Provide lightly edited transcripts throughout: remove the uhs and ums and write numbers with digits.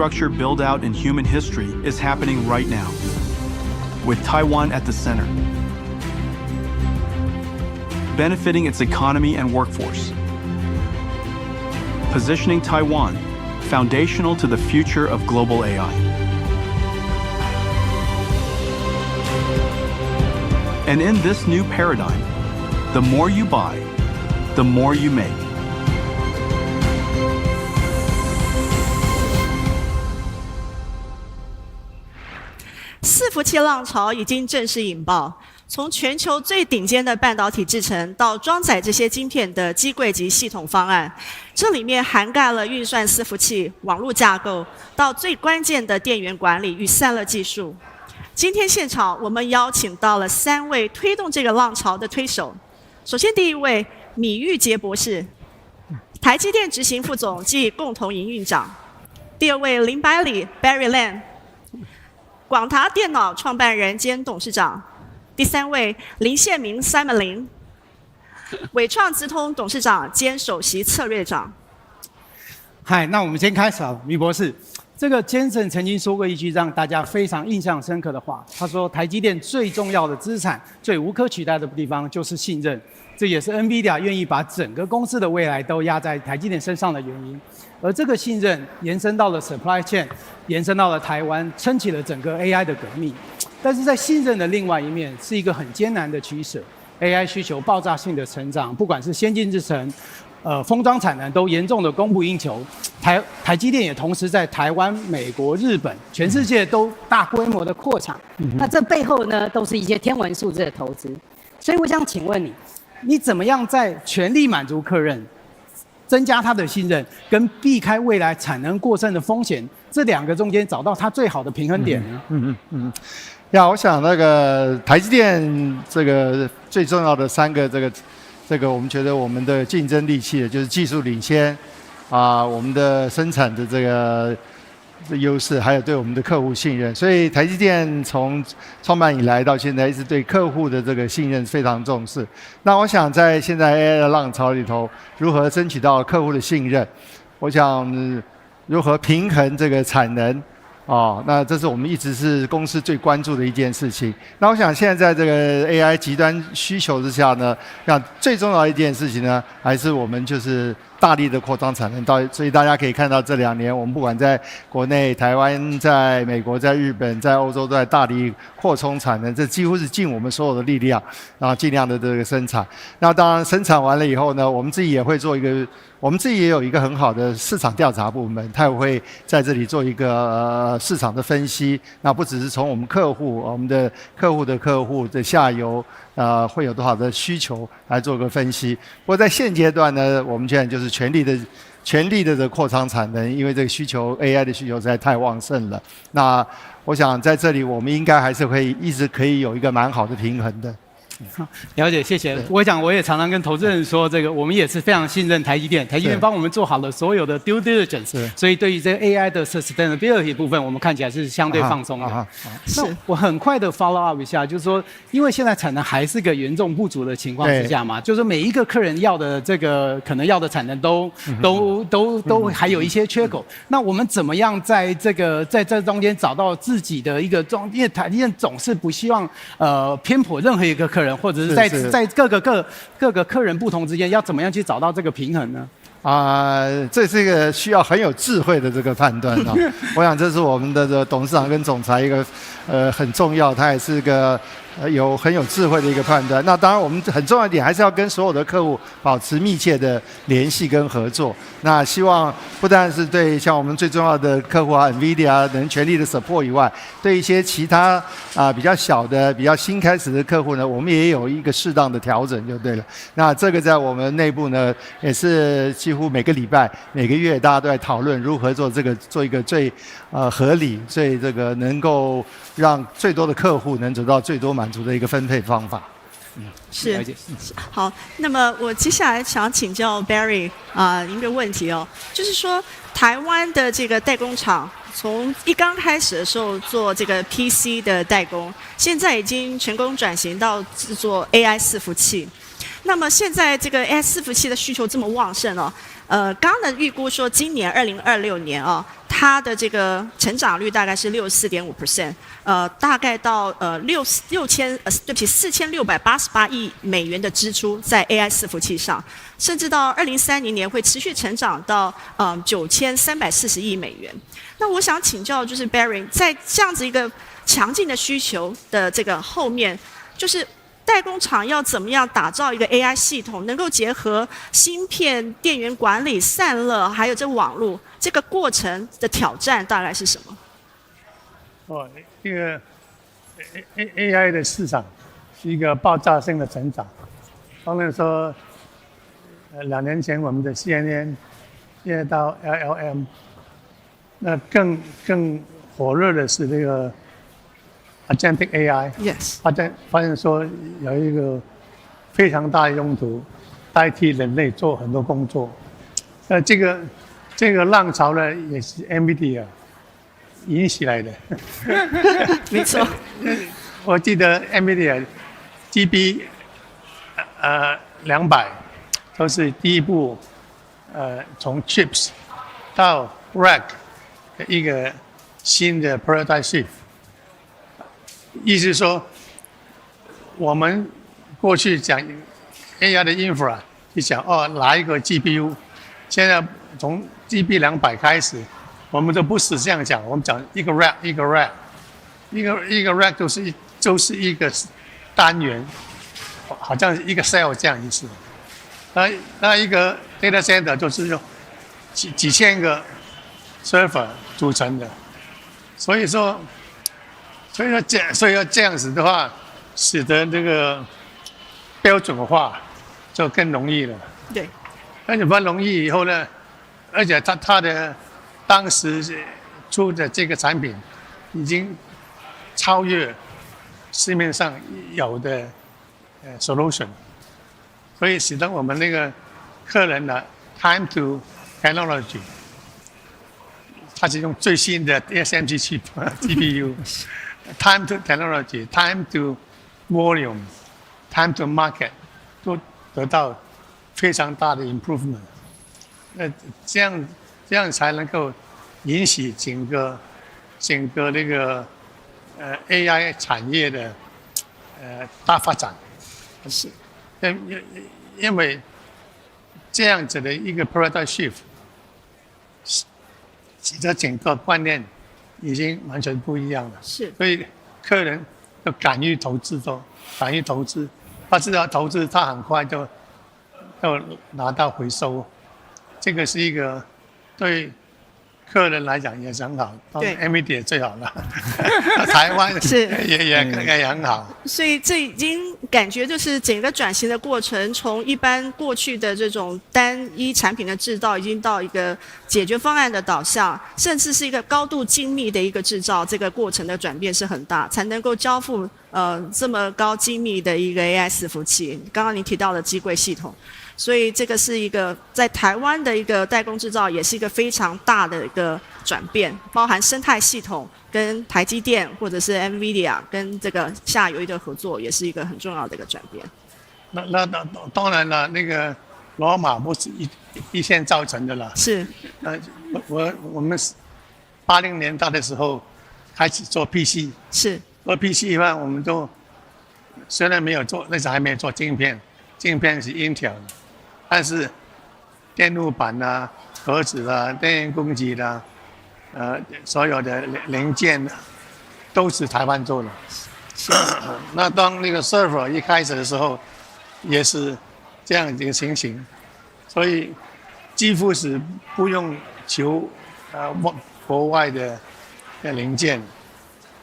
infrastructure build-out in human history is happening right now, with Taiwan at the center, benefiting its economy and workforce, positioning Taiwan foundational to the future of global AI. And in this new paradigm, the more you buy, the more you make. 伺服器浪潮已经正式引爆，从全球最顶尖的半导体制程到装载这些晶片的机柜及系统方案，这里面涵盖了运算伺服器、网络架构，到最关键的电源管理与散热技术。今天现场我们邀请到了3位推动这个浪潮的推手。首先第一位，米玉杰博士，台积电执行副总暨共同营运长。第二位，林百里 Barry Lam， 广达电脑创办人兼董事长。第三位，林宪明 Simon 林，伟创资通董事长兼首席策略长。嗨，那我们先开始啊，米博士。这个Jensen曾经说过一句让大家非常印象深刻的话，他说台积电最重要的资产、最无可取代的地方就是信任，这也是 NVIDIA 愿意把整个公司的未来都压在台积电身上的原因。而这个信任延伸到了 supply chain， 延伸到了台湾，撑起了整个 AI 的革命。但是在信任的另外一面，是一个很艰难的取舍。AI 需求爆炸性的成长，不管是先进制程、封装产能都严重的供不应求。台积电也同时在台湾、美国、日本、全世界都大规模的扩厂。那这背后呢，都是一些天文数字的投资。所以我想请问你，你怎么样在全力满足客人，增加他的信任，跟避开未来产能过剩的风险，这两个中间找到它最好的平衡点呢？我想那个台积电这个最重要的3个这个我们觉得我们的竞争利器就是技术领先啊，我们的生产的这个优势，还有对我们的客户信任。所以台积电从创办以来到现在，一直对客户的这个信任非常重视。那我想在现在 AI 的浪潮里头，如何争取到客户的信任？我想如何平衡这个产能？那这是我们一直是公司最关注的一件事情。那我想现在在这个 AI 极端需求之下呢，让最重要的一件事情呢，还是我们就是大力的扩张产能。所以大家可以看到这2年，我们不管在国内、台湾、在美国、在日本、在欧洲，都在大力扩充产能，这几乎是尽我们所有的力量，然后尽量的这个生产。那当然生产完了以后呢，我们自己也会做一个。我们自己也有一个很好的市场调查部门，它也会在这里做一个市场的分析。那不只是从我们客户、我们的客户的客户的下游，会有多少的需求来做个分析。不过在现阶段呢，我们现在就是全力的扩张产能，因为这个需求 AI 的需求实在太旺盛了。那我想在这里我们应该还是会一直可以有一个蛮好的平衡的。了解，谢谢。我想我也常常跟投资人说，这个我们也是非常信任台积电，台积电帮我们做好了所有的 due diligence， 所以对于这个 AI 的 sustainability 部分，我们看起来是相对放松的。那我很快的 follow up 一下，就是说，因为现在产能还是个严重不足的情况之下嘛，就是每一个客人要的这个可能要的产能都还有一些缺口。那我们怎么样在这中间找到自己的一个因为台积电总是不希望偏颇任何一个客人。或者是在各个客人不同之间，要怎么样去找到这个平衡呢？这是一个需要很有智慧的这个判断啊。我想这是我们的董事长跟总裁一个很重要，他也是一个很有智慧的一个判断。那当然，我们很重要一点还是要跟所有的客户保持密切的联系跟合作。那希望不但是对像我们最重要的客户NVIDIA 能全力的 support 以外，对一些其他比较小的、比较新开始的客户呢，我们也有一个适当的调整就对了。那这个在我们内部呢，也是几乎每个礼拜、每个月大家都在讨论如何做一个最合理、最这个能够让最多的客户能得到最多满足的一个分配方法。是，好。那么我接下来想请教 Barry 一个问题哦，就是说台湾的这个代工厂从刚开始的时候做这个 PC 的代工，现在已经成功转型到制作 AI 伺服器。那么现在这个 AI 伺服器的需求这么旺盛哦，刚刚的预估说今年2026年啊，它的这个成长率大概是64.5%，大概到4688亿美元的支出在 AI 伺服器上，甚至到2030年会持续成长到9340亿美元。那我想请教就是 Barry， 在这样子一个强劲的需求的这个后面，就是代工厂要怎么样打造一个 AI 系统，能够结合芯片、电源管理、散热，还有这网络，这个过程的挑战大概是什么？这个 AI 的市场是一个爆炸性的成长。当然说，2年前我们的 CNN， 现在到 LLM， 那更火热的是这个 Agentic AI， 发现说有一个非常大的用途，代替人类做很多工作。这个浪潮呢，也是 NVIDIA 引起来的。没错。我记得 NVIDIA GB 200都是第一步，从 chips 到 rack 的一个新的 prototype shift。意思是说，我们过去讲 AI 的 infra， 就讲拿一个 GPU， 现在从 GB 200开始，我们都不是这样讲，我们讲一个 rack 一个 rack， 一个 rack 就是一个单元，好像一个 cell 这样意思。那一个 data center 就是用几千个 server 组成的，所以说要这样子的话，使得这个标准化就更容易了。对。标准化容易以后呢，而且它的当时出的这个产品已经超越市面上有的solution， 所以使得我们那个客人呢 time to technology， 它是用最新的 SMG GPU。Time to technology, time to volume, time to market 都得到非常大的 improvement。这样才能够引起整个那个AI 产业的大发展。是，因为这样子的一个 prototype shift， 使得整个观念已经完全不一样了，所以客人都敢于投资，他知道投资，他很快就拿到回收，这个是一个对客人来讲也是很好，当然 NVIDIA 最好了，台湾也很好。所以这已经感觉就是整个转型的过程，从一般过去的这种单一产品的制造，已经到一个解决方案的导向，甚至是一个高度精密的一个制造，这个过程的转变是很大，才能够交付这么高精密的一个 AI 伺服器。刚刚您提到的机柜系统。所以这个是一个在台湾的一个代工制造，也是一个非常大的一个转变，包含生态系统跟台积电或者是 NVIDIA 跟这个下游的合作，也是一个很重要的一个转变。那当然了，那个罗马不是一线造成的了。是。我们80年代的时候开始做 PC。是。做 PC 的话，我们都虽然没有做，那时候还没有做晶片，晶片是 Intel 的。但是电路板啦、盒子啦、电源供给啦，所有的零件都是台湾做的。那当那个 server 一开始的时候，也是这样一个情形，所以几乎是不用求国外的零件。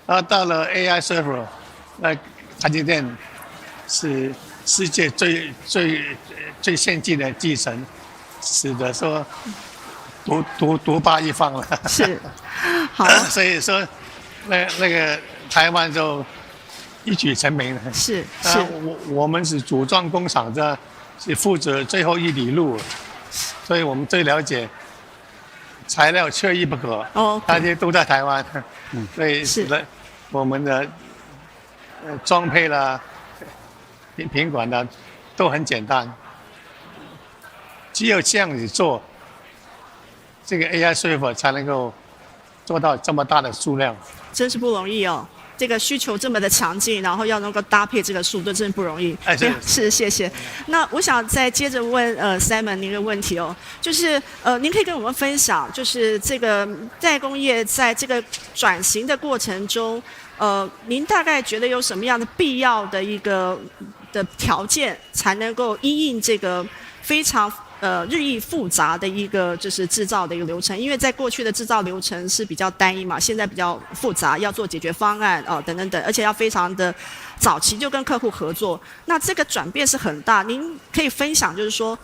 然后到了 AI server， 那台积电是世界最先进的继承，使得说独霸一方了。是，好。所以说，那个台湾就一举成名了。是。我们是组装工厂的，是负责最后一里路，所以我们最了解材料缺一不可。大家都在台湾，所以使得我们的装配啦、品管啦都很简单。只有这样子做，这个 AI server 才能够做到这么大的数量。真是不容易哦。这个需求这么的强劲，然后要能够搭配这个速度，真的不容易。是，谢谢。那我想再接着问Simon 您的问题哦，就是您可以跟我们分享，就是这个代工业在这个转型的过程中，您大概觉得有什么样的必要的一个的条件，才能够因应这个非常日益复杂的一个就是制造的一个流程，因为在过去的制造流程是比较单一嘛，现在比较复杂，要做解决方案等等等，而且要非常的早期就跟客户合作，那这个转变是很大。您可以分享就是说，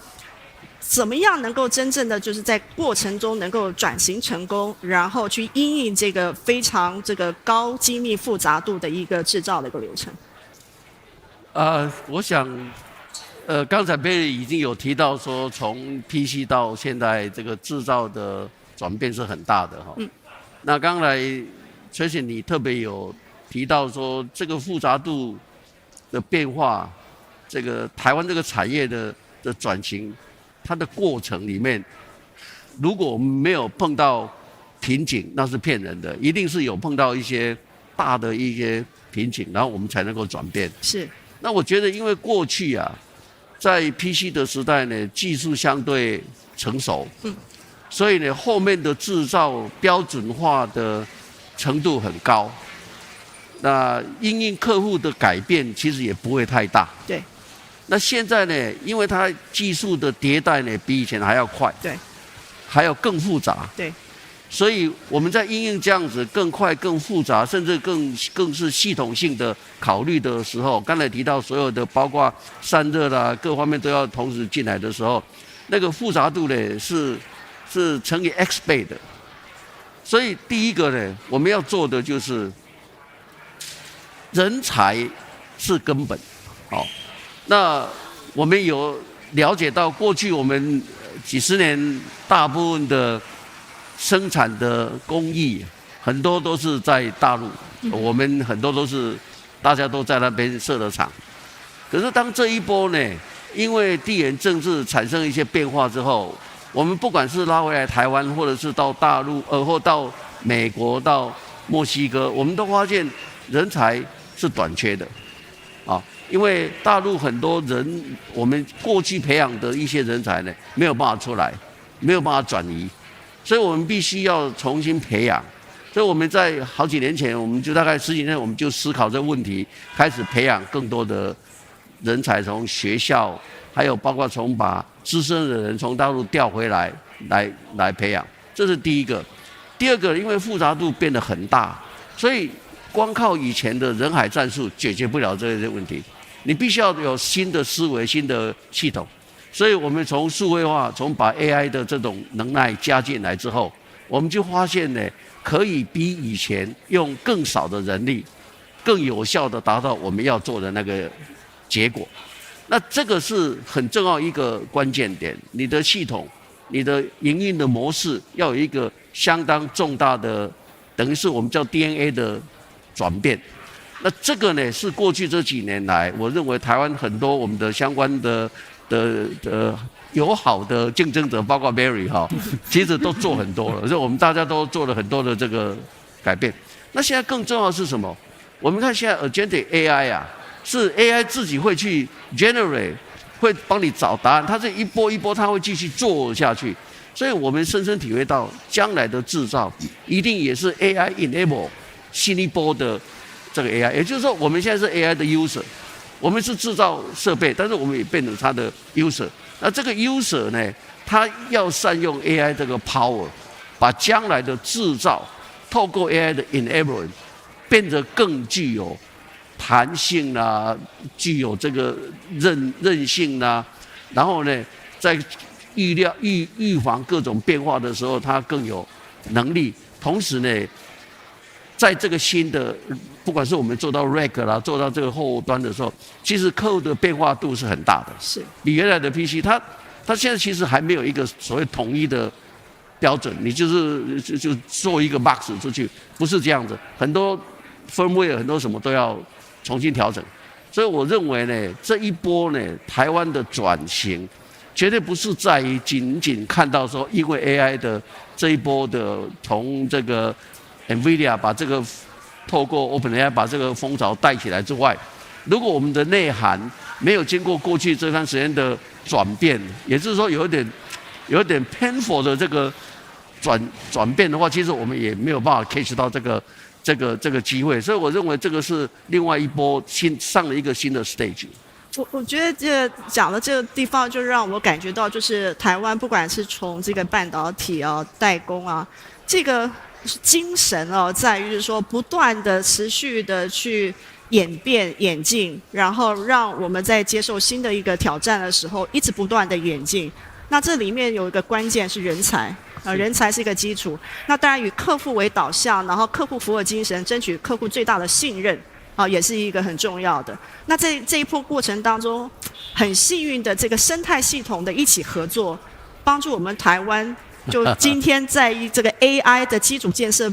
怎么样能够真正的就是在过程中能够转型成功，然后去因应这个非常这个高精密复杂度的一个制造的一个流程？我想。刚才贝已经有提到说，从 PC 到现在这个制造的转变是很大的哈。那刚才崔姐你特别有提到说，这个复杂度的变化，这个台湾这个产业的转型，它的过程里面，如果我们没有碰到瓶颈，那是骗人的，一定是有碰到一些大的一些瓶颈，然后我们才能够转变。是。那我觉得，因为过去啊。在 PC 的时代呢，技术相对成熟，所以呢，后面的制造标准化的程度很高。那因应客户的改变，其实也不会太大。对。那现在呢，因为它技术的迭代呢，比以前还要快，对，还要更复杂，对。所以我们在因应这样子更快、更复杂，甚至更是系统性的考虑的时候，刚才提到所有的包括散热啦，各方面都要同时进来的时候，那个复杂度呢是乘以 X 倍的。所以第一个呢，我们要做的就是人才是根本。好，那我们有了解到过去我们几十年大部分的生产的工艺很多都是在大陆，我们很多都是大家都在那边设的厂。可是当这一波呢，因为地缘政治产生一些变化之后，我们不管是拉回来台湾，或者是到大陆，或到美国、到墨西哥，我们都发现人才是短缺的，啊，因为大陆很多人，我们过去培养的一些人才呢，没有办法出来，没有办法转移。所以我们必须要重新培养，所以我们在好几年前，我们就大概10几年，我们就思考这个问题，开始培养更多的人才，从学校，还有包括从把资深的人从大陆调回来培养，这是第一个。第二个，因为复杂度变得很大，所以光靠以前的人海战术解决不了这些问题，你必须要有新的思维、新的系统。所以我们从数位化，从把 AI 的这种能耐加进来之后，我们就发现呢，可以比以前用更少的人力，更有效的达到我们要做的那个结果。那这个是很重要一个关键点，你的系统、你的营运的模式要有一个相当重大的，等于是我们叫 DNA 的转变。那这个呢，是过去这几年来，我认为台湾很多我们的相关的友好的竞争者，包括 Mary 哈，其实都做很多了，所以我们大家都做了很多的这个改变。那现在更重要的是什么？我们看现在 Agentic AI 啊，是 AI 自己会去 generate， 会帮你找答案，它是一波一波，它会继续做下去。所以我们深深体会到，将来的制造一定也是 AI enable 新一波的这个 AI， 也就是说，我们现在是 AI 的 user。我们是制造设备，但是我们也变成它的 user。那这个 user 呢，他要善用 AI 这个 power， 把将来的制造透过 AI 的 enablement 变得更具有弹性啦，具有这个韧性啦，然后呢，在预防各种变化的时候，它更有能力。同时呢，在这个新的，不管是我们做到 rack 啦，做到这个后端的时候，其实客户的变化度是很大的，是比原来的 PC， 它现在其实还没有一个所谓统一的标准，你就做一个 box 出去，不是这样子，很多 firmware 很多什么都要重新调整，所以我认为呢，这一波呢，台湾的转型绝对不是在于仅仅看到说，因为 AI 的这一波的从这个 NVIDIA 把这个透过 OpenAI 把这个风潮带起来之外，如果我们的内涵没有经过过去这段时间的转变，也就是说有一点 painful 的这个转变的话，其实我们也没有办法 catch 到这个机会，所以我认为这个是另外一波上了一个新的 stage。我觉得这讲的这个地方，就让我感觉到，就是台湾不管是从这个半导体啊、代工啊，这个精神哦，在于就是说不断的持续的去演变演进，然后让我们在接受新的一个挑战的时候，一直不断的演进。那这里面有一个关键是人才。人才是一个基础，那当然以客户为导向，然后客户服务精神，争取客户最大的信任，也是一个很重要的。那这一波过程当中，很幸运的这个生态系统的一起合作，帮助我们台湾就今天在这个 AI 的基础建设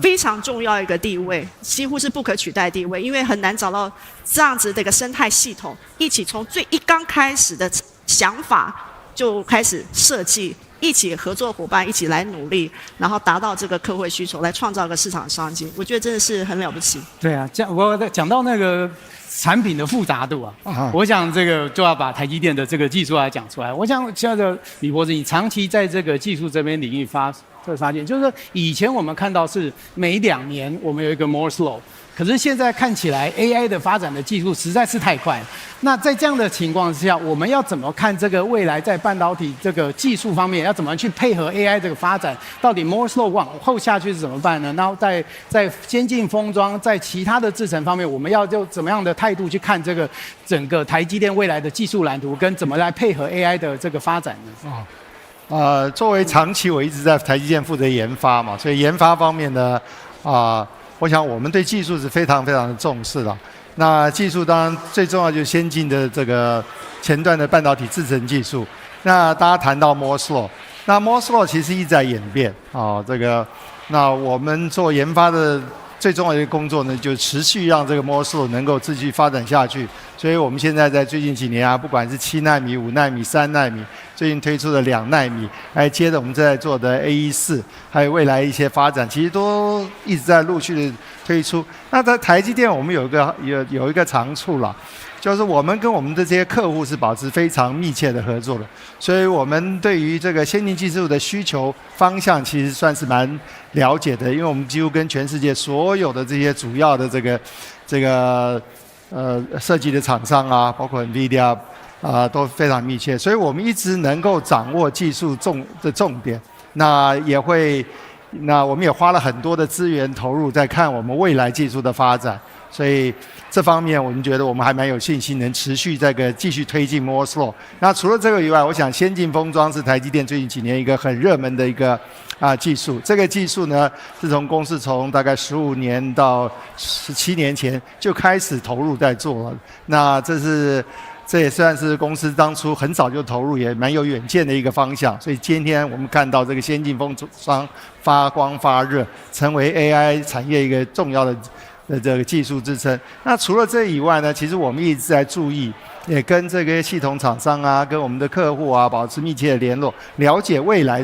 非常重要一个地位，几乎是不可取代地位，因为很难找到这样子的一个生态系统，一起从刚开始的想法就开始设计。一起合作伙伴一起来努力，然后达到这个客户需求，来创造个市场商机。我觉得真的是很了不起。对啊，我讲到那个产品的复杂度我想这个就要把台积电的这个技术来讲出来。我想现在的李博士，你长期在这个技术这边领域发现，就是说以前我们看到是每2年我们有一个 Moore's Law。可是现在看起来 AI 的发展的技术实在是太快了。那在这样的情况之下，我们要怎么看这个未来在半导体这个技术方面要怎么去配合 AI 这个发展？到底 Moore's Law 往后下去是怎么办呢？然后在先进封装，在其他的制程方面，我们要就怎么样的态度去看这个整个台积电未来的技术蓝图，跟怎么来配合 AI 的这个发展呢？作为长期我一直在台积电负责研发嘛，所以研发方面呢，我想我们对技术是非常非常的重视的。那技术当然最重要就是先进的这个前端的半导体制程技术。那大家谈到 Moore's Law， 那 Moore's Law 其实一直在演变那我们做研发的最重要的一个工作呢，就是持续让这个 Moore's Law 能够继续发展下去。所以我们现在在最近几年不管是7奈米、5奈米、3奈米，最近推出的2奈米，还接着我们在做的 A14，还有未来一些发展，其实都一直在陆续的推出。那在台积电，我们有一个长处啦，就是我们跟我们的这些客户是保持非常密切的合作的，所以我们对于这个先进技术的需求方向，其实算是蛮了解的，因为我们几乎跟全世界所有的这些主要的这个设计的厂商包括 NVIDIA 都非常密切，所以我们一直能够掌握技术的重点。那我们也花了很多的资源投入在看我们未来技术的发展，所以这方面我们觉得我们还蛮有信心能持续继续推进 Moore's Law。那除了这个以外，我想先进封装是台积电最近几年一个很热门的一个技术。这个技术呢，是公司从大概15年到17年前就开始投入在做了。那这也算是公司当初很早就投入，也蛮有远见的一个方向。所以今天我们看到这个先进封装发光发热，成为 AI 产业一个重要的这个技术支撑。那除了这以外呢，其实我们一直在注意，也跟这个系统厂商跟我们的客户保持密切的联络，了解未来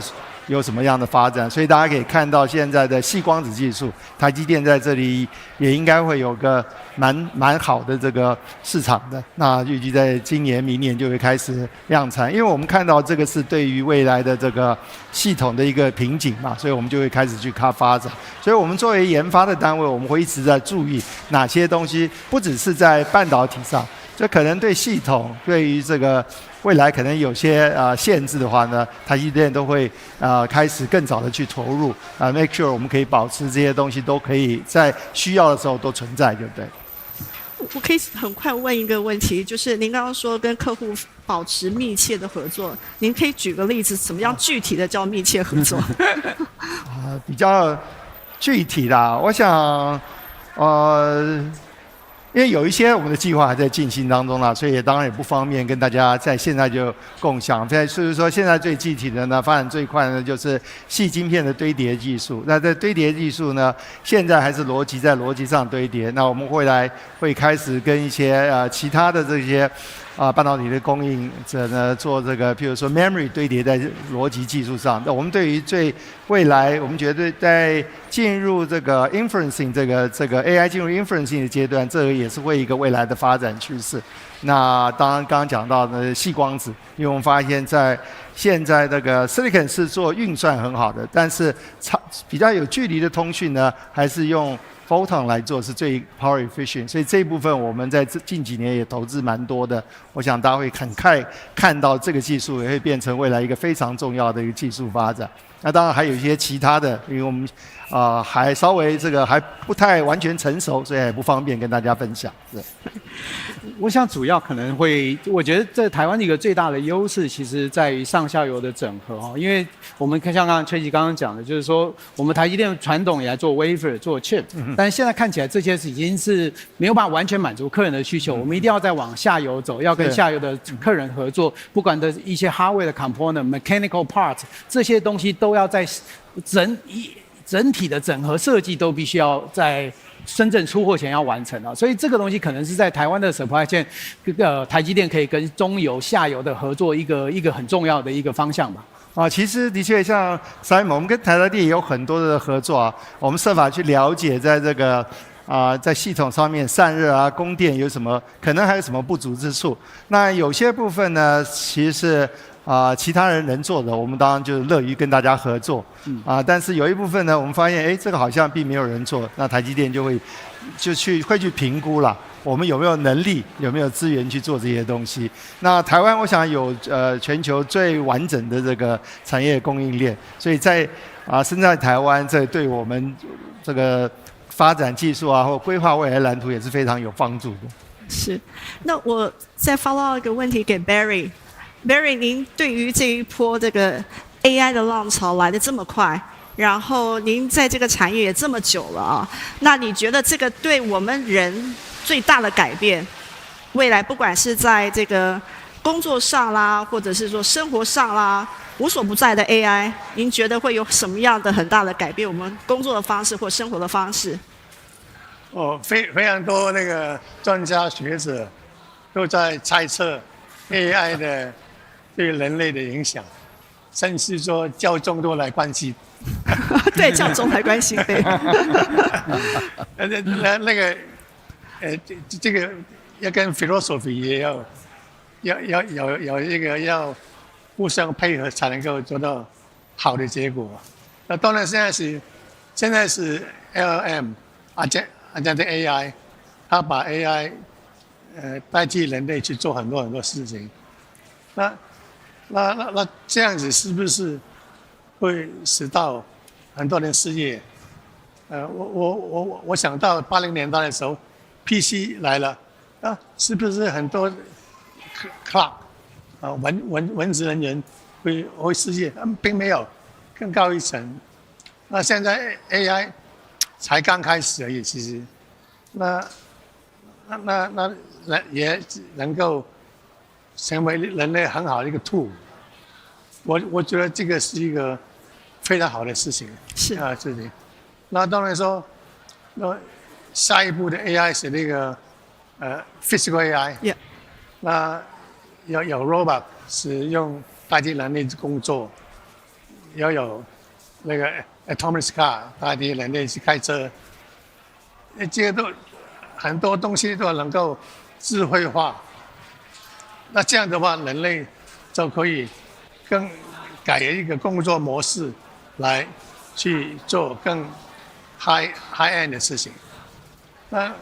有什么样的发展。所以大家可以看到现在的矽光子技术，台积电在这里也应该会有个蛮好的这个市场的。那预计在今年明年就会开始量产，因为我们看到这个是对于未来的这个系统的一个瓶颈嘛，所以我们就会开始去发展。所以我们作为研发的单位，我们会一直在注意哪些东西不只是在半导体上，这可能对系统对于这个未来可能有些限制的话呢，台积电都会开始更早的去投入make sure 我们可以保持这些东西都可以在需要的时候都存在，对不对？我可以很快问一个问题，就是您刚刚说跟客户保持密切的合作，您可以举个例子，什么样具体的叫密切合作？比较具体啦，我想因为有一些我们的计划还在进行当中啦，所以当然也不方便跟大家在现在就共享。所以说现在最具体的呢，发展最快的就是矽晶片的堆叠技术。那这堆叠技术呢，现在还是在逻辑上堆叠。那我们会开始跟一些其他的这些半导体的供应者呢做这个，譬如说 memory 堆叠在逻辑技术上。那我们对于未来，我们觉得在进入这个 inferencing 这个 AI 进入 inferencing 的阶段，这个也是会一个未来的发展趋势。那当然刚刚讲到的细光子，因为我们发现现在这个 silicon 是做运算很好的，但是比较有距离的通讯呢，还是用 photon 来做是最 power efficient， 所以这一部分我们在近几年也投资蛮多的。我想大家会很快看到这个技术也会变成未来一个非常重要的一个技术发展。那当然还有一些其他的，因为我们还稍微这个还不太完全成熟，所以还不方便跟大家分享。对。我想主要可能会，我觉得在台湾的一个最大的优势，其实在于上下游的整合哈。因为我们像刚刚崔吉刚刚讲的，就是说我们台积电传统也来做 wafer 做 chip， 但是现在看起来这些已经是没有办法完全满足客人的需求，我们一定要再往下游走，要跟下游的客人合作，不管的一些 hardware 的 component、mechanical parts 这些东西都要在整体的整合设计都必须要在深圳出货前要完成啊，所以这个东西可能是在台湾的 supply chain，台积电可以跟中游、下游的合作一个很重要的一个方向吧。其实的确像 Simon， 我们跟台达电也有很多的合作啊，我们设法去了解在这个在系统上面散热啊、供电有什么可能还有什么不足之处。那有些部分呢，其实是其他人能做的，我们当然就是乐于跟大家合作。但是有一部分呢，我们发现，这个好像并没有人做，那台积电会去评估啦，我们有没有能力，有没有资源去做这些东西。那台湾，我想有全球最完整的这个产业供应链，所以身在台湾，这对我们这个发展技术啊，或规划未来蓝图也是非常有帮助的。是，那我再 follow 一个问题给 Barry。Barry， 您对于这一波这个 AI 的浪潮来得这么快，然后您在这个产业也这么久了啊，那你觉得这个对我们人最大的改变，未来不管是在这个工作上啦，或者是说生活上啦，无所不在的 AI， 您觉得会有什么样的很大的改变我们工作的方式或生活的方式？非常多那个专家学者都在猜测 AI 的对人类的影响，甚至说教宗都来关心。对，教宗来关心，对。这个要跟 philosophy 也有一个要互相配合，才能够做到好的结果。那当然现在是 LLM 这样的 AI， 它把 AI 代替人类去做很多事情。那这样子是不是会使到很多人失业？我想到80年代的时候 ，PC 来了，是不是很多 clerk 文职人员会失业？并没有，更高一层。那现在 AI 才刚开始而已，其实，那也能够成为人类很好的一个 tool。我觉得这个是一个非常好的事情。是事情。那当然说，那下一步的 AI 是那个physical AI。那有 robot 是用代替人类工作，要有那个 autonomous car 代替人类去开车。这个都很多东西都能够智慧化。那这样的话，人类就可以更改一个工作模式，来去做更 high end 的事情。那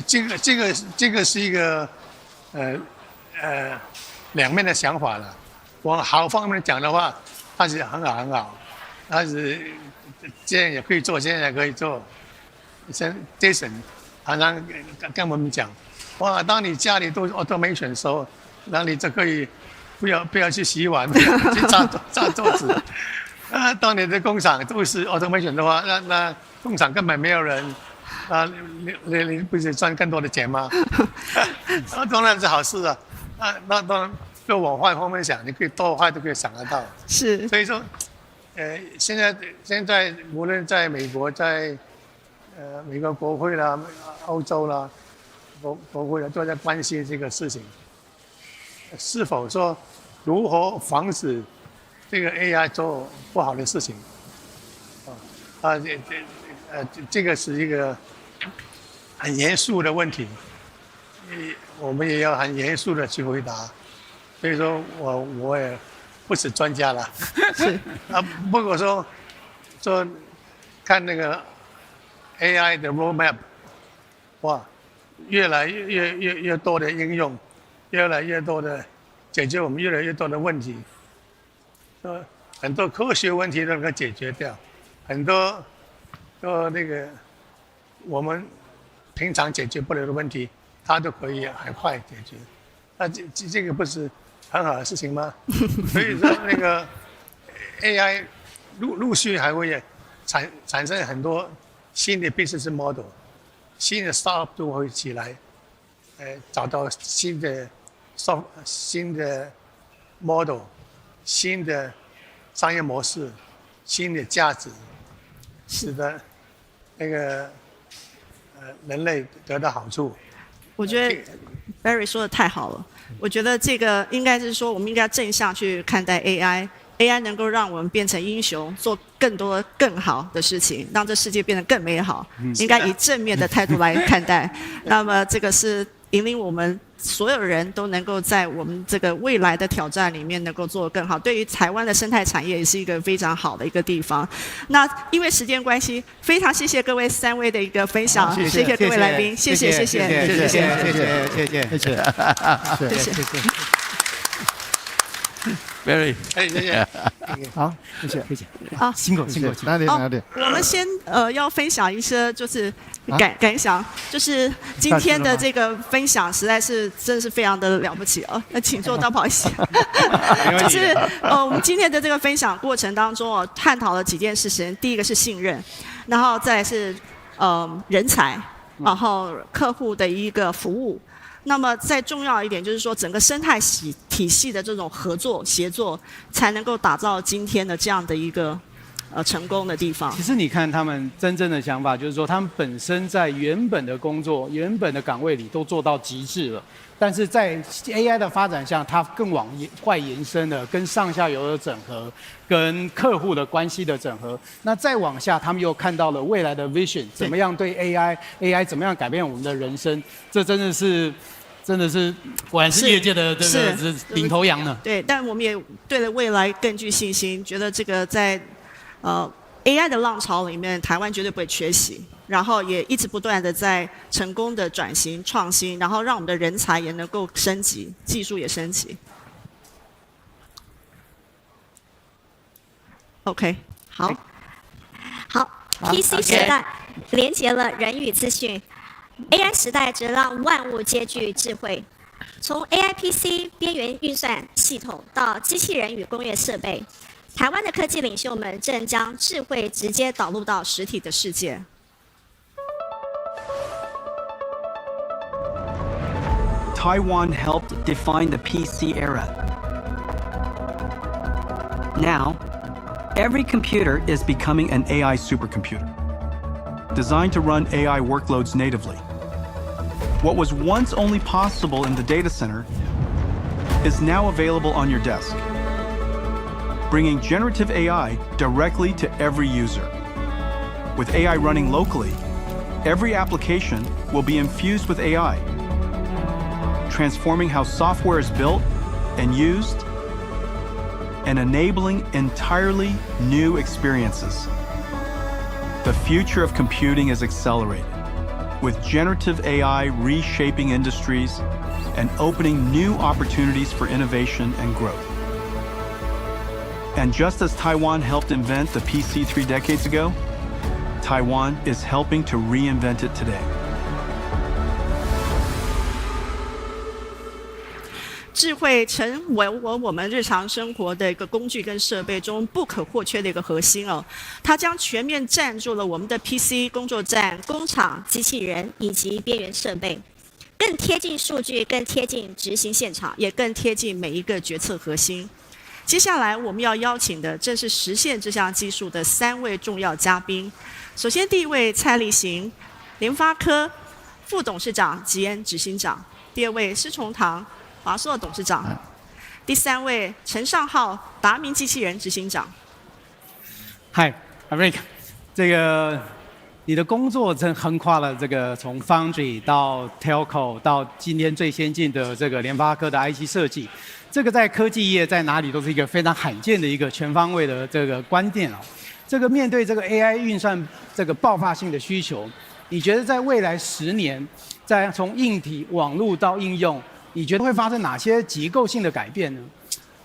这个是一个两面的想法了。往好方面讲的话，它是很好，它是这样也可以做，现在也可以做。像 Jason 常常跟我们讲，哇，当你家里都是 automation 的时候，那你就可以不要去洗碗，不要去擦桌子。当你的工厂都是 automation 的话，那工厂根本没有人，你不是赚更多的钱吗？那当然是好事啊。那当然，就往坏方面想，你可以多坏都可以想得到。是。所以说，现在无论在美国，在美国国会啦、欧洲啦、国会啦，都在关心这个事情。是否说如何防止这个 AI 做不好的事情？这个是一个很严肃的问题，我们也要很严肃的去回答。所以说我也不是专家了，是不过说看那个 AI 的 roadmap， 哇，越来越多的应用，越来越多的解决我们越来越多的问题，很多科学问题都能够解决掉，很多那个我们平常解决不了的问题，它都可以很快解决。那这个不是很好的事情吗？所以说那个 AI 陆续还会产生很多新的 business model， 新的 startup 都会起来，找到新的 model， 新的商业模式，新的价值，使得那个人类得到好处。我觉得 Barry 说的太好了。我觉得这个应该是说，我们应该正向去看待 AI。AI 能够让我们变成英雄，做更多更好的事情，让这世界变得更美好。应该以正面的态度来看待。那么这个是引领我们所有人都能够在我们这个未来的挑战里面能够做得更好。对于台湾的生态产业也是一个非常好的一个地方。那因为时间关系，非常谢谢各位3位的一个分享，谢谢各位来宾，谢谢。Barry， 谢谢。好，谢谢。好，辛苦。哪里？我们先要分享一些就是感想，就是今天的这个分享实在是真的是非常的了不起哦。那请坐，不好意思。就是我们今天的这个分享过程当中探讨了几件事情，第一个是信任，然后再来是人才，然后客户的一个服务。那么再重要一点就是说，整个生态体系的这种合作协作，才能够打造今天的这样的一个成功的地方。其实你看他们真正的想法，就是说他们本身在原本的工作、原本的岗位里都做到极致了，但是在 AI 的发展下，它更往外延伸了，跟上下游的整合，跟客户的关系的整合。那再往下，他们又看到了未来的 vision， 怎么样对 AI 怎么样改变我们的人生，这真的是果然是业界的这个领头羊呢。对，但我们也对了未来更具信心，觉得这个在AI 的浪潮里面，台湾绝对不会缺席，然后也一直不断的在成功的转型创新，然后让我们的人才也能够升级，技术也升级。OK， 好，PC 时代连结了人与资讯。AI 时代则让万物皆具智慧，从 AI PC 边缘运算系统到机器人与工业设备，台湾的科技领袖们正将智慧直接导入到实体的世界。Taiwan helped define the PC era. Now, every computer is becoming an AI supercomputer, designed to run AI workloads natively. What was once only possible in the data center is now available on your desk, bringing generative AI directly to every user. With AI running locally, every application will be infused with AI, transforming how software is built and used, and enabling entirely new experiences. The future of computing is accelerated, with generative AI reshaping industries and opening new opportunities for innovation and growth. And just as Taiwan helped invent the PC 3 decades ago, Taiwan is helping to reinvent it today. 智慧成为我们日常生活的一个工具跟设备中不可或缺的一个核心哦。它将全面占住了我们的 PC 工作站、工厂、机器人以及边缘设备，更贴近数据，更贴近执行现场，也更贴近每一个决策核心。接下来我们要邀请的正是实现这项技术的3位重要嘉宾。首先，第一位蔡力行，联发科副董事长兼执行长；第二位施崇堂，华硕董事长。第3位陈尚浩，达明机器人执行长。嗨 ，Rick， 这个你的工作真横跨了这个从 Foundry 到 Telco 到今天最先进的这个联发科的 IC 设计，这个在科技业在哪里都是一个非常罕见的一个全方位的这个观点哦。这个面对这个 AI 运算这个爆发性的需求，你觉得在未来10年，在从硬体、网络到应用，你觉得会发生哪些结构性的改变呢？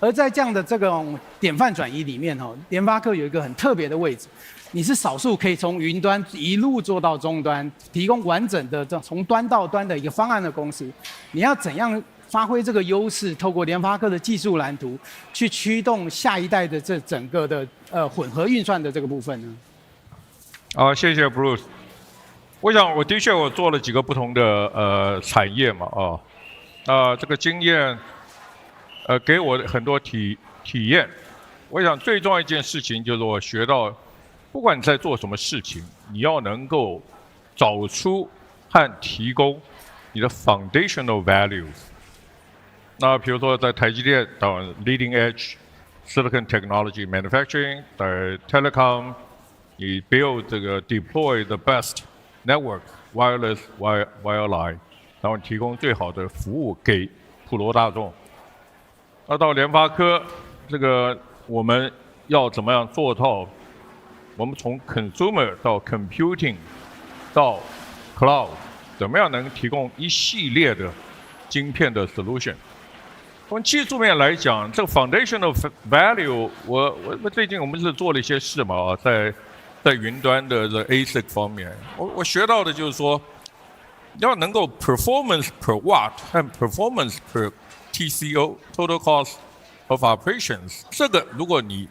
而在这样的这种典范转移里面，联发科有一个很特别的位置，你是少数可以从云端一路做到终端，提供完整的从端到端的一个方案的公司。你要怎样发挥这个优势，透过联发科的技术蓝图，去驱动下一代的这整个的混合运算的这个部分呢？谢谢 Bruce。我想我的确我做了几个不同的产业嘛这个经验给我很多体验。我想最重要一件事情就是我学到，不管你在做什么事情，你要能够找出和提供你的 foundational values。那比如说在台积电到 leading edge silicon technology manufacturing， 在 telecom， 你 build 这个 deploy the best network wireless wireline， 然后提供最好的服务给普罗大众。那到联发科，这个我们要怎么样做到？我们从 consumer 到 computing 到 cloud， 怎么样能提供一系列的晶片的 solution？ 从技术面来讲，这个 foundational value， 我最近我们是做了一些事嘛在云端的这 ASIC 方面，我学到的就是说，要能够 performance per watt 和 performance per TCO total cost of operations， 这个如果你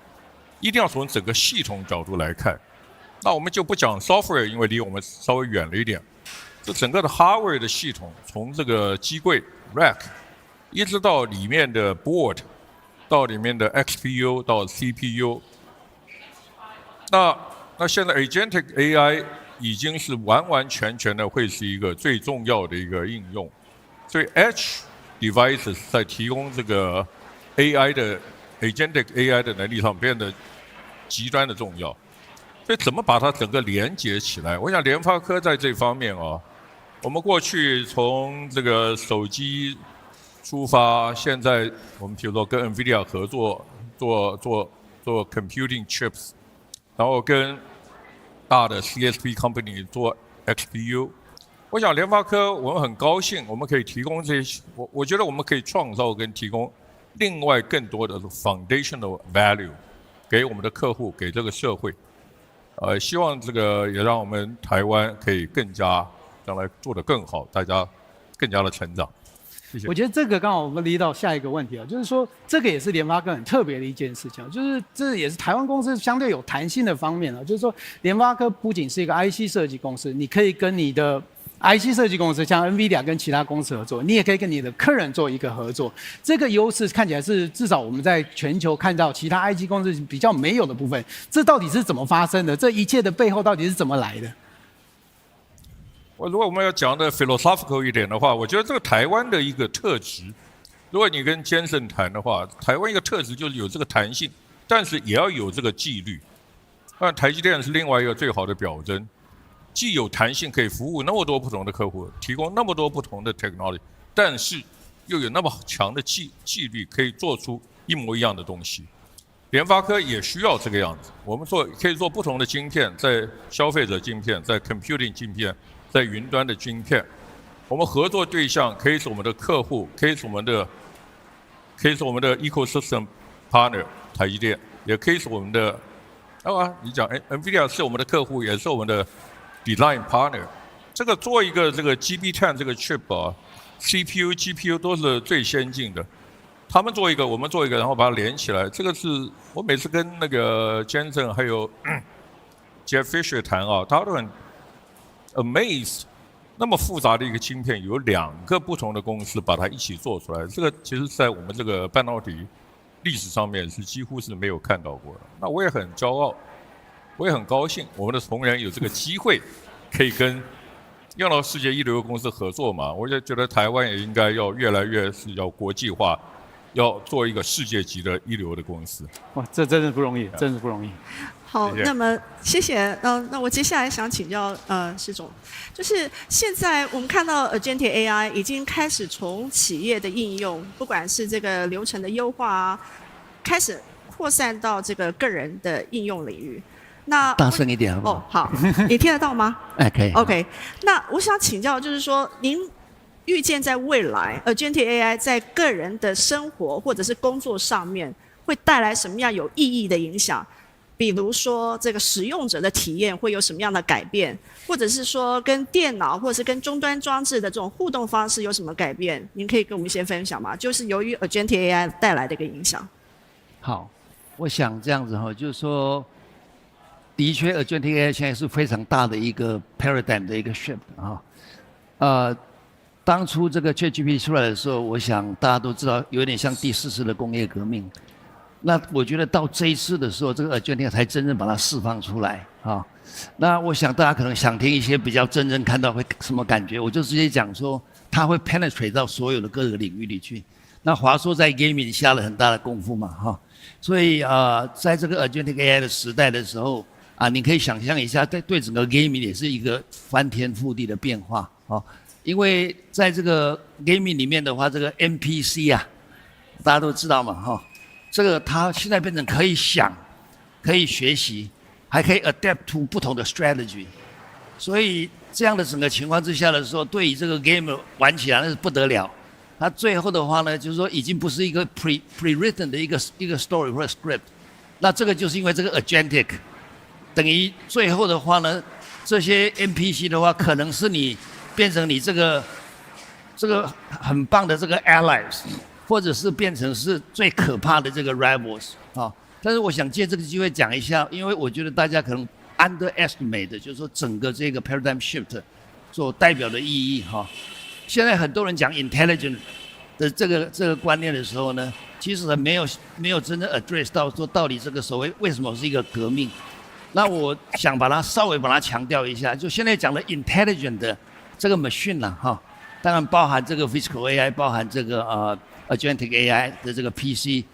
一定要从整个系统角度来看，那我们就不讲 software， 因为离我们稍微远了一点。这整个的 hardware 的系统，从这个机柜 rack， 一直到里面的 board， 到里面的 XPU 到 CPU， 那现在 agentic AI 已经是完全的会是一个最重要的一个应用，所以 edge devices 在提供这个 AI 的 agentic AI 的能力上变得极端的重要，所以怎么把它整个连接起来？我想联发科在这方面我们过去从这个手机出发，现在我们比如说跟 NVIDIA 合作做 computing chips， 然后跟大的 CSP company 做 XPU。我想联发科我们很高兴，我们可以提供这些，我觉得我们可以创造跟提供另外更多的 foundational value 给我们的客户，给这个社会。希望这个也让我们台湾可以更加将来做得更好，大家更加的成长。谢谢。我觉得这个刚好我们离到下一个问题就是说这个也是联发科很特别的一件事情，就是这也是台湾公司相对有弹性的方面就是说联发科不仅是一个 IC 设计公司，你可以跟你的 IC 设计公司像 NVIDIA 跟其他公司合作，你也可以跟你的客人做一个合作，这个优势看起来是至少我们在全球看到其他 IC 公司比较没有的部分，这到底是怎么发生的？这一切的背后到底是怎么来的？如果我们要讲的 philosophical 一点的话，我觉得这个台湾的一个特质，如果你跟坚盛谈的话，台湾一个特质就是有这个弹性，但是也要有这个纪律。那台积电是另外一个最好的表征，既有弹性可以服务那么多不同的客户，提供那么多不同的 technology， 但是又有那么强的纪律，可以做出一模一样的东西。联发科也需要这个样子，我们可以做不同的晶片，在消费者晶片，在 computing 晶片，在云端的晶片，我们合作对象可以是我们的客户，可以是我们的 ecosystem partner 台积电，也可以是我们的你讲NVIDIA 是我们的客户，也是我们的 design partner。这个做一个这个 GB10 这个 chip CPU、GPU 都是最先进的，他们做一个，我们做一个，然后把它连起来。这个是我每次跟那个 Jensen 还有 Jeff Fisher 谈他都很 amazed， 那么复杂的一个晶片，有2个不同的公司把它一起做出来，这个其实在我们这个半导体历史上面是几乎是没有看到过的。那我也很骄傲，我也很高兴，我们的同仁有这个机会，可以跟要到世界一流的公司合作嘛，我就觉得台湾也应该要越来越是要国际化，要做一个世界级的一流的公司。哇，这真是不容易，真是不容易。好，谢谢那么谢谢。那我接下来想请教施总，就是现在我们看到Agentic AI 已经开始从企业的应用，不管是这个流程的优化啊，开始扩散到这个个人的应用领域。那大声一点好不好？哦，好，你听得到吗？哎，可以。OK， 那我想请教，就是说，您预见在未来，Agentic AI 在个人的生活或者是工作上面会带来什么样有意义的影响？比如说，这个使用者的体验会有什么样的改变，或者是说跟电脑或者是跟终端装置的这种互动方式有什么改变？您可以跟我们一些分享吗？就是由于 Agentic AI 带来的一个影响。好，我想这样子哈，就是说。的确 ，Agentic AI 现在是非常大的一个 paradigm 的一个 shift 啊。当初这个 ChatGPT 出来的时候，我想大家都知道，有点像第4次的工业革命。那我觉得到这一次的时候，这个 Agentic 才真正把它释放出来啊。那我想大家可能想听一些比较真正看到会什么感觉，我就直接讲说，它会 penetrate 到所有的各个领域里去。那华硕在 gaming 下了很大的功夫嘛哈，所以在这个 Agentic AI 的时代的时候。你可以想象一下，对整个 gaming 也是一个翻天覆地的变化哦。因为在这个 gaming 里面的话，这个 NPC 大家都知道嘛哈，这个它现在变成可以想、可以学习，还可以 adapt to 不同的 strategy。所以这样的整个情况之下的时候，对于这个 game 玩起来那是不得了。它最后的话呢，就是说已经不是一个 pre-written 的一个 story 或者 script， 那这个就是因为这个 agentic。等于最后的话呢，这些 NPC 的话，可能是你变成你这个很棒的这个 allies， 或者是变成是最可怕的这个 rivals 啊。但是我想借这个机会讲一下，因为我觉得大家可能 underestimate 就是说整个这个 paradigm shift 所代表的意义哈。现在很多人讲 intelligent 的这个观念的时候呢，其实没有真正 address 到说到底这个所谓为什么是一个革命。那我想稍微把它强调一下，就现在讲的 intelligent 的这个 machine 哈，当然包含这个 physical AI， 包含这个agentic AI 的这个 PC，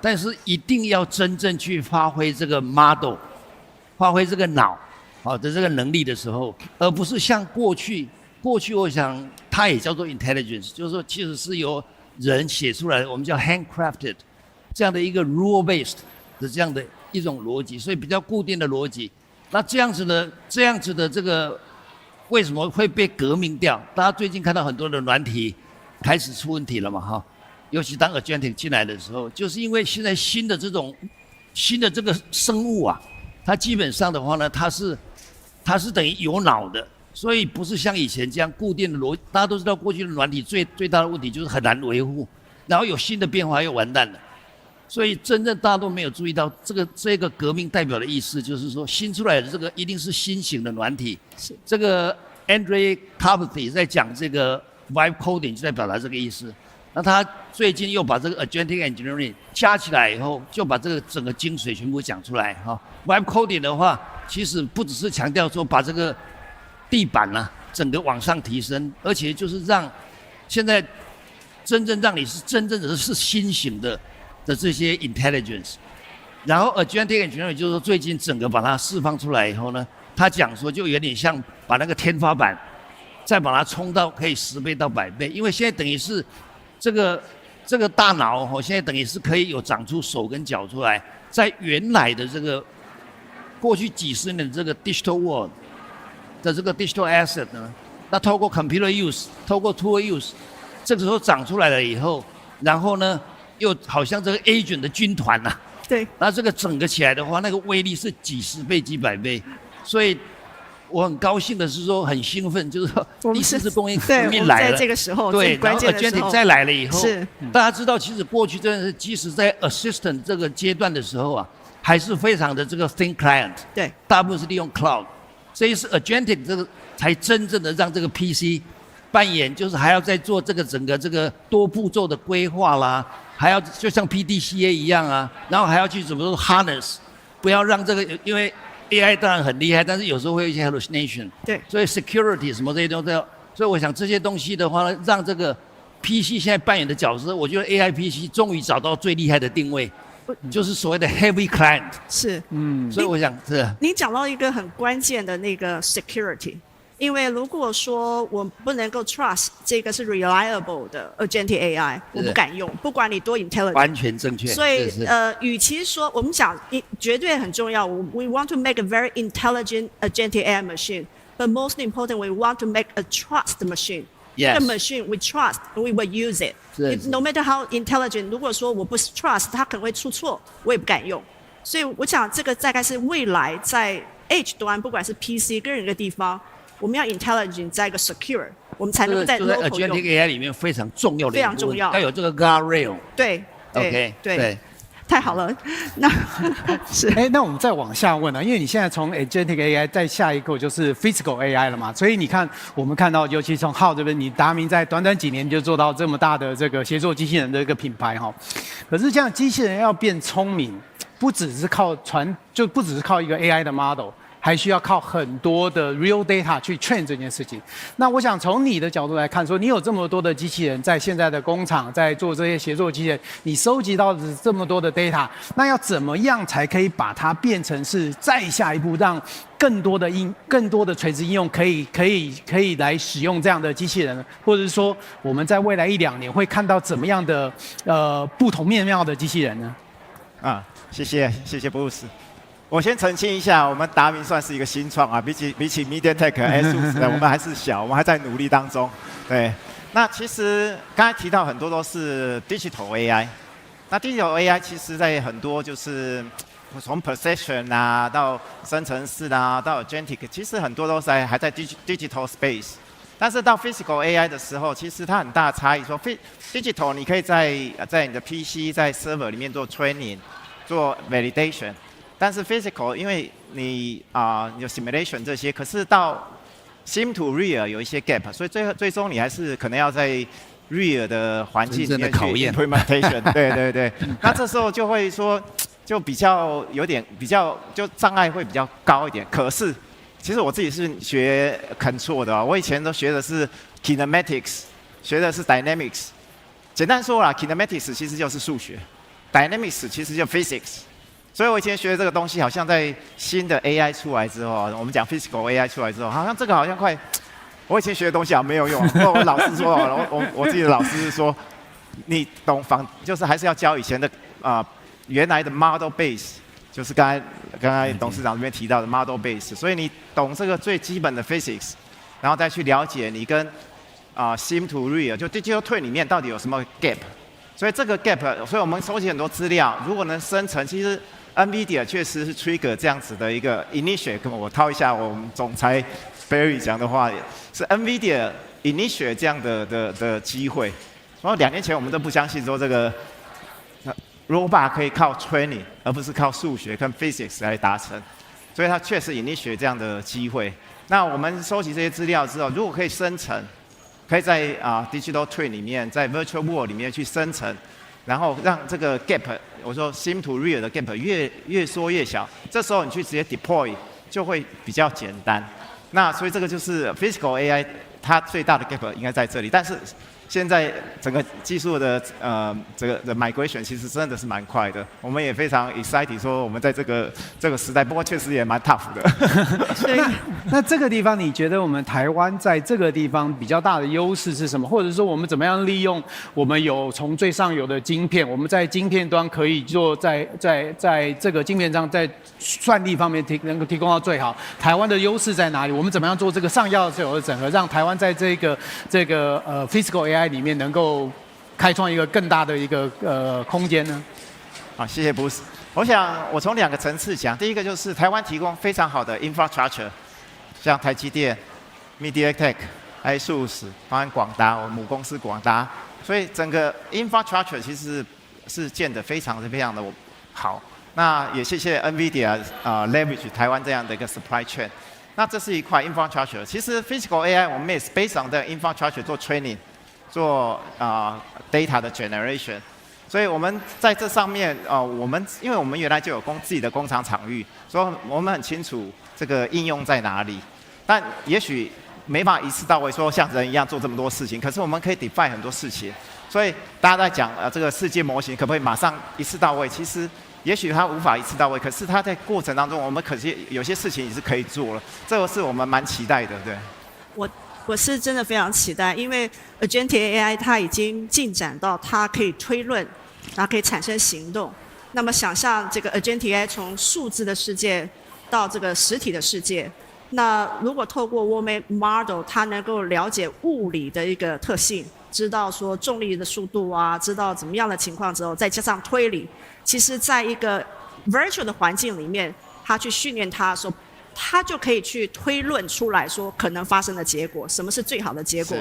但是一定要真正去发挥这个 model， 发挥这个脑的这个能力的时候，而不是像过去我想它也叫做 intelligence， 就是说其实是由人写出来的，我们叫 handcrafted 这样的一个 rule based 的这样的一种逻辑，所以比较固定的逻辑。那这样子的这个为什么会被革命掉？大家最近看到很多的软体开始出问题了嘛哈，尤其当 agentic 进来的时候，就是因为现在新的这个生物它基本上的话呢，它是等于有脑的，所以不是像以前这样固定的逻辑。大家都知道过去的软体最大的问题就是很难维护，然后有新的变化又完蛋了。所以真正大家都没有注意到这个革命代表的意思，就是说新出来的这个一定是新型的软体。是这个 Andre Carpathy 在讲这个 Vibe Coding 就在表达这个意思。那他最近又把这个 Agentic Engineering 加起来以后，就把这个整个精髓全部讲出来哈。Vibe Coding 的话，其实不只是强调说把这个地板整个往上提升，而且就是让现在真正让你是真正的是新型的这些 intelligence， 然后 agentic engineering 就是说最近整个把它释放出来以后呢，他讲说就有点像把那个天花板再把它冲到可以10倍到100倍，因为现在等于是这个大脑现在等于是可以有长出手跟脚出来，在原来的这个过去几十年的这个 digital world 的这个 digital asset 呢，那透过 computer use， 透过 tool use， 这个时候长出来了以后，然后呢又好像这个 agent 的军团对，那这个整个起来的话，那个威力是几10倍、几百倍，所以我很高兴的是说，很兴奋，就是说第4次工业革命来了，在这个时候，对，关键的时候，然后 agentic 再来了以后，是大家知道，其实过去真的是，即使在 assistant 这个阶段的时候还是非常的这个 thin client， 对，大部分是利用 cloud， 这一次 agentic 这个才真正的让这个 PC 扮演，就是还要再做这个整个这个多步骤的规划啦，还要就像 PDCA 一样然后还要去怎么说 harness， 不要让这个因为 AI 当然很厉害，但是有时候会有一些 hallucination。对。所以 security 什么这些都要。所以我想这些东西的话呢，让这个 PC 现在扮演的角色，我觉得 AI PC 终于找到最厉害的定位，就是所谓的 heavy client。是。所以我想是。你讲到一个很关键的那个 security。因为如果说我不能够 trust 这个是 reliable 的 agentic AI， 我不敢用，不管你多 intelligent， 完全正确。所以与其说我们讲绝对很重要 ，we want to make a very intelligent agentic AI machine，but most important we want to make a trust machine。Yes. 这个 machine we trust, we will use it. No matter how intelligent， 如果说我不 trust， 它可能会出错，我也不敢用。所以我想这个大概是未来在 Edge 端，不管是 PC 跟人的地方。我们要 intelligent 在一个 secure， 我们才能够在 local 用。就在 agentic AI 里面非常重要的，非常重要，要有这个 guardrail。对 ，OK， 对，太好了。那是那我们再往下问因为你现在从 agentic AI 再下一个就是 physical AI 了嘛，所以你看我们看到，尤其从浩这边，你达明在短短几年就做到这么大的这个协作机器人的一个品牌哈。可是这样机器人要变聪明，不只是靠一个 AI 的 model。还需要靠很多的 real data 去 train 这件事情。那我想从你的角度来看，说你有这么多的机器人在现在的工厂在做这些协作机器人，你收集到的这么多的 data， 那要怎么样才可以把它变成是再下一步，让更多的垂直应用可以来使用这样的机器人呢？或者是说我们在未来1-2年会看到怎么样的不同面貌的机器人呢？谢谢布鲁斯。我先澄清一下，我们达明算是一个新创啊，比起 MediaTek ASUS 我们还是小，我们还在努力当中。对，那其实刚才提到很多都是 digital AI， 那 digital AI 其实在很多就是从 perception 啊到生成式啊到 agentic， 其实很多都还在 digital space。但是到 physical AI 的时候，其实它很大的差异。说 digital 你可以在你的 PC 在 server 里面做 training， 做 validation。但是 physical， 因为你有 simulation 这些，可是到 sim to real 有一些 gap， 所以最终你还是可能要在 real 的环境里面去 implementation。对，那这时候就会说，就比较就障碍会比较高一点。可是其实我自己是学 control 的，我以前都学的是 kinematics， 学的是 dynamics。简单说啦 ，kinematics 其实就是数学 ，dynamics 其实就 physics。所以我以前学的这个东西，好像在新的 AI 出来之后，我们讲 physical AI 出来之后，好像这个好像我以前学的东西好像没有用。我老师说，我自己的老师是说，你懂就是还是要教以前的原来的 model base， 就是刚才董事长这边提到的 model base。所以你懂这个最基本的 physics， 然后再去了解你跟sim to real 就 digital twin 里面到底有什么 gap。所以这个 gap， 所以我们收集很多资料，如果能生成，其实 NVIDIA 确实是 trigger 这样子的一个 initiate， 我套一下我们总裁 Barry 讲的话，是 NVIDIA initiate 这样的机会。然后2年前我们都不相信说这个 robot 可以靠 training， 而不是靠数学跟 physics 来达成，所以它确实initiate 这样的机会。那我们收集这些资料之后，如果可以生成，可以在digital twin 里面，在 virtual world 里面去生成，然后让这个 gap， 我说 sim to real 的 gap 越缩越小，这时候你去直接 deploy 就会比较简单。那所以这个就是 physical AI 它最大的 gap 应该在这里，但是现在整个技术的这个的 migration 其实真的是蛮快的，我们也非常 excited 说我们在这个时代，不过确实也蛮 tough 的。那这个地方你觉得我们台湾在这个地方比较大的优势是什么？或者说我们怎么样利用我们有从最上游的晶片，我们在晶片端可以做在这个晶片上在算力方面能够提供到最好？台湾的优势在哪里？我们怎么样做这个上游的整合，让台湾在这个physical AI 里面能够开创一个更大的一个空间呢？好，谢谢布斯。我想我从2个层次讲，第一个就是台湾提供非常好的 infrastructure， 像台积电、MediaTek、ASUS， 包含广达，我们母公司广达，所以整个 infrastructure 其实是建得非常的好。那也谢谢 NVIDIA leverage 台湾这样的一个 supply chain。那这是一块 infrastructure。其实 physical AI 我们也是 based on 的 infrastructure 做 training。做data 的 generation，所以我们在这上面因为我们原来就有自己的工厂场域，所以我们很清楚这个应用在哪里。但也许没法一次到位，说像人一样做这么多事情，可是我们可以 define 很多事情。所以大家在讲这个世界模型可不可以马上一次到位？其实也许它无法一次到位，可是它在过程当中，我们可是有些事情也是可以做了，这个是我们蛮期待的，对。我是真的非常期待，因为 Agentic AI 它已经进展到它可以推论，然后可以产生行动。那么想象这个 Agentic AI 从数字的世界到这个实体的世界，那如果透过 World Model 它能够了解物理的一个特性，知道说重力的速度啊，知道怎么样的情况之后，再加上推理，其实在一个 virtual 的环境里面，它去训练它的时候，他就可以去推论出来说可能发生的结果，什么是最好的结果。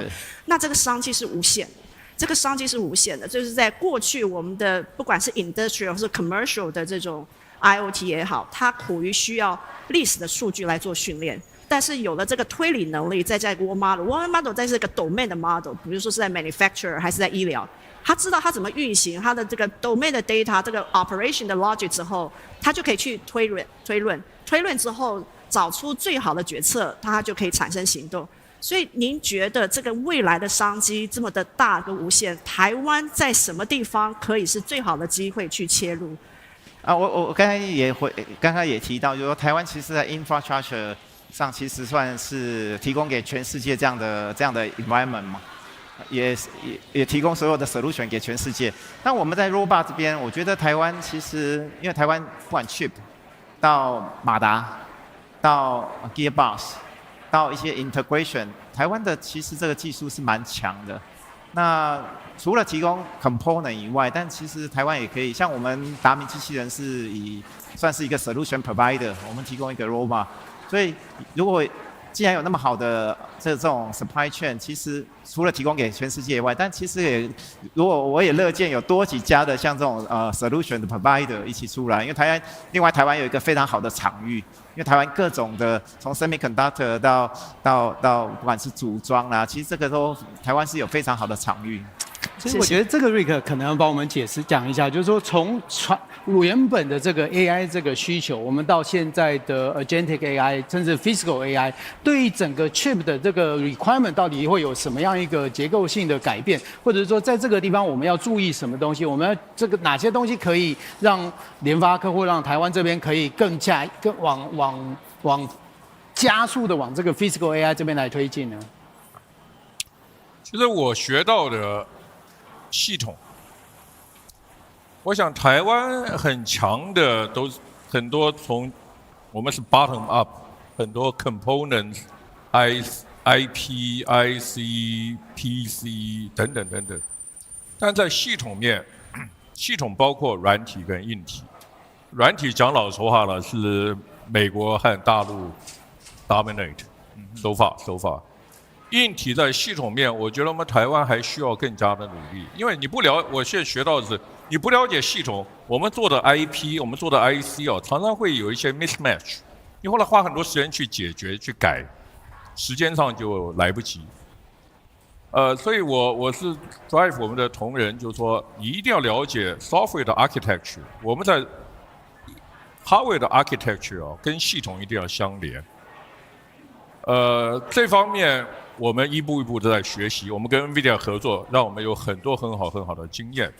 那这个商机是无限的，这个商机是无限的，就是在过去我们的不管是 industrial 或是 commercial 的这种 IoT 也好，它苦于需要历史的数据来做训练。但是有了这个推理能力，再加一个 World Model 在这个 domain 的 model， 比如说是在 manufacturer 还是在医疗，他知道他怎么运行，他的这个 domain 的 data， 这个 operation 的 logic 之后，他就可以去推论之后找出最好的决策，它就可以产生行动。所以您觉得这个未来的商机这么的大跟无限，台湾在什么地方可以是最好的机会去切入？我刚才也提到，就是说台湾其实在 infrastructure 上其实算是提供给全世界这样的 environment 嘛，也提供所有的 solution 给全世界。那我们在 robot 这边，我觉得台湾其实因为台湾不管 chip 到马达到 gearbox 到一些 integration， 台湾的其实这个技术是蛮强的。那除了提供 component 以外，但其实台湾也可以，像我们达明机器人是算是一个 solution provider， 我们提供一个 robot。所以如果既然有那么好的这种 supply chain， 其实除了提供给全世界以外，但其实如果我也乐见有多几家的像这种solution 的 provider 一起出来，因为另外台湾有一个非常好的场域，因为台湾各种的从 semiconductor 到不管是组装啦，其实这个都台湾是有非常好的场域。其实我觉得这个 Rick 可能要帮我们讲一下，就是说从原本的这个 AI 这个需求，我们到现在的 Agentic AI， 甚至 Physical AI， 对于整个 chip 的这个 requirement 到底会有什么样一个结构性的改变，或者是说在这个地方我们要注意什么东西，我们要这个哪些东西可以让联发科或让台湾这边可以更往加速的往这个 Physical AI 这边来推进呢？其实我学到的系统，我想台湾很强的都是很多从我们是 bottom up， 很多 components、IP、IC、PC 等等等等。但在系统面，系统包括软体跟硬体。软体讲老实话了，是美国和大陆 dominate so far。硬体在系统面，我觉得我们台湾还需要更加的努力，因为我现在学到的是，你不了解系统，我们做的 IP， 我们做的 IC 常常会有一些 mismatch， 你后来花很多时间去解决、去改，时间上就来不及。所以我是 drive 我们的同仁，就是说你一定要了解 software 的 architecture， 我们在 hardware 的 architecture 跟系统一定要相连。这方面我们一步一步都在学习，我们跟 NVIDIA 合作，让我们有很多很好的经验。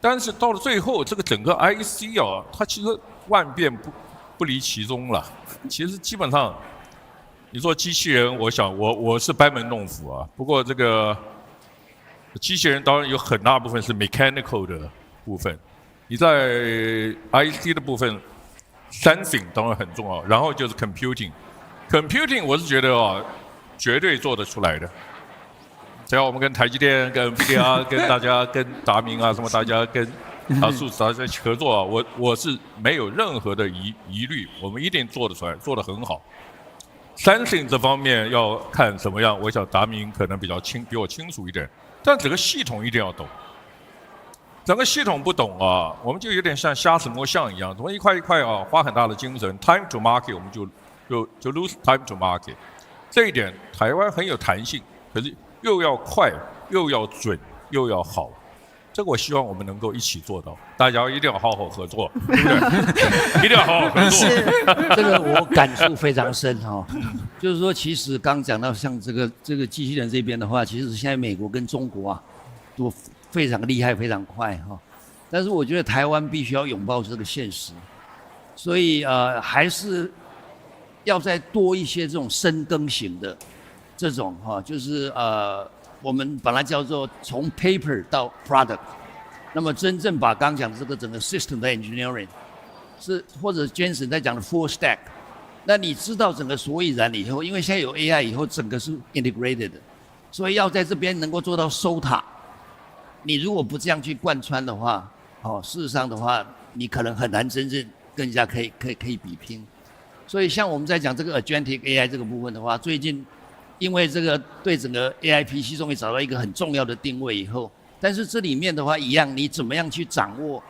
但是到了最后，这个整个 IC 它其实万变不离其宗了。其实基本上，你说机器人，我想我是班门弄斧啊。不过这个机器人当然有很大部分是 mechanical 的部分，你在 IC 的部分 ，sensing 当然很重要，然后就是 computing。computing 我是觉得绝对做得出来的。只要我们跟台积电、跟 NVIDIA、跟大家、跟达明啊什么，大家跟数字大家一起合作我是没有任何的疑虑，我们一定做得出来，做得很好。Sensing 这方面要看怎么样，我想达明可能比我清楚一点，但整个系统一定要懂。整个系统不懂我们就有点像瞎子摸象一样，怎么一块一块花很大的精神 ，time to market 我们就 lose time to market。这一点台湾很有弹性，可是又要快，又要准，又要好。这个我希望我们能够一起做到，大家一定要好好合作，对不对？一定要好好合作。这个我感触非常深哈，就是说，其实刚讲到像这个机器人这边的话，其实现在美国跟中国啊都非常厉害，非常快哈。但是我觉得台湾必须要拥抱这个现实，所以还是要再多一些这种深耕型的这种哈，就是我们本来叫做从 paper 到 product， 那么真正把刚讲的这个整个 system 的 engineering 是或者 Jensen 在讲的 full stack， 那你知道整个所以然以后，因为现在有 AI 以后，整个是 integrated 的，所以要在这边能够做到收塔。你如果不这样去贯穿的话，事实上的话，你可能很难真正跟人家可以比拼。所以像我们在讲这个 agentic AI 这个部分的话，最近因为这个对整个 AIPC 终于找到一个很重要的定位以后，但是这里面的话一样，你怎么样去掌握？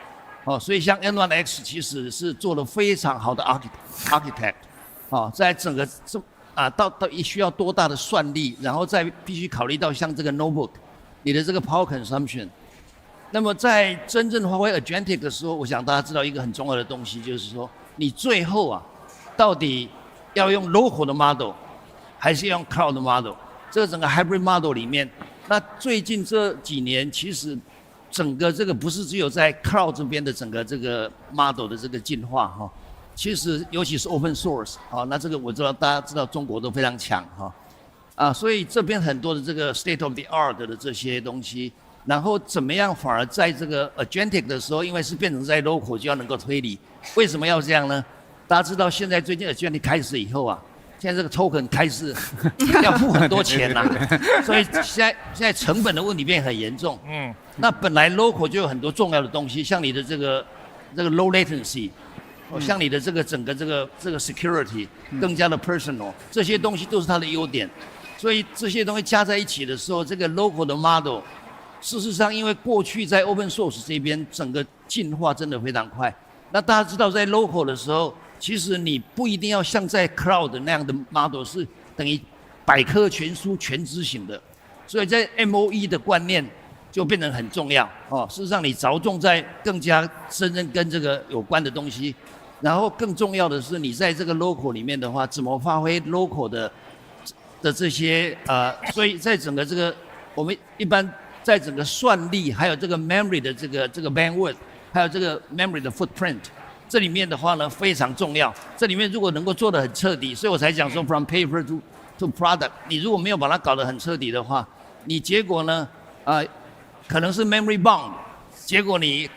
所以像 N1X 其实是做了非常好的 architect， 在整个到需要多大的算力，然后再必须考虑到像这个 notebook， 你的这个 power consumption。那么在真正发挥 agentic 的时候，我想大家知道一个很重要的东西，就是说你最后到底要用 local 的 model。还是用 cloud model， 这个整个 hybrid model 里面，那最近这几年其实整个这个不是只有在 cloud 这边的整个这个 model 的这个进化哈，其实尤其是 open source 那这个我知道大家知道中国都非常强所以这边很多的这个 state of the art 的这些东西，然后怎么样反而在这个 agentic 的时候，因为是变成在 local 就要能够推理，为什么要这样呢？大家知道现在最近 agentic 开始以后现在这个 token 开始要付很多钱所以现在成本的问题变很严重。那本来 local 就有很多重要的东西，像你的这个 low latency， 像你的这个整个这个 security 更加的 personal， 这些东西都是它的优点。所以这些东西加在一起的时候，这个 local 的 model， 事实上因为过去在 open source 这边整个进化真的非常快。那大家知道在 local 的时候，其实你不一定要像在 cloud 那样的 model 是等于百科全书全知型的，所以在 MOE 的观念就变成很重要事实上你着重在更加真正跟这个有关的东西，然后更重要的是你在这个 local 里面的话，怎么发挥 local 的这些所以在整个这个我们一般在整个算力还有这个 memory 的这个 bandwidth， 还有这个 memory 的 footprint。这里面的话呢非常重要，这里面如果能够做得很彻底，所以我才讲说 from paper to product， 你如果没有把它搞得很彻底的话，你结果呢可能是 memory bound， 结果你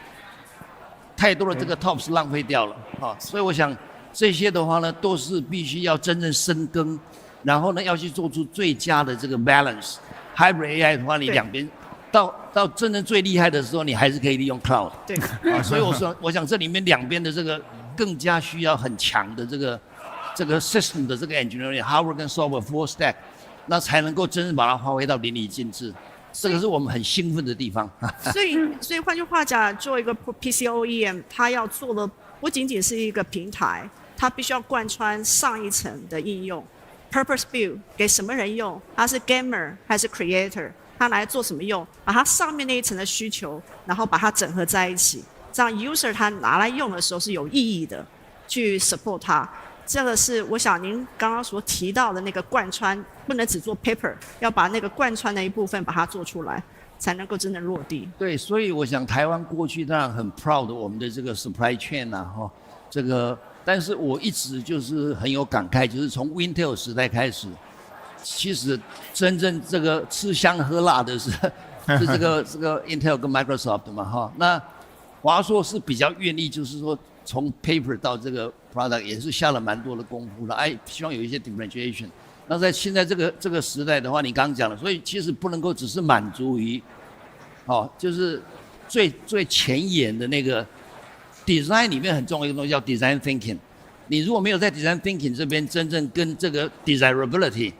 太多的这个 TOPS 浪费掉了所以我想这些的话呢都是必须要真正深耕，然后呢要去做出最佳的这个 balance。 Hybrid AI 的话，你两边到真正最厉害的时候，你还是可以利用 cloud。对，所以我想这里面两边的这个更加需要很强的这个 system 的这个 engineering，hardware 跟 software full stack， 那才能够真正把它发挥到淋漓尽致。这个是我们很兴奋的地方。所以换句话讲，做一个 PC OEM， 它要做的不仅仅是一个平台，它必须要贯穿上一层的应用 ，purpose build 给什么人用？他是 gamer 还是 creator？它来做什么用？把它上面那一层的需求，然后把它整合在一起，这样 user 他拿来用的时候是有意义的，去 support 它。这个是我想您刚刚所提到的那个贯穿，不能只做 paper， 要把那个贯穿的一部分把它做出来，才能够真正落地。对，所以我想台湾过去当然很 proud 我们的这个 supply chain 这个，但是我一直就是很有感慨，就是从 Intel 时代开始。其实真正这个吃香喝辣的是这个 Intel 跟 Microsoft 嘛那华硕是比较愿意，就是说从 paper 到这个 product 也是下了蛮多的功夫了，希望有一些 differentiation。那在现在这个时代的话，你刚刚讲了，所以其实不能够只是满足于就是最前沿的那个 design 里面很重要一个东西叫 design thinking。你如果没有在 design thinking 这边真正跟这个 desirability，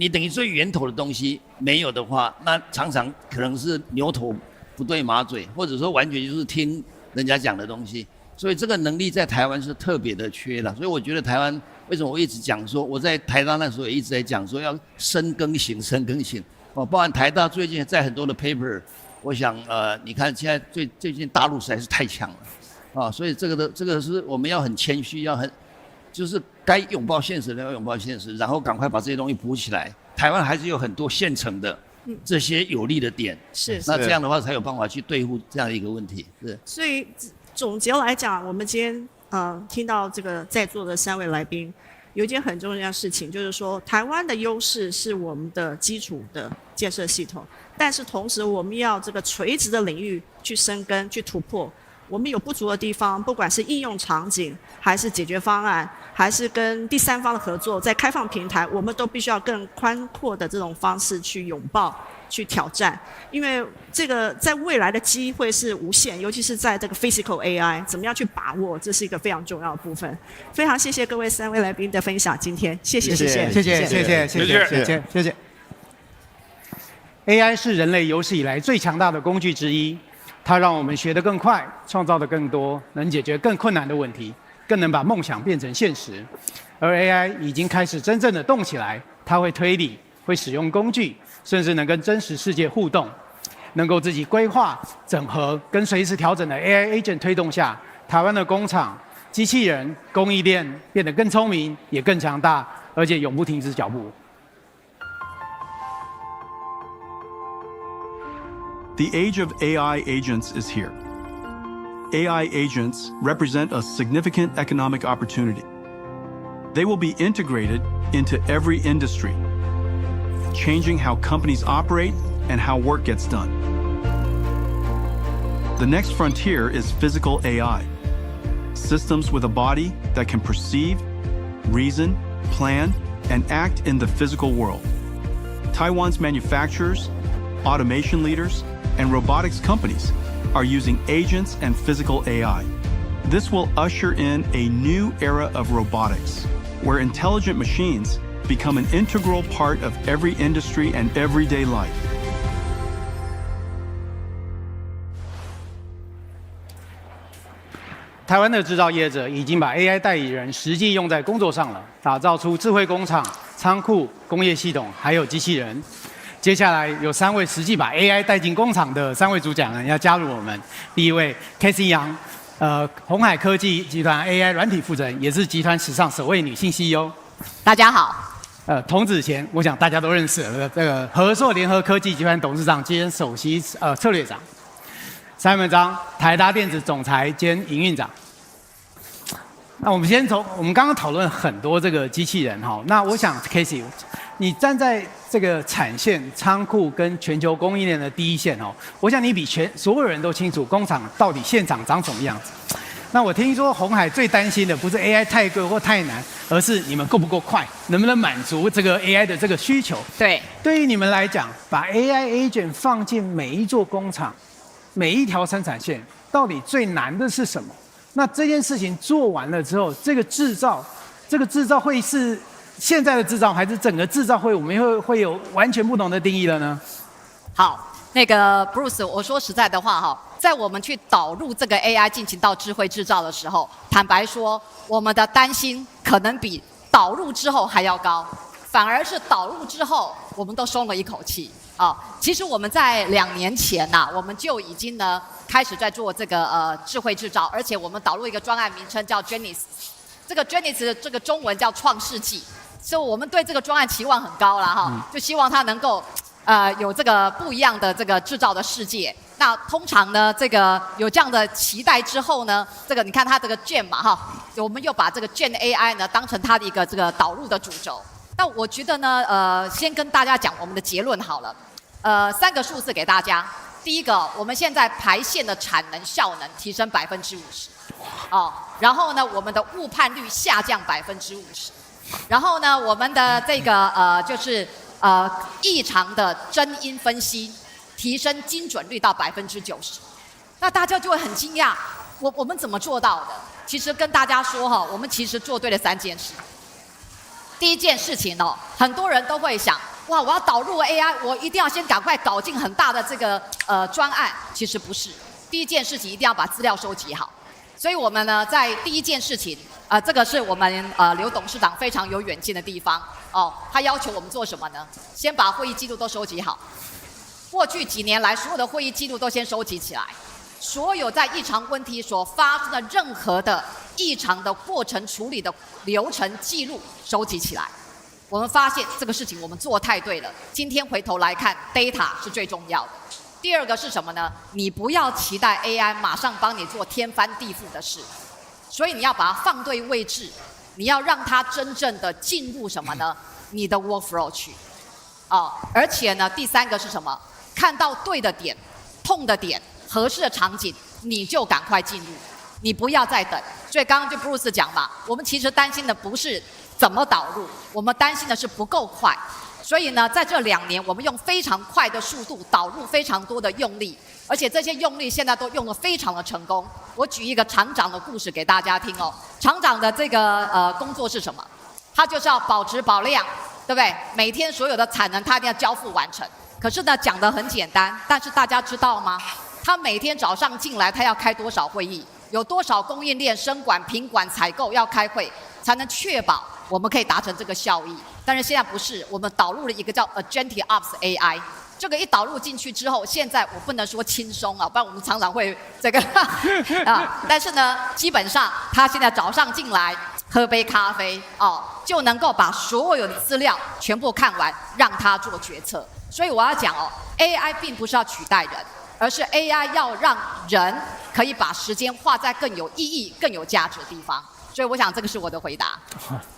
你等于最源头的东西没有的话，那常常可能是牛头不对马嘴，或者说完全就是听人家讲的东西。所以这个能力在台湾是特别的缺了。所以我觉得台湾为什么我一直讲说，我在台大那时候也一直在讲说要深耕型，包含台大最近在很多的 paper 我想你看现在最近大陆实在是太强了啊，所以这个是我们要很谦虚，就是该拥抱现实的要拥抱现实，然后赶快把这些东西补起来。台湾还是有很多现成的这些有利的点，那这样的话才有办法去对付这样一个问题。是。所以总结来讲，我们今天听到这个在座的3位来宾，有一件很重要的事情，就是说台湾的优势是我们的基础的建设系统，但是同时我们要这个垂直的领域去深耕、去突破。我们有不足的地方，不管是应用场景，还是解决方案，还是跟第三方的合作，在开放平台，我们都必须要更宽阔的这种方式去拥抱、去挑战。因为这个在未来的机会是无限，尤其是在这个 physical AI， 怎么样去把握，这是一个非常重要的部分。非常谢谢各位3位来宾的分享，今天谢谢。AI 是人类有史以来最强大的工具之一。它让我们学得更快，创造得更多，能解决更困难的问题，更能把梦想变成现实。而 AI 已经开始真正的动起来，它会推理，会使用工具，甚至能跟真实世界互动，能够自己规划、整合跟随时调整的 AI agent 推动下，台湾的工厂、机器人、供应链变得更聪明，也更强大，而且永不停止脚步。The age of AI agents is here. AI agents represent a significant economic opportunity. They will be integrated into every industry, changing how companies operate and how work gets done. The next frontier is physical AI, systems with a body that can perceive, reason, plan, and act in the physical world. Taiwan's manufacturers, automation leaders, and robotics companies are using agents and physical AI. This will usher in a new era of robotics, where intelligent machines become an integral part of every industry and everyday life. 台湾的制造业者已经把 AI 代理人实际用在工作上了，打造出智慧工厂、仓库、工业系统，还有机器人。接下来有3位实际把 AI 带进工厂的3位主讲人要加入我们。第一位 Casey 杨，鸿海科技集团 AI 软体负责人，也是集团史上首位女性 CEO。大家好。童子贤，我想大家都认识了，这个和硕联合科技集团董事长兼首席策略长。Simon 张，台达电子总裁兼营运长。那我们先从我们刚刚讨论很多这个机器人哈，那我想 Casey， 你站在这个产线、仓库跟全球供应链的第一线哦，我想你比所有人都清楚工厂到底现场长什么样子。那我听说鸿海最担心的不是 AI 太贵或太难，而是你们够不够快，能不能满足这个 AI 的这个需求。对，对于你们来讲，把 AI agent 放进每一座工厂、每一条生产线，到底最难的是什么？那这件事情做完了之后，这个制造会是现在的制造，还是整个制造会我们会有完全不同的定义了呢？好，那个 Bruce， 我说实在的话哈，在我们去导入这个 AI 进行到智慧制造的时候，坦白说，我们的担心可能比导入之后还要高，反而是导入之后，我们都松了一口气。其实我们在2年前呐，我们就已经呢开始在做这个智慧制造，而且我们导入一个专案名称叫 Genesis， 这个 Genesis 的这个中文叫创世纪，所以我们对这个专案期望很高啦哈，就希望它能够有这个不一样的这个制造的世界。那通常呢，这个有这样的期待之后呢，这个你看它这个 Gen 嘛哈，我们又把这个 Gen AI 呢当成它的一个这个导入的主轴。那我觉得呢，先跟大家讲我们的结论好了。3个数字给大家。第一个，我们现在排线的产能效能提升50%，然后呢，我们的误判率下降50%，然后呢，我们的这个就是异常的真因分析提升精准率到90%。那大家就会很惊讶，我们怎么做到的？其实跟大家说哈，我们其实做对了3件事。第一件事情哦，很多人都会想，哇，我要导入 AI， 我一定要先赶快搞进很大的这个专案。其实不是，第一件事情一定要把资料收集好。所以我们呢，在第一件事情，这个是我们刘董事长非常有远见的地方哦。他要求我们做什么呢？先把会议记录都收集好。过去几年来，所有的会议记录都先收集起来，所有在异常问题所发生的任何的异常的过程处理的流程记录收集起来。我们发现这个事情我们做太对了。今天回头来看 ，data 是最重要的。第二个是什么呢？你不要期待 AI 马上帮你做天翻地覆的事，所以你要把它放对位置，你要让它真正的进入什么呢？你的 workflow 去。而且呢，第三个是什么？看到对的点、痛的点、合适的场景，你就赶快进入，你不要再等。所以刚刚就 Bruce 讲嘛，我们其实担心的不是怎么导入，我们担心的是不够快。所以呢，在这2年，我们用非常快的速度导入非常多的用力，而且这些用力现在都用得非常的成功。我举一个厂长的故事给大家听哦。厂长的这个工作是什么？他就是要保质保量，对不对？每天所有的产能他一定要交付完成。可是呢，讲得很简单，但是大家知道吗？他每天早上进来，他要开多少会议？有多少供应链、生管、品管、采购要开会，才能确保我们可以达成这个效益？但是现在不是，我们导入了一个叫 Agentic Ops AI。这个一导入进去之后，现在我不能说轻松啊，不然我们常常会这个但是呢，基本上他现在早上进来喝杯咖啡就能够把所有的资料全部看完，让他做决策。所以我要讲AI 并不是要取代人，而是 AI 要让人可以把时间花在更有意义、更有价值的地方。所以我想这个是我的回答。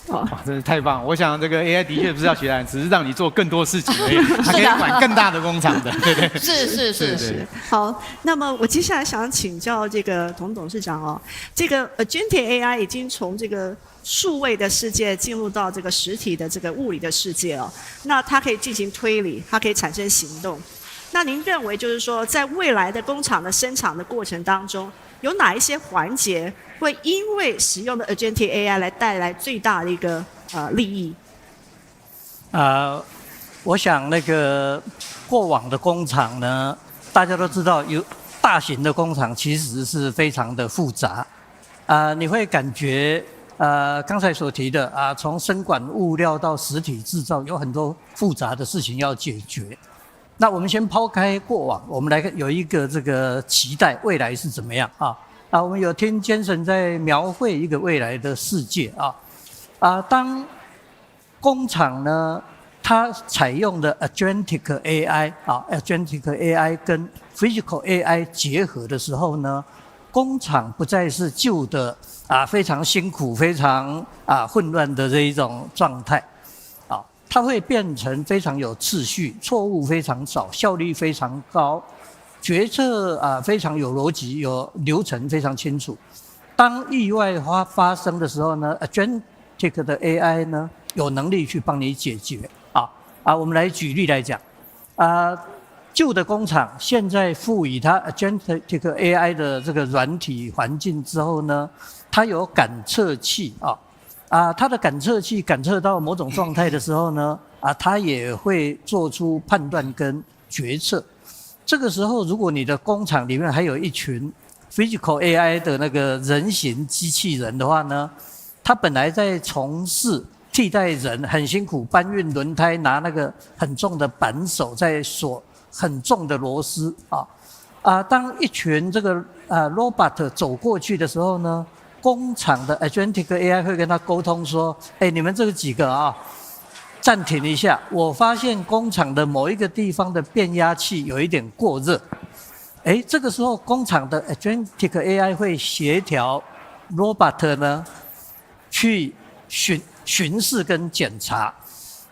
哇，真是太棒了！我想这个 AI 的确不是要取代人，只是让你做更多事情而已，它可以管更大的工厂的，对不对？是。好，那么我接下来想请教这个童董事长这个 Agentic AI 已经从这个数位的世界进入到这个实体的这个物理的世界那它可以进行推理，它可以产生行动。那您认为就是说，在未来的工厂的生产的过程当中，有哪一些环节会因为使用的 Agentic AI 来带来最大的一个利益？我想那个过往的工厂呢，大家都知道，有大型的工厂其实是非常的复杂你会感觉刚才所提的从生管物料到实体制造，有很多复杂的事情要解决。那我们先抛开过往，我们来有一个这个期待未来是怎么样我们有听坚神在描绘一个未来的世界当工厂呢，它采用的 Agentic AI，Agentic AI 跟 Physical AI 结合的时候呢，工厂不再是旧的非常辛苦、非常混乱的这一种状态它会变成非常有秩序，错误非常少，效率非常高，决策非常有逻辑，有流程非常清楚。当意外发生的时候呢 ，Agentic 的 AI 呢有能力去帮你解决我们来举例来讲旧的工厂现在赋予它 Agentic AI 的这个软体环境之后呢，它有感测器它的感测器感测到某种状态的时候呢，它也会做出判断跟决策。这个时候，如果你的工厂里面还有一群 Physical AI 的那个人形机器人的话呢，它本来在从事替代人很辛苦搬运轮胎，拿那个很重的扳手在锁很重的螺丝当一群这个robot 走过去的时候呢，工厂的 Agentic AI 会跟他沟通说：“你们这几个暂停一下，我发现工厂的某一个地方的变压器有一点过热。”这个时候工厂的 Agentic AI 会协调 robot 呢去巡视跟检查。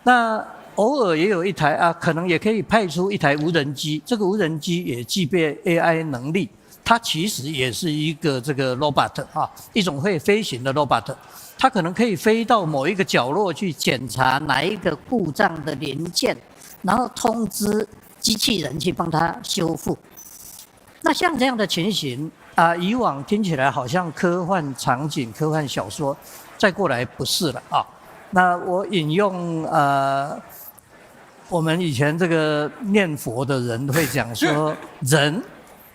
那偶尔也有一台可能也可以派出一台无人机，这个无人机也具备 AI 能力。它其实也是一个这个 robot 一种会飞行的 robot， 它可能可以飞到某一个角落去检查哪一个故障的零件，然后通知机器人去帮它修复。那像这样的情形以往听起来好像科幻场景、科幻小说，再过来不是了那我引用我们以前这个念佛的人会讲说，人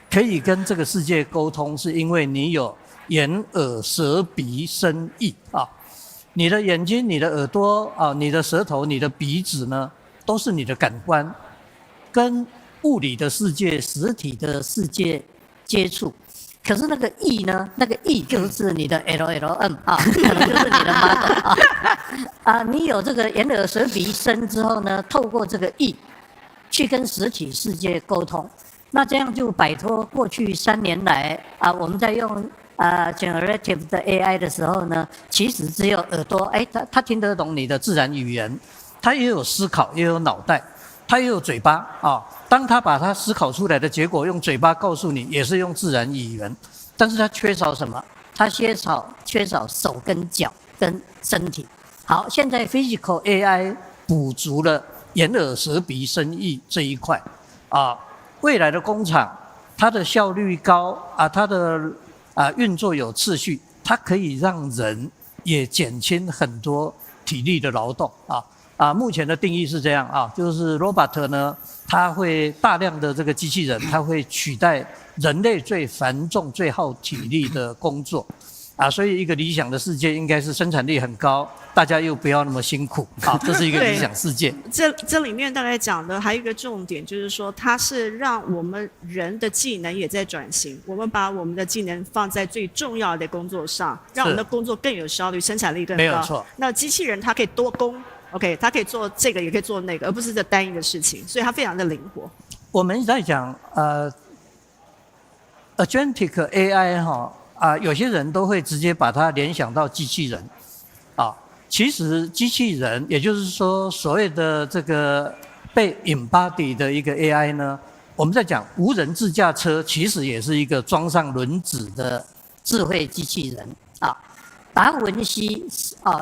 可以跟这个世界沟通，是因为你有眼、耳、舌、鼻、身、意你的眼睛、你的耳朵你的舌头、你的鼻子呢，都是你的感官，跟物理的世界、实体的世界接触。可是那个 E 呢？那个 E 就是你的 LLM 啊，可能就是你的 model 啊。你有这个眼耳舌鼻身之后呢，透过这个 E 去跟实体世界沟通，那这样就摆脱过去3年来我们在用generative 的 AI 的时候呢，其实只有耳朵，他听得懂你的自然语言，他也有思考，也有脑袋，他也有嘴巴啊。当他把他思考出来的结果用嘴巴告诉你，也是用自然语言，但是他缺少什么？他缺少手跟脚跟身体。好，现在 physical AI 补足了眼耳舌鼻身意这一块未来的工厂，它的效率高它的运作有次序，它可以让人也减轻很多体力的劳动目前的定义是这样就是 robot 呢，它会大量的这个机器人，它会取代人类最繁重、最耗体力的工作所以一个理想的世界应该是生产力很高，大家又不要那么辛苦这是一个理想世界。这里面大概讲的还有一个重点，就是说它是让我们人的技能也在转型，我们把我们的技能放在最重要的工作上，让我们的工作更有效率，生产力更高。没有错。那机器人它可以多工 ，OK， 它可以做这个也可以做那个，而不是这单一的事情，所以它非常的灵活。我们在讲agentic AI 有些人都会直接把它联想到机器人其实机器人，也就是说所谓的这个被 embody 的一个 AI 呢，我们在讲无人自驾车，其实也是一个装上轮子的智慧机器人达文西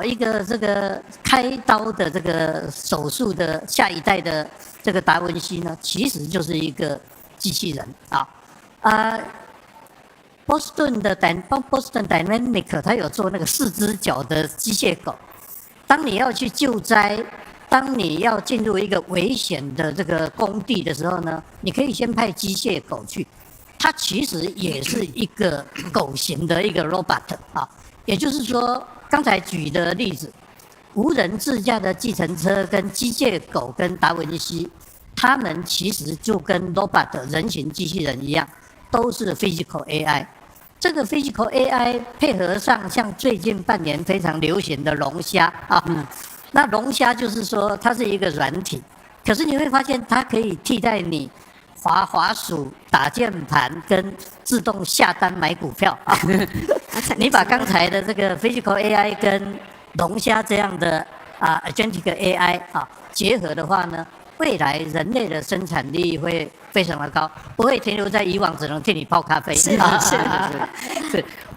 一个这个开刀的这个手术的下一代的这个达文西呢，其实就是一个机器人Boston Dynamics 它有做那个4只脚的机械狗。当你要去救灾，当你要进入一个危险的这个工地的时候呢，你可以先派机械狗去，它其实也是一个狗型的一个 robot 也就是说，刚才举的例子，无人自驾的计程车跟机械狗跟达文西，它们其实就跟 robot 人形机器人一样，都是 physical AI。这个 physical AI 配合上像最近半年非常流行的龙虾那龙虾就是说它是一个软体，可是你会发现它可以替代你滑鼠、打键盘跟自动下单买股票你把刚才的这个 physical AI 跟龙虾这样的agentic AI 结合的话呢，未来人类的生产力会非常的高，不会停留在以往只能替你泡咖啡。是，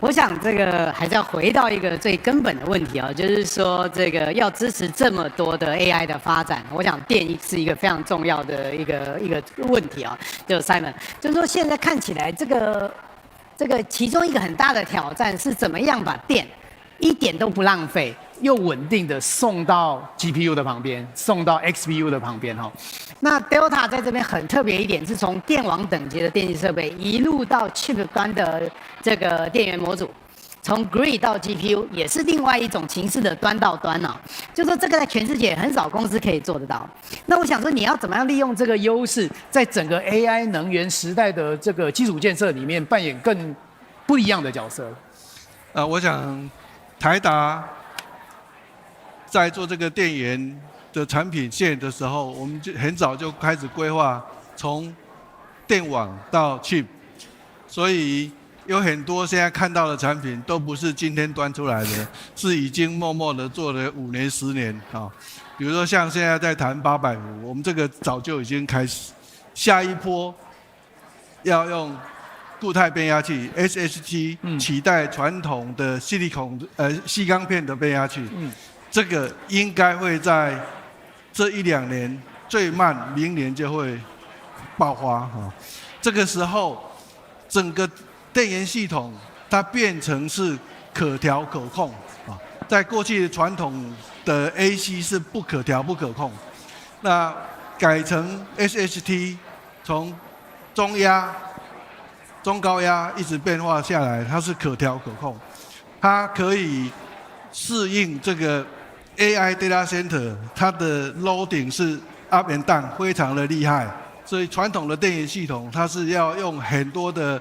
我想这个还是要回到一个最根本的问题就是说这个要支持这么多的 AI 的发展，我想电是一个非常重要的一个问题就 Simon， 就是说现在看起来这个其中一个很大的挑战是怎么样把电一点都不浪费，又稳定的送到 GPU 的旁边，送到 XPU 的旁边那 Delta 在这边很特别一点，是从电网等级的电气设备一路到 chip 端的这个电源模组，从 Grid 到 GPU 也是另外一种形式的端到端就说这个在全世界很少公司可以做得到。那我想说，你要怎么样利用这个优势，在整个 AI 能源时代的这个基础建设里面扮演更不一样的角色？我想台达在做这个电源的产品线的时候，我们就很早就开始规划从电网到 chip， 所以有很多现在看到的产品都不是今天端出来的，是已经默默的做了5年10年比如说像现在在谈800伏，我们这个早就已经开始，下一波要用固态变压器 SHT 取代传统的矽钢片的变压器，这个应该会在这1、2年，最慢明年就会爆发这个时候，整个电源系统它变成是可调可控在过去传统的 AC 是不可调不可控，那改成 SHT， 从中压、中高压一直变化下来，它是可调可控，它可以适应这个 AI data center， 它的 loading 是 up and down 非常的厉害所以传统的电源系统它是要用很多的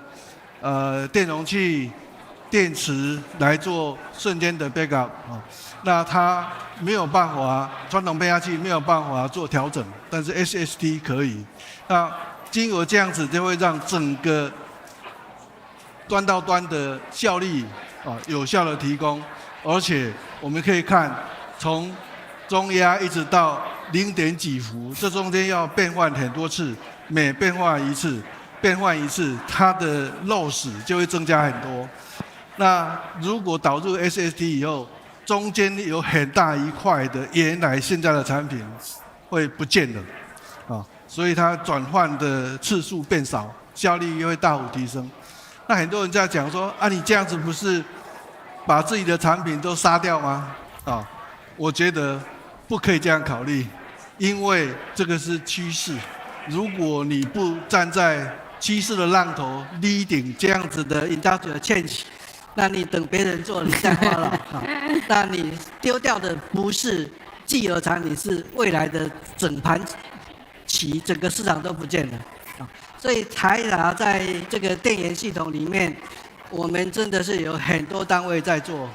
电容器、电池来做瞬间的 backup 啊，那它没有办法，传统变压器没有办法做调整，但是 SSD 可以。那经由这样子，就会让整个端到端的效率有效的提供，而且我们可以看从中压一直到0点几伏，这中间要变换很多次，每变换一次，它的漏时就会增加很多。那如果导入 SSD 以后，中间有很大一块的原来现在的产品会不见了，所以它转换的次数变少，效率又会大幅提升。那很多人在讲说，你这样子不是把自己的产品都杀掉吗？我觉得不可以这样考虑，因为这个是趋势。如果你不站在趋势的浪头 leading 这样子的 industrial change， 那你等别人做，你再花了那你丢掉的不是既有产品，是未来的整盘棋，整个市场都不见了。所以台达在这个电源系统里面，我们真的是有很多单位在做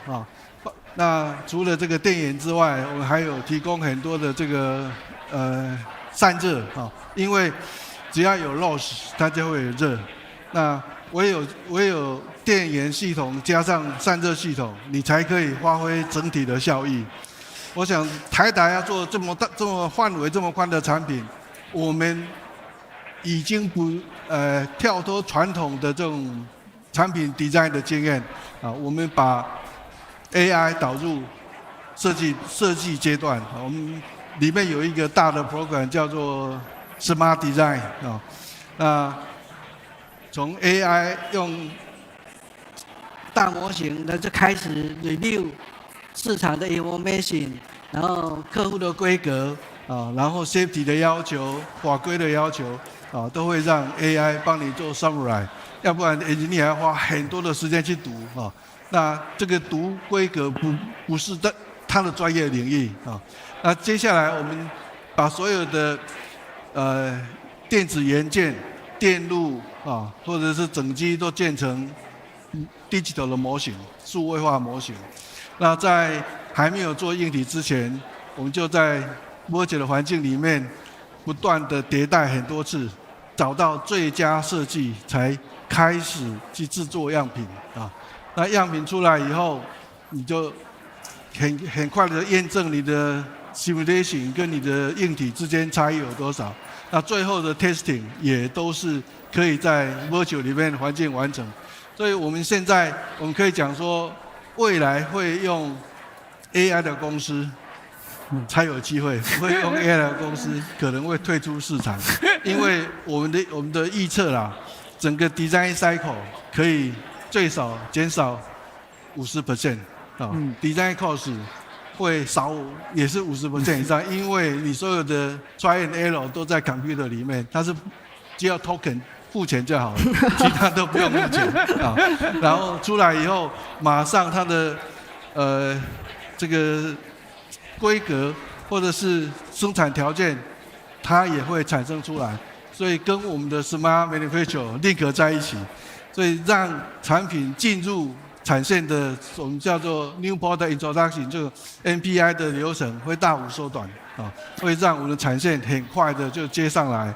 那除了这个电源之外，我们还有提供很多的这个散热因为只要有 loss， 它就会有热。那唯有电源系统加上散热系统，你才可以发挥整体的效益。我想台达要做这么范围这么宽的产品，我们已经不跳脱传统的这种产品 design 的经验我们把 AI 导入设计阶段我们里面有一个大的 program 叫做 Smart Design 那从 AI 用大模型呢就开始 review 市场的 information， 然后客户的规格然后 safety 的要求、法规的要求都会让 AI 帮你做 summary， 要不然 engineer 要花很多的时间去读那这个读规格不是他的专业领域那接下来我们把所有的电子元件、电路或者是整机都建成 digital 的模型、数位化模型。那在还没有做硬体之前，我们就在摸解的环境里面不断的迭代很多次，找到最佳设计，才开始去制作样品那样品出来以后，你就很快的验证你的 simulation 跟你的硬体之间差异有多少。那最后的 testing 也都是可以在 virtual 里面的环境完成。所以我们现在我们可以讲说，未来会用 AI 的公司才有机会，不会用 AI 的公司可能会退出市场，因为我们的预测啦，整个 design cycle 可以最少减少 50%design cost 会少也是 50% 以上，因为你所有的 try and error 都在 computer 里面，它是只要 token 付钱就好了，其他都不用付钱然后出来以后，马上它的这个规格或者是生产条件，它也会产生出来，所以跟我们的 smart manufacturing link 在一起，所以让产品进入产线的我们叫做 new product introduction 这个 NPI 的流程会大幅缩短会让我们的产线很快的就接上来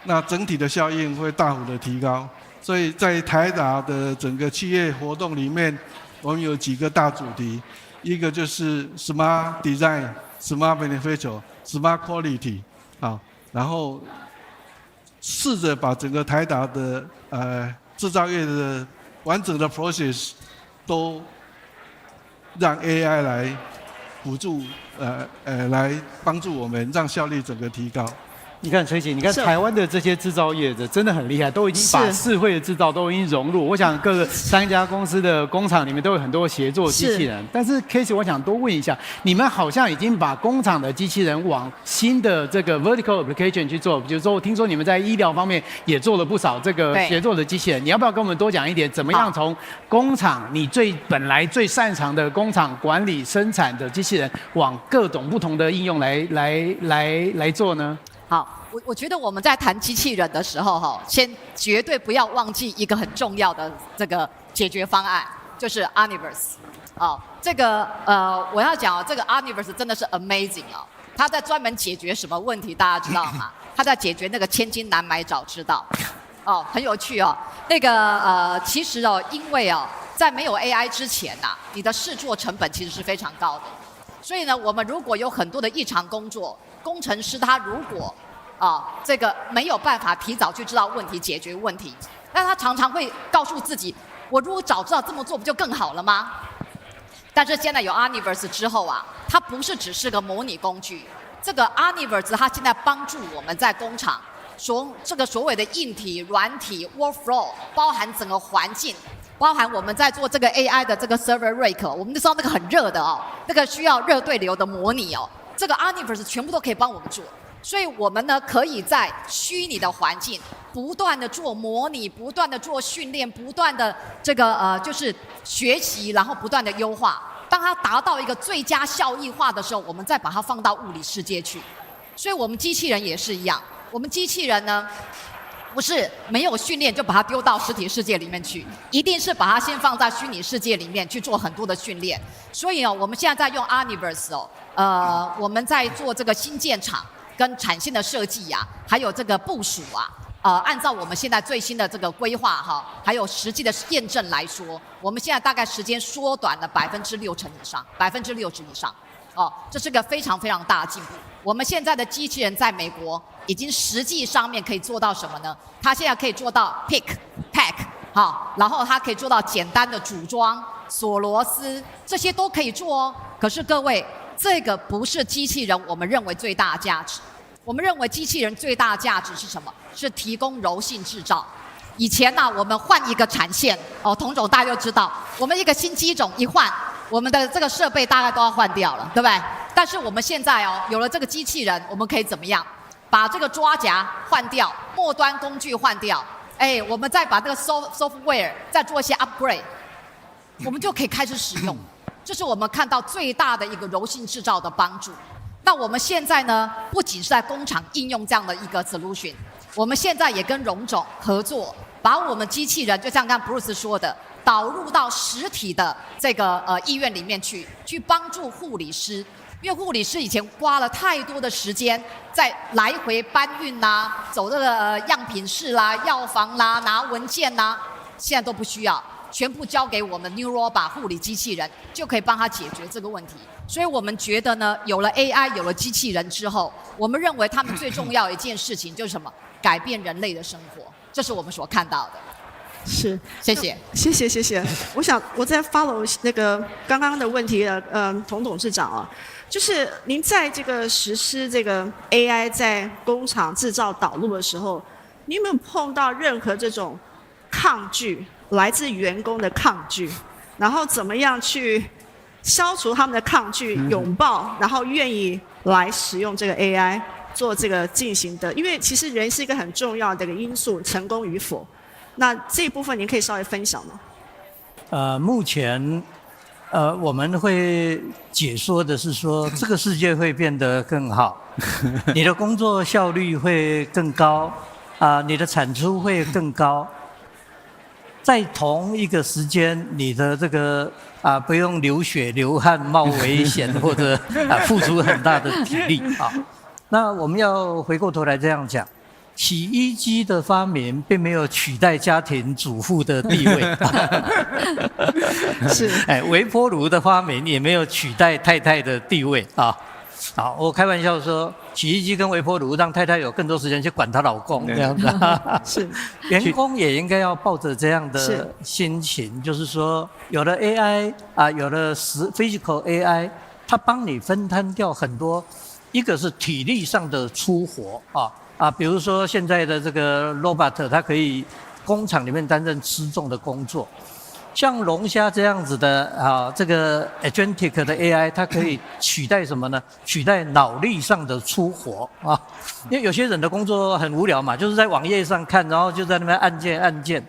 那整体的效应会大幅的提高。所以在台达的整个企业活动里面，我们有几个大主题，一个就是 Smart Design、Smart Manufacturing、Smart Quality 然后试着把整个台达的制造业的完整的 process 都让 AI 来辅助来帮助我们，让效率整个提高。你看崔姐，你看台湾的这些制造业的真的很厉害，都已经把智慧的制造都已经融入。我想各个3家公司的工厂里面都有很多协作机器人。但是 Casey， 我想多问一下，你们好像已经把工厂的机器人往新的这个 vertical application 去做，比如说我听说你们在医疗方面也做了不少这个协作的机器人，你要不要跟我们多讲一点，怎么样从工厂你本来最擅长的工厂管理生产的机器人，往各种不同的应用来做呢？好，我觉得我们在谈机器人的时候，先绝对不要忘记一个很重要的这个解决方案，就是 Omniverse。这个我要讲这个 Omniverse 真的是 amazing 哦。它在专门解决什么问题，大家知道吗？它在解决那个千金难买早知道。很有趣哦。那个其实因为在没有 AI 之前你的试作成本其实是非常高的。所以呢，我们如果有很多的异常工作，工程师他如果这个没有办法提早去知道问题、解决问题，那他常常会告诉自己：我如果早知道这么做，不就更好了吗？但是现在有 Omniverse 之后它不是只是个模拟工具，这个 Omniverse 它现在帮助我们在工厂这个所谓的硬体、软体、workflow， 包含整个环境。包含我们在做这个 AI 的这个 server rack， 我们就知道那个很热的那个需要热对流的模拟这个 Omniverse 全部都可以帮我们做。所以我们呢可以在虚拟的环境不断的做模拟，不断的做训练，不断的这个就是学习，然后不断的优化。当它达到一个最佳效益化的时候，我们再把它放到物理世界去。所以我们机器人也是一样，我们机器人呢。不是没有训练就把它丢到实体世界里面去，一定是把它先放在虚拟世界里面去做很多的训练。所以我们现在在用 Omniverse 我们在做这个新建厂跟产线的设计还有这个部署按照我们现在最新的这个规划还有实际的验证来说，我们现在大概时间缩短了60%以上，60%以上。这是个非常非常大的进步。我们现在的机器人在美国已经实际上面可以做到什么呢？它现在可以做到 pack， 然后它可以做到简单的组装、锁螺丝，这些都可以做可是各位，这个不是机器人我们认为最大的价值。我们认为机器人最大的价值是什么？是提供柔性制造。以前我们换一个产线童总大家就知道，我们一个新机种一换，我们的这个设备大概都要换掉了，对不对？但是我们现在有了这个机器人，我们可以怎么样？把这个抓夹换掉，末端工具换掉，我们再把这个 software 再做一些 upgrade， 我们就可以开始使用。这是我们看到最大的一个柔性制造的帮助。那我们现在呢，不仅是在工厂应用这样的一个 solution， 我们现在也跟荣总合作，把我们机器人就像刚刚 Bruce 说的，导入到实体的这个医院里面去帮助护理师。因为护理师以前花了太多的时间在来回搬运走这个样品室药房拿文件现在都不需要，全部交给我们 Neurobot 护理机器人就可以帮他解决这个问题。所以我们觉得呢，有了 AI， 有了机器人之后，我们认为他们最重要的一件事情就是什么？改变人类的生活，这是我们所看到的。是，谢谢，谢谢。我在 follow 那个刚刚的问题童董事长就是您在这个实施这个 AI 在工厂制造导入的时候，你有没有碰到任何这种抗拒，来自员工的抗拒，然后怎么样去消除他们的抗拒，拥抱，然后愿意来使用这个 AI 做这个进行的？因为其实人是一个很重要的一个因素，成功与否。那这一部分您可以稍微分享吗？目前我们会解说的是说，这个世界会变得更好，你的工作效率会更高，你的产出会更高。在同一个时间，你的这个不用流血流汗冒危险或者付出很大的体力那我们要回过头来这样讲。洗衣机的发明并没有取代家庭主妇的地位，是，微波炉的发明也没有取代太太的地位好，我开玩笑说，洗衣机跟微波炉让太太有更多时间去管她老公这样子。是，员工也应该要抱着这样的心情，就是说，有了 AI 有了physical AI， 它帮你分摊掉很多，一个是体力上的粗活比如说现在的这个 robot， 它可以工厂里面担任吃重的工作，像龙虾这样子的这个 agentic 的 AI， 它可以取代什么呢？取代脑力上的粗活因为有些人的工作很无聊嘛，就是在网页上看，然后就在那边按键。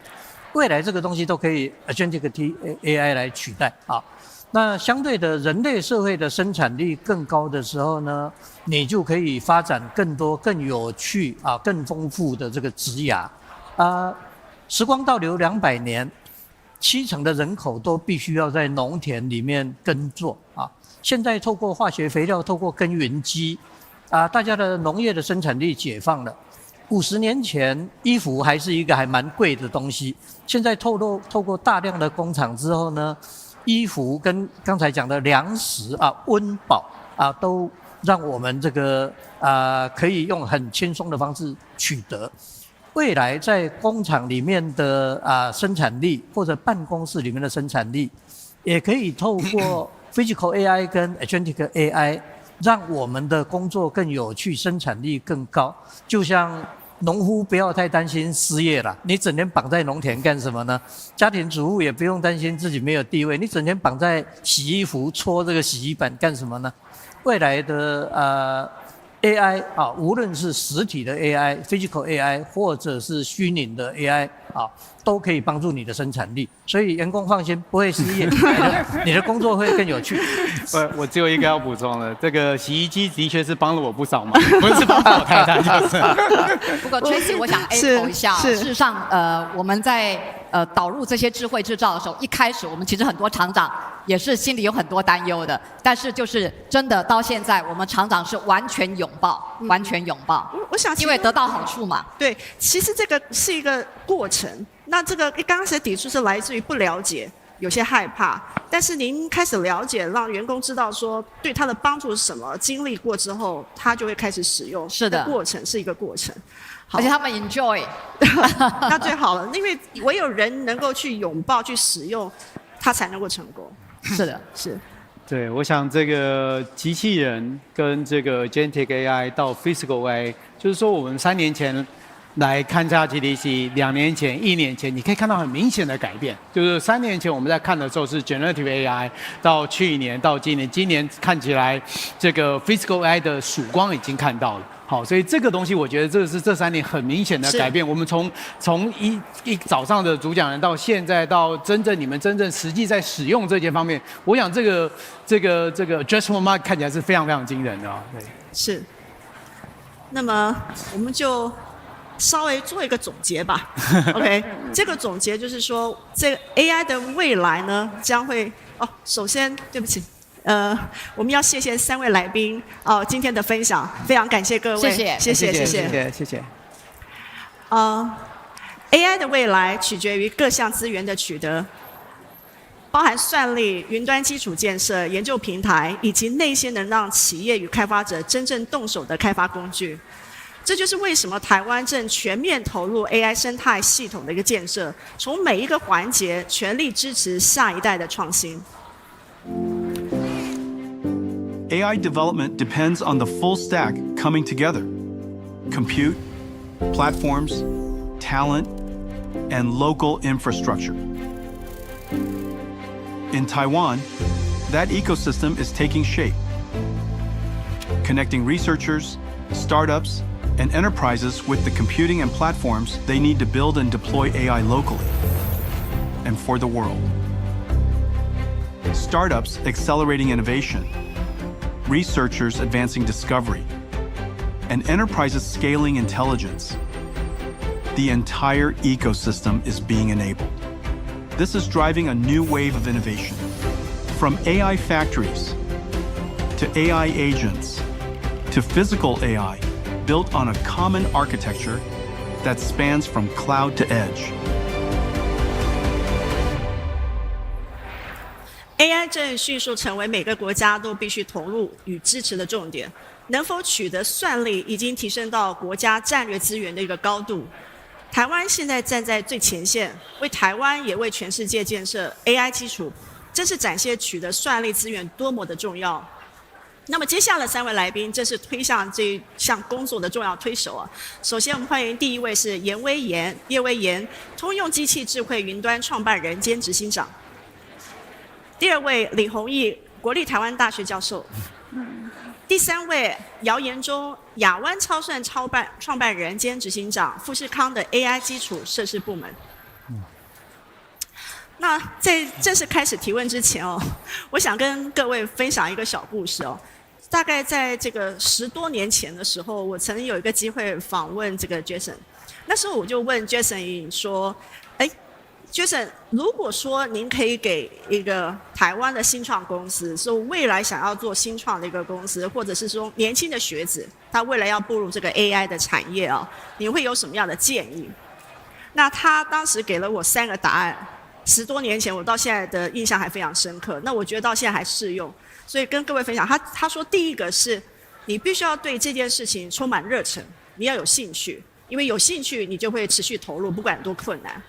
未来这个东西都可以 agentic AI 来取代那相对的，人类社会的生产力更高的时候呢，你就可以发展更多、更有趣啊、更丰富的这个职涯。时光倒流200年，70%的人口都必须要在农田里面耕作啊。现在透过化学肥料、透过耕耘机，大家的农业的生产力解放了。50年前，衣服还是一个还蛮贵的东西，现在透过大量的工厂之后呢，衣服跟刚才讲的粮食温饱都让我们这个可以用很轻松的方式取得。未来在工厂里面的生产力，或者办公室里面的生产力，也可以透过 Physical AI 跟 Agentic AI， 让我们的工作更有趣，生产力更高。就像农夫不要太担心失业了，你整天绑在农田干什么呢？家庭主妇也不用担心自己没有地位，你整天绑在洗衣服、搓这个洗衣板干什么呢？未来的AI 无论是实体的 AI、Physical AI， 或者是虚拟的 AI 都可以帮助你的生产力。所以员工放心，不会失业，你的工作会更有趣。我只有一个要补充的，这个洗衣机的确是帮了我不少忙，不是帮我太太就是。不过 Tracy， 我想 echo 一下，事实上，我们在导入这些智慧制造的时候，一开始我们其实很多厂长也是心里有很多担忧的，但是就是真的到现在，我们厂长是完全拥抱，完全拥抱。我想因为得到好处嘛。对，其实这个是一个过程。那这个刚开始的抵触是来自于不了解，有些害怕。但是您开始了解，让员工知道说对他的帮助是什么，经历过之后，他就会开始使用。是的，过程是一个过程。而且他们 enjoy， 那最好了，因为唯有人能够去拥抱、去使用，他才能够成功。是的，是。对，我想这个机器人跟这个 Agentic AI 到 Physical AI， 就是说我们3年前来看这 GDC，2年前、1年前，你可以看到很明显的改变。就是3年前我们在看的时候是 Generative AI， 到去年到今年，今年看起来这个 Physical AI 的曙光已经看到了。好，所以这个东西我觉得这是这3年很明显的改变。我们从一早上的主讲人到现在到你们真正实际在使用这些方面，我想这个 addressable market 看起来是非常非常惊人的啊。对，是。那么我们就稍微做一个总结吧。OK， 这个总结就是说，这个 AI 的未来呢将会首先对不起。我们要谢谢3位来宾今天的分享，非常感谢各位，谢谢。AI 的未来取决于各项资源的取得，包含算力、云端基础建设、研究平台，以及那些能让企业与开发者真正动手的开发工具。这就是为什么台湾正全面投入 AI 生态系统的一个建设，从每一个环节全力支持下一代的创新。AI development depends on the full stack coming together: compute, platforms, talent, and local infrastructure. In Taiwan, that ecosystem is taking shape, connecting researchers, startups, and enterprises with the computing and platforms they need to build and deploy AI locally and for the world. Startups accelerating innovation, researchers advancing discovery, and enterprises scaling intelligence. The entire ecosystem is being enabled. This is driving a new wave of innovation, from AI factories to AI agents to physical AI built on a common architecture that spans from cloud to edge. AI 正迅速成为每个国家都必须投入与支持的重点。能否取得算力，已经提升到国家战略资源的一个高度。台湾现在站在最前线，为台湾也为全世界建设 AI 基础，真是展现取得算力资源多么的重要。那么接下来3位来宾正是推向这一项工作的重要推手啊。首先我们欢迎第一位是叶威严，通用机器智慧云端创办人兼执行长。第2位李弘毅，国立台湾大学教授。第3位姚延忠，亚湾超算创办人兼执行长，富士康的 AI 基础设施部门。那在正式开始提问之前哦，我想跟各位分享一个小故事哦。大概在这个10多年前的时候，我曾经有一个机会访问这个 Jason， 那时候我就问 Jason 说，Jason， 如果说您可以给一个台湾的新创公司，说未来想要做新创的一个公司，或者是说年轻的学子，他未来要步入这个 AI 的产业啊，你会有什么样的建议？那他当时给了我3个答案，10多年前我到现在的印象还非常深刻。那我觉得到现在还适用，所以跟各位分享。他说第一个是，你必须要对这件事情充满热忱，你要有兴趣，因为有兴趣你就会持续投入，不管多困难。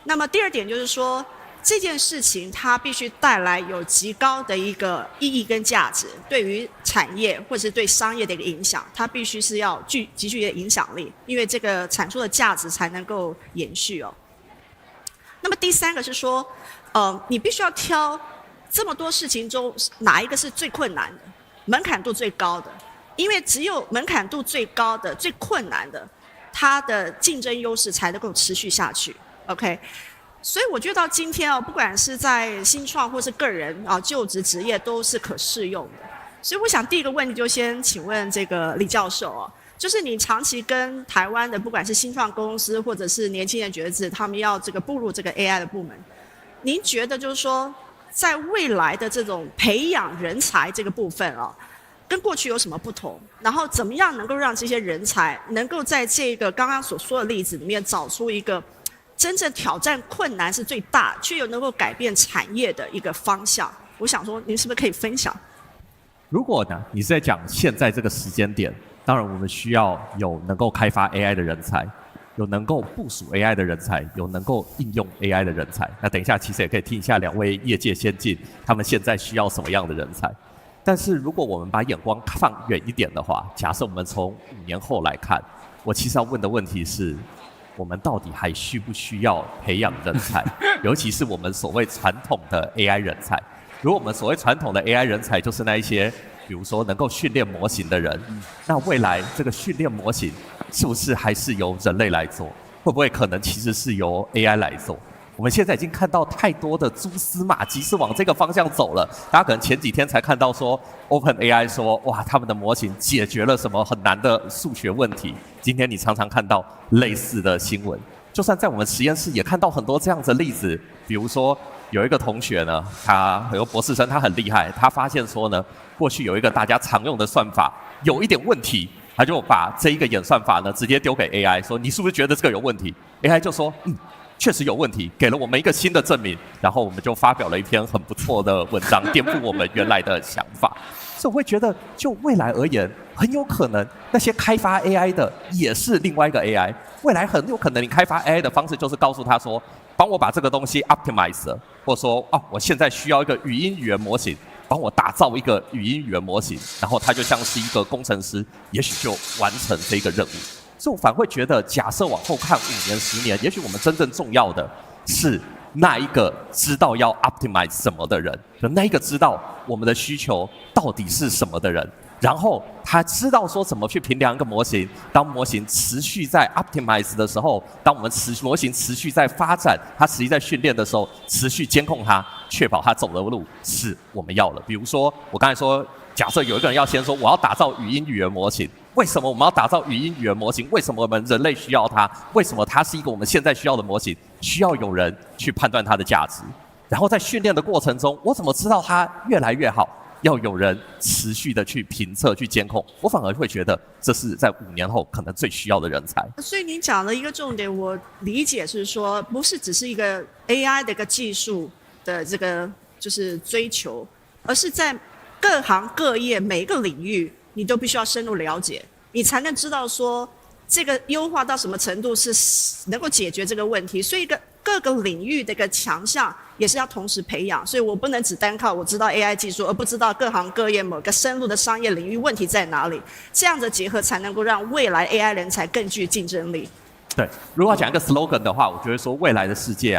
那么第二点就是说，这件事情它必须带来有极高的一个意义跟价值，对于产业或者是对商业的一个影响，它必须是要极具的影响力，因为这个产出的价值才能够延续哦。那么第3个是说，你必须要挑这么多事情中哪一个是最困难的，门槛度最高的，因为只有门槛度最高的、最困难的，它的竞争优势才能够持续下去。OK， 所以我觉得到今天不管是在新创或是个人就职职业都是可适用的。所以我想第一个问题就先请问这个李教授就是你长期跟台湾的不管是新创公司或者是年轻人学子，他们要这个步入这个 AI 的部门，您觉得就是说，在未来的这种培养人才这个部分跟过去有什么不同？然后怎么样能够让这些人才能够在这个刚刚所说的例子里面找出一个真正挑战困难是最大，却又能够改变产业的一个方向？我想说，您是不是可以分享？如果呢，你是在讲现在这个时间点，当然我们需要有能够开发 AI 的人才，有能够部署 AI 的人才，有能够应用 AI 的人才。那等一下其实也可以听一下2位业界先进，他们现在需要什么样的人才。但是如果我们把眼光放远一点的话，假设我们从5年后来看，我其实要问的问题是，我们到底还需不需要培养人才？尤其是我们所谓传统的 AI 人才。如果我们所谓传统的 AI 人才就是那一些，比如说能够训练模型的人，那未来这个训练模型是不是还是由人类来做？会不会可能其实是由 AI 来做？我们现在已经看到太多的蛛丝马迹是往这个方向走了。大家可能前几天才看到说 OpenAI 说，哇，他们的模型解决了什么很难的数学问题。今天你常常看到类似的新闻，就算在我们实验室也看到很多这样子的例子。比如说有一个同学呢，他有个博士生，他很厉害，他发现说呢，过去有一个大家常用的算法有一点问题，他就把这一个演算法呢直接丢给 AI 说，你是不是觉得这个有问题？ AI 就说确实有问题，给了我们一个新的证明，然后我们就发表了一篇很不错的文章，颠覆我们原来的想法。所以我会觉得，就未来而言，很有可能那些开发 AI 的也是另外一个 AI。未来很有可能你开发 AI 的方式就是告诉他说，帮我把这个东西 optimize 了，或者说我现在需要一个语音语言模型，帮我打造一个语音语言模型，然后他就像是一个工程师，也许就完成这个任务。所以我反而会觉得，假设往后看5年、10年，也许我们真正重要的是那一个知道要 optimize 什么的人，就那一个知道我们的需求到底是什么的人，然后他知道说怎么去评量一个模型。当模型持续在 optimize 的时候，当我们模型持续在发展，它持续在训练的时候，持续监控它，确保它走的路是我们要的。比如说我刚才说，假设有一个人要先说我要打造语音语言模型。为什么我们要打造语音语言模型？为什么我们人类需要它？为什么它是一个我们现在需要的模型？需要有人去判断它的价值。然后在训练的过程中，我怎么知道它越来越好？要有人持续的去评测、去监控。我反而会觉得，这是在5年后可能最需要的人才。所以您讲的一个重点，我理解是说，不是只是一个 AI 的一个技术的这个就是追求，而是在各行各业每一个领域。你都必须要深入了解，你才能知道说这个优化到什么程度是能够解决这个问题。所以各个领域的一个强项也是要同时培养。所以我不能只单靠我知道 AI 技术，而不知道各行各业某个深入的商业领域问题在哪里。这样的结合才能够让未来 AI 人才更具竞争力。对，如果要讲一个 slogan 的话，我觉得说未来的世界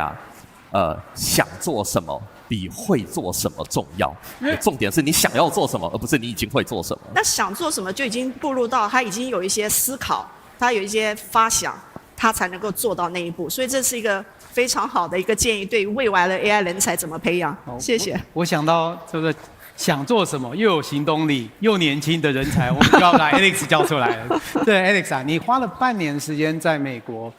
想做什么比会做什么重要。重点是你想要做什么，而不是你已经会做什么。那想做什么就已经步入到他已经有一些思考，他有一些发想。他才能够做到那一步。所以这是一个非常好的一个建议，对于未来的 AI 人才怎么培养。谢谢。我想到这个想做什么又有行动力又年轻的人才，我们就要把 Alex 叫出来了。对 Alex 啊，你花了半年时间在美国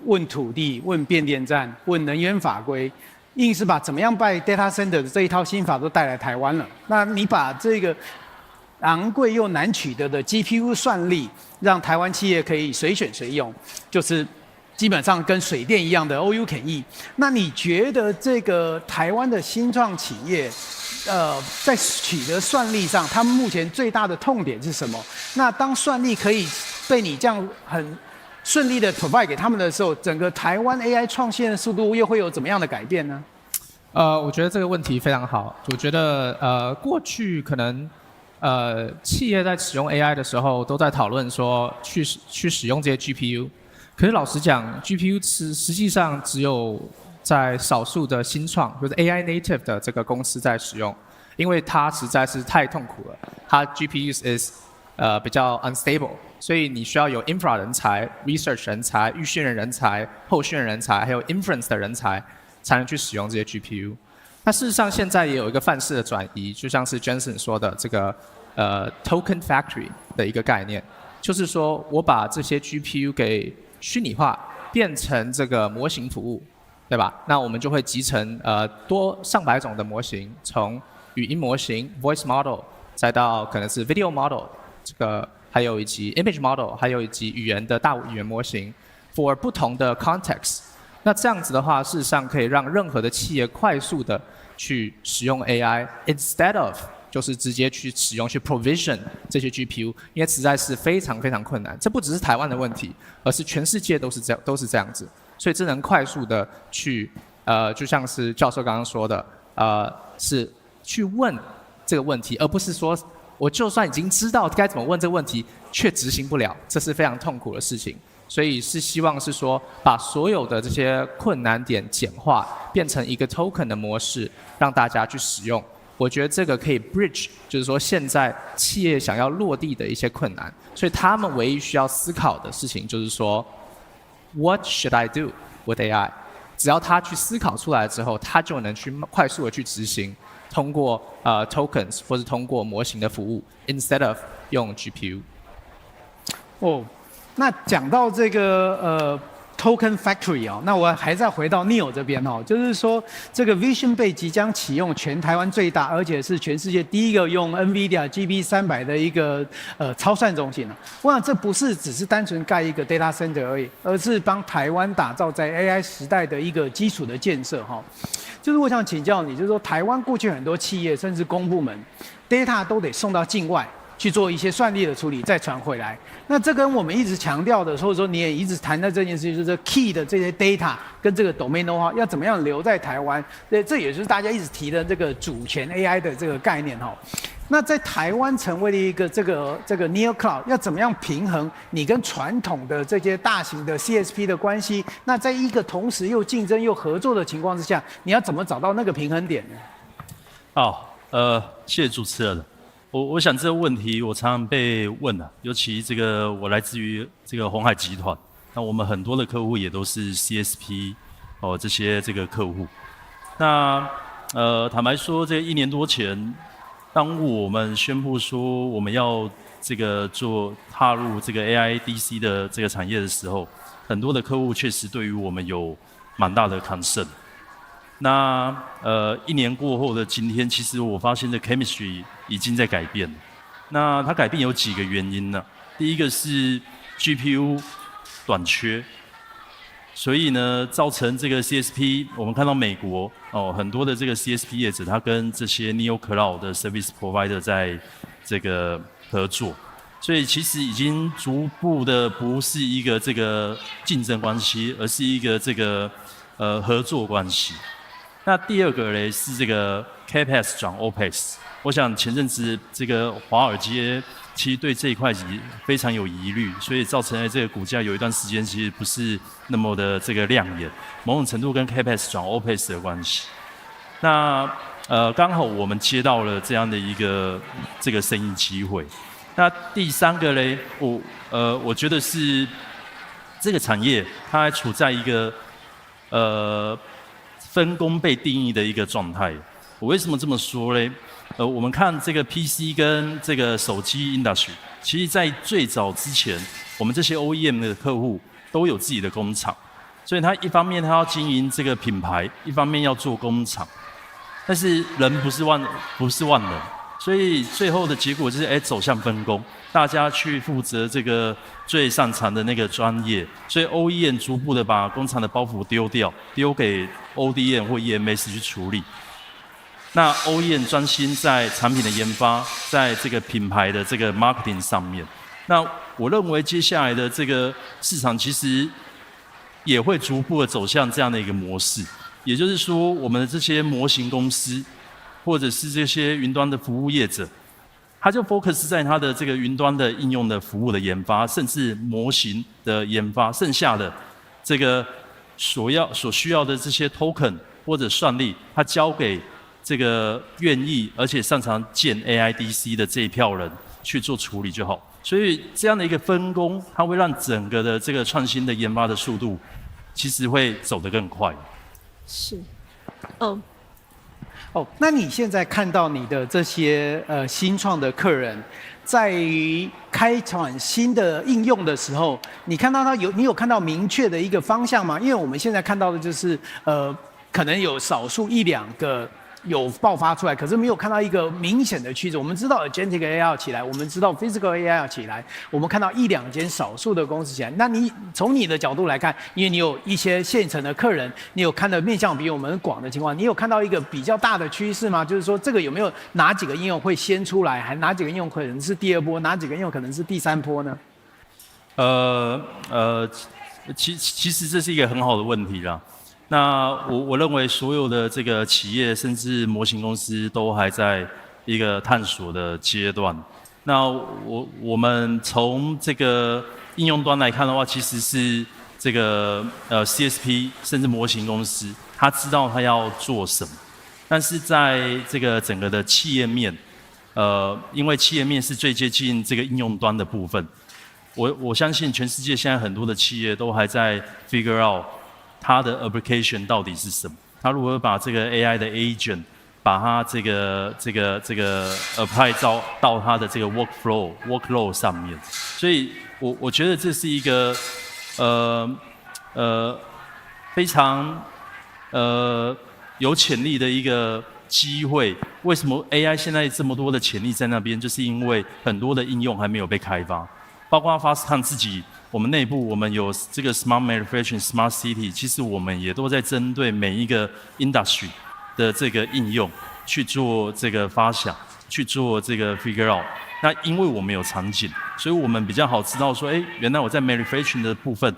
问土地、问变电站、问能源法规，硬是把怎么样办 data center 的这一套新法都带来台湾了。那你把这个昂贵又难取得的 GPU 算力，让台湾企业可以随选随用，就是基本上跟水电一样的 all you can eat。那你觉得这个台湾的新创企业，在取得算力上，他们目前最大的痛点是什么？那当算力可以被你这样很顺利的 provide 给他们的时候，整个台湾 AI 创新的速度又会有怎么样的改变呢？我觉得这个问题非常好。我觉得过去可能企业在使用 AI 的时候都在讨论说去使用这些 GPU， 可是老实讲 ，GPU 实际上只有在少数的新创，就是 AI native 的这个公司在使用，因为它实在是太痛苦了。它 GPU is 比较 unstable， 所以你需要有 infra 人才、research 人才、预训人才、后训人才，还有 inference 的人才，才能去使用这些 GPU。那事实上现在也有一个范式的转移，就像是 Jensen 说的这个token factory 的一个概念，就是说我把这些 GPU 给虚拟化，变成这个模型服务，对吧？那我们就会集成多上百种的模型，从语音模型 voice model， 再到可能是 video model， 这个还有以及 image model， 还有以及语言的大语言模型 for 不同的 context。那这样子的话，事实上可以让任何的企业快速的去使用 AI instead of 就是直接去使用去 provision 这些 GPU， 因为实在是非常非常困难。这不只是台湾的问题，而是全世界都是这样子。所以这能快速的去就像是教授刚刚说的，是去问这个问题，而不是说我就算已经知道该怎么问这个问题，却执行不了，这是非常痛苦的事情。所以是希望是说，把所有的这些困难点简化，变成一个 token 的模式，让大家去使用。我觉得这个可以 bridge， 就是说现在企业想要落地的一些困难，所以他们唯一需要思考的事情就是说 ，What should I do with AI？ 只要他去思考出来之后，他就能去快速的去执行，通过tokens 或是通过模型的服务 ，instead of 用 GPU。哦。那讲到这个Token Factory 哦，那我还是要回到 Neil 这边哦，就是说这个 Vision Bay 即将启用全台湾最大，而且是全世界第一个用 NVIDIA GB300的一个超算中心了。我想这不是只是单纯盖一个 data center 而已，而是帮台湾打造在 AI 时代的一个基础的建设哈。就是我想请教你，就是说台湾过去很多企业甚至公部门 data 都得送到境外去做一些算力的处理，再传回来。那这跟我们一直强调的，或者说你也一直谈的这件事情，就是 key 的这些 data 跟这个 domain know-how 要怎么样留在台湾？这也就是大家一直提的这个主权 AI 的这个概念哈。那在台湾成为了一个这个 Neo Cloud， 要怎么样平衡你跟传统的这些大型的 CSP 的关系？那在一个同时又竞争又合作的情况之下，你要怎么找到那个平衡点呢？好，谢谢主持人。我想这个问题我常常被问啊，尤其这个我来自于这个鸿海集团，那我们很多的客户也都是 CSP 这些这个客户。那坦白说，这个1年多前，当我们宣布说我们要这个踏入这个 AI DC 的这个产业的时候，很多的客户确实对于我们有蛮大的 concern。那1年过后的今天，其实我发现这 chemistry 已经在改变了。那它改变有几个原因呢？第一个是 GPU 短缺，所以呢，造成这个 CSP， 我们看到美国很多的这个 CSP 业者，它跟这些 Neo Cloud 的 Service Provider 在这个合作，所以其实已经逐步的不是一个这个竞争关系，而是一个这个合作关系。那第二个呢是这个 CAPEX 转 OPEX， 我想前阵子这个华尔街其实对这一块非常有疑虑，所以造成了这个股价有一段时间其实不是那么的这个亮眼，某种程度跟 CAPEX 转 OPEX 的关系。那刚好我们接到了这样的一个这个生意机会。那第三个呢，我觉得是这个产业它还处在一个分工被定义的一个状态。我为什么这么说嘞？我们看这个 PC 跟这个手机 industry， 其实在最早之前，我们这些 OEM 的客户都有自己的工厂，所以他一方面他要经营这个品牌，一方面要做工厂。但是人不是万能，所以最后的结果就是走向分工，大家去负责这个最擅长的那个专业，所以 OEM 逐步的把工厂的包袱丢掉，丢给 ODM 或 EMS 去处理。那 OEM 专心在产品的研发，在这个品牌的这个 marketing 上面。那我认为接下来的这个市场其实也会逐步的走向这样的一个模式，也就是说，我们的这些模型公司，或者是这些云端的服务业者，他就 focus 在他的这个云端的应用的服务的研发，甚至模型的研发，剩下的这个所需要的这些 token 或者算力，他交给这个愿意而且擅长建 AIDC 的这一票人去做处理就好。所以这样的一个分工，它会让整个的这个创新的研发的速度，其实会走得更快。是，那你现在看到你的这些新创的客人，在开创新的应用的时候，你看到你有看到明确的一个方向吗？因为我们现在看到的就是可能有少数1、2个有爆发出来，可是没有看到一个明显的趋势。我们知道 agentic AI 要起来，我们知道 physical AI 要起来，我们看到1、2间少数的公司起来。那你从你的角度来看，因为你有一些现成的客人，你有看到面向比我们广的情况，你有看到一个比较大的趋势吗？就是说这个有没有哪几个应用会先出来，还哪几个应用可能是第2波，哪几个应用可能是第3波呢？其实这是一个很好的问题啦。那我认为所有的这个企业甚至模型公司都还在一个探索的阶段。那我们从这个应用端来看的话，其实是这个CSP 甚至模型公司，他知道他要做什么，但是在这个整个的企业面，因为企业面是最接近这个应用端的部分，我相信全世界现在很多的企业都还在 figure out 它的 application 到底是什么？它如何把这个 AI 的 agent， 把它这个 apply 到它的这个 workflow 上面？所以我觉得这是一个非常有潜力的一个机会。为什么 AI 现在这么多的潜力在那边？就是因为很多的应用还没有被开发，包括 Fastcom 自己。我们内部我们有这个 Smart Manufacturing、Smart City， 其实我们也都在针对每一个 industry 的这个应用去做这个发想，去做这个 figure out。那因为我们有场景，所以我们比较好知道说，原来我在 manufacturing 的部分，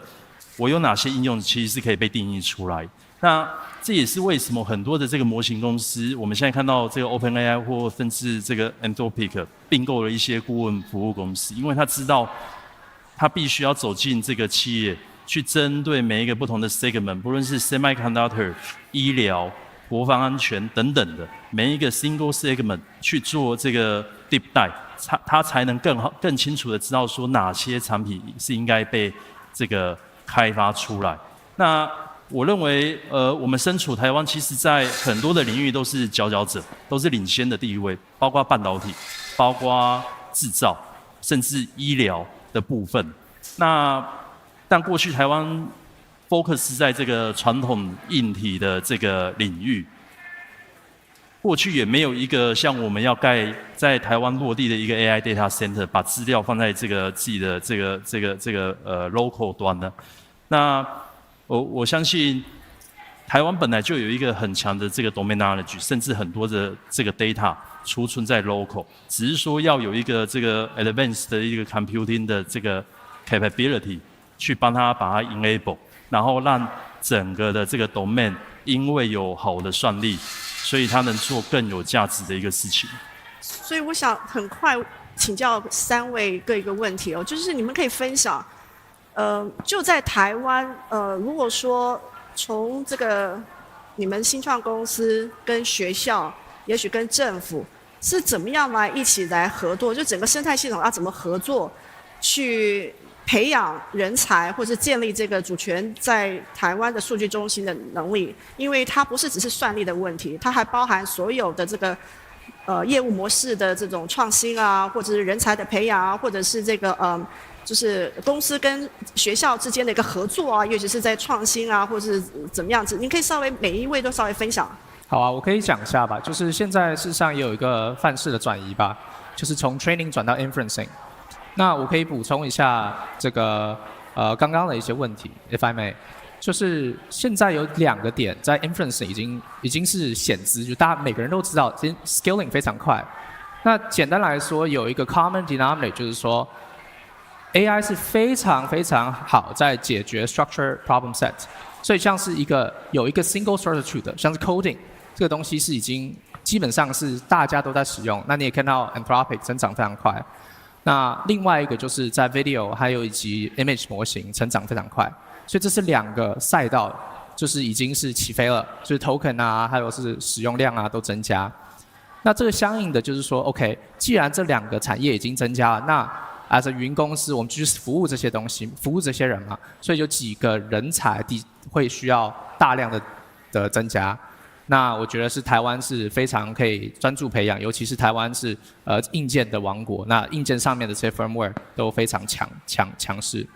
我有哪些应用其实是可以被定义出来。那这也是为什么很多的这个模型公司，我们现在看到这个 OpenAI 或甚至这个 Anthropic 并购了一些顾问服务公司，因为他知道。他必须要走进这个企业，去针对每一个不同的 segment， 不论是 semiconductor、医疗、国防安全等等的每一个 single segment 去做这个 deep dive， 他才能更清楚的知道说哪些产品是应该被这个开发出来。那我认为，我们身处台湾，其实在很多的领域都是佼佼者，都是领先的地位，包括半导体，包括制造，甚至医疗。的部分，但过去台湾 focus 在这个传统硬体的这个领域，过去也没有一个像我们要盖在台湾落地的一个 AI data center， 把资料放在这个自己的这个local 端的。那我相信台湾本来就有一个很强的这个 domain knowledge， 甚至很多的这个 data。储存在 local， 只是说要有一个这个 advanced 的一个 computing 的这个 capability 去帮他把它 enable， 然后让整个的这个 domain 因为有好的算力，所以它能做更有价值的一个事情。所以我想很快请教3位各一个问题哦，就是你们可以分享，就在台湾，如果说从这个你们新创公司跟学校，也许跟政府。是怎么样来一起来合作？就整个生态系统要怎么合作，去培养人才或是建立这个主权在台湾的数据中心的能力，因为它不是只是算力的问题，它还包含所有的这个业务模式的这种创新啊，或者是人才的培养啊，或者是这个就是公司跟学校之间的一个合作啊，尤其是在创新啊，或者是怎么样子，您可以稍微每一位都稍微分享。好啊，我可以讲一下吧，就是现在事实上也有一个范式的转移吧，就是从 training 转到 inferencing。那我可以补充一下这个刚刚的一些问题 ，if I may， 就是现在有2个点在 inferencing 已经是显知，就大家每个人都知道，今 scaling 非常快。那简单来说，有一个 common denominator， 就是说 AI 是非常非常好在解决 structure problem set， 所以像是有一个 single source of truth 的，像是 coding 这个东西是已经基本上是大家都在使用。那你也看到 Anthropic 增长非常快。那另外一个就是在 video 还有以及 image 模型成长非常快，所以这是2个赛道，就是已经是起飞了，就是 token 啊，还有是使用量啊都增加。那这个相应的就是说 ，OK， 既然这2个产业已经增加了，那 as a 云公司我们继续服务这些东西，服务这些人嘛，所以有几个人才会需要大量的增加。那我觉得是台湾是非常可以专注培养，尤其是台湾是硬件的王国，那硬件上面的这些 firmware 都非常强势，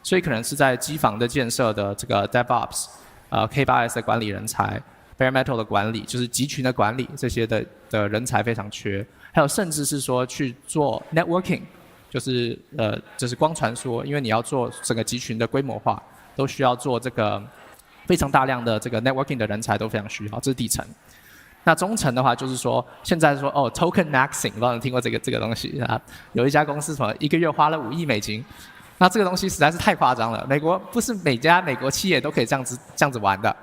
所以可能是在机房的建设的这个 DevOps，K8S 的管理人才 ，Bare Metal 的管理，就是集群的管理这些的人才非常缺，还有甚至是说去做 networking， 就是光传输，因为你要做整个集群的规模化，都需要做这个。非常大量的这个 networking 的人才都非常需要，这是底层。那中层的话，就是说现在说token maxing， 不知道你听过这个东西啊？有一家公司什么1个月花了5亿美金，那这个东西实在是太夸张了。美国不是每家美国企业都可以这样子玩的，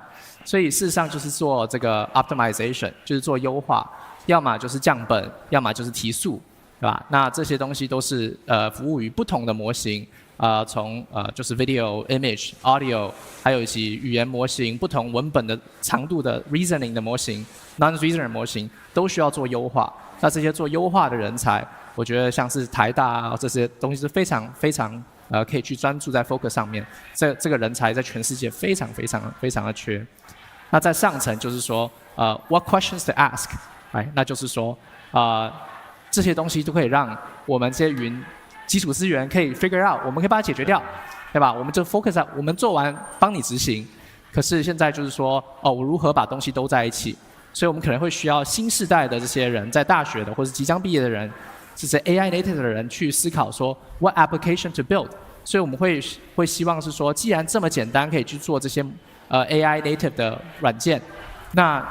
所以事实上就是做这个 optimization， 就是做优化，要么就是降本，要么就是提速，对吧？那这些东西都是服务于不同的模型。从就是 video、image、audio， 还有以及语言模型、不同文本的长度的 reasoning 的模型、non-reasoner 模型，都需要做优化。那这些做优化的人才，我觉得像是台大啊这些东西是非常非常可以去专注在 focus 上面。这个人才在全世界非常非常非常的缺。那在上层就是说what questions to ask， 那就是说这些东西都可以让我们这些云。基础资源可以 figure out， 我们可以把它解决掉，对吧？我们就 focus 在我们做完帮你执行。可是现在就是说，我如何把东西都在一起？所以我们可能会需要新世代的这些人，在大学的或是即将毕业的人，这些 AI native 的人去思考说 what application to build。所以我们会希望是说，既然这么简单可以去做这些AI native 的软件，那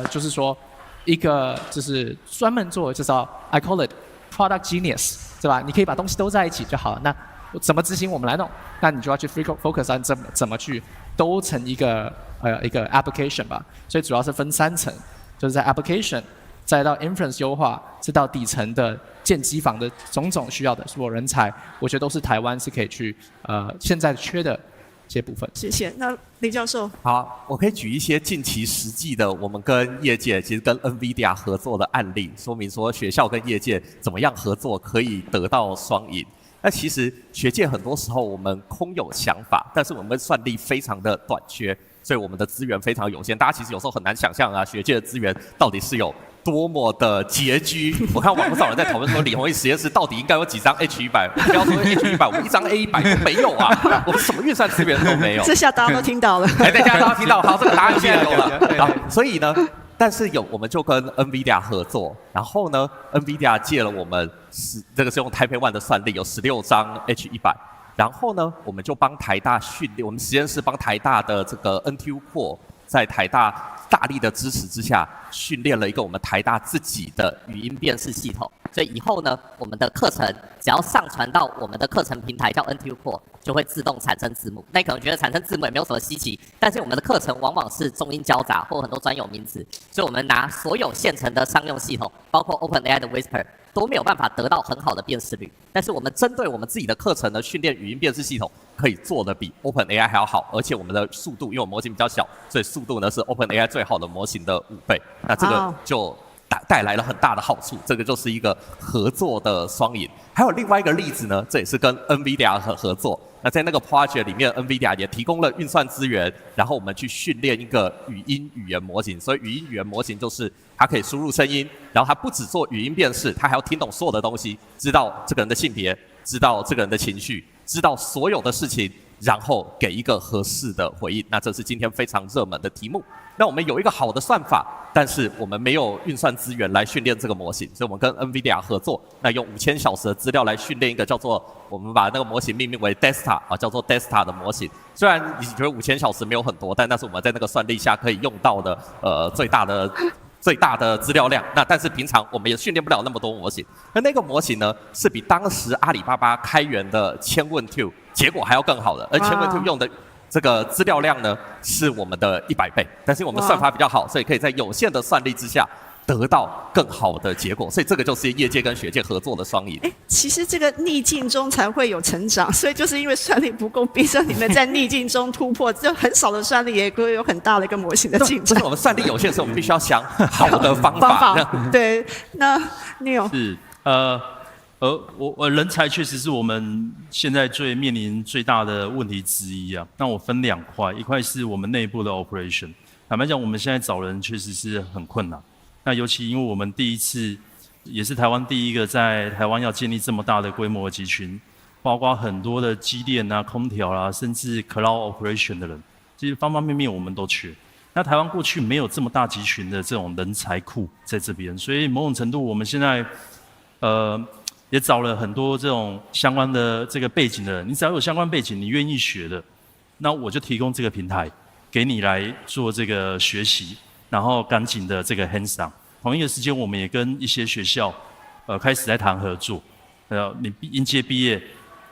就是说一个就是专门做就是I call it product genius。对吧？你可以把东西都在一起就好了。那怎么执行我们来弄？那你就要去 focus on 怎么去都成一个 application 吧。所以主要是分3层，就是在 application， 再到 inference 优化，再到底层的建机房的种种需要的所有人才，我觉得都是台湾是可以去现在缺的这些部分。谢谢。那林教授，好，我可以举一些近期实际的，我们跟业界其实跟 NVIDIA 合作的案例，说明说学校跟业界怎么样合作可以得到双赢。那其实学界很多时候我们空有想法，但是我们算力非常的短缺，所以我们的资源非常有限。大家其实有时候很难想象啊，学界的资源到底是有多么的拮据。我看网络上有人在讨论说，李宏毅实验室到底应该有几张 H100？ 不要说 H100， 我们1张 A100 都没有啊，我们什么运算资源都没有。这下大家都听到了。大家都听到，好，这个答案现在有了。所以呢，但是我们就跟 NVIDIA 合作，然后呢 ，NVIDIA 借了我们这个是用 TAIPEI 的算力，有16张 H100。然后呢，我们就帮台大训练，我们实验室帮台大的这个 NTU Core， 在台大大力的支持之下，训练了一个我们台大自己的语音辨识系统。所以以后呢，我们的课程只要上传到我们的课程平台叫 NTU Core， 就会自动产生字幕。那你可能觉得产生字幕也没有什么稀奇，但是我们的课程往往是中英交杂或很多专有名词，所以我们拿所有现成的商用系统，包括 OpenAI 的 Whisper， 都没有办法得到很好的辨识率。但是我们针对我们自己的课程呢，训练语音辨识系统可以做得比 OpenAI 还要好，而且我们的速度，因为我们模型比较小，所以速度呢是 OpenAI 最好的模型的5倍。那这个就带来了很大的好处，这个就是一个合作的双赢。还有另外一个例子呢，这也是跟 NVIDIA 合作。那在那个 project 里面 ，NVIDIA 也提供了运算资源，然后我们去训练一个语言模型。所以语言模型就是它可以输入声音，然后它不只做语音辨识，它还要听懂所有的东西，知道这个人的性别，知道这个人的情绪，知道所有的事情，然后给一个合适的回应。那这是今天非常热门的题目。那我们有一个好的算法，但是我们没有运算资源来训练这个模型，所以我们跟 NVIDIA 合作，那用5000小时的资料来训练一个叫做，我们把那个模型命名为 Delta 啊，叫做 Delta 的模型。虽然你觉得5000小时没有很多，但那是我们在那个算力下可以用到的最大的资料量。那但是平常我们也训练不了那么多模型。那个模型呢，是比当时阿里巴巴开源的千问 2结果还要更好的，而千问 2用的这个资料量呢，是我们的100倍，但是我们算法比较好，所以可以在有限的算力之下得到更好的结果。所以这个就是业界跟学界合作的双赢。其实这个逆境中才会有成长，所以就是因为算力不够，逼着你们在逆境中突破，就很少的算力也会有很大的一个模型的进展。就是我们算力有限，所以我们必须要想好的方法。对，那Neil是我人才确实是我们现在面临最大的问题之一啊。那我分2块，一块是我们内部的 operation。坦白讲，我们现在找人确实是很困难。那尤其因为我们第一次，也是台湾第一个在台湾要建立这么大的规模的集群，包括很多的机电啊、空调啊，甚至 cloud operation 的人，其实方方面面我们都缺。那台湾过去没有这么大集群的这种人才库在这边，所以某种程度我们现在也找了很多这种相关的这个背景的人，你只要有相关背景，你愿意学的，那我就提供这个平台给你来做这个学习，然后赶紧的这个 hands on。同一个时间，我们也跟一些学校开始在谈合作。你应届毕业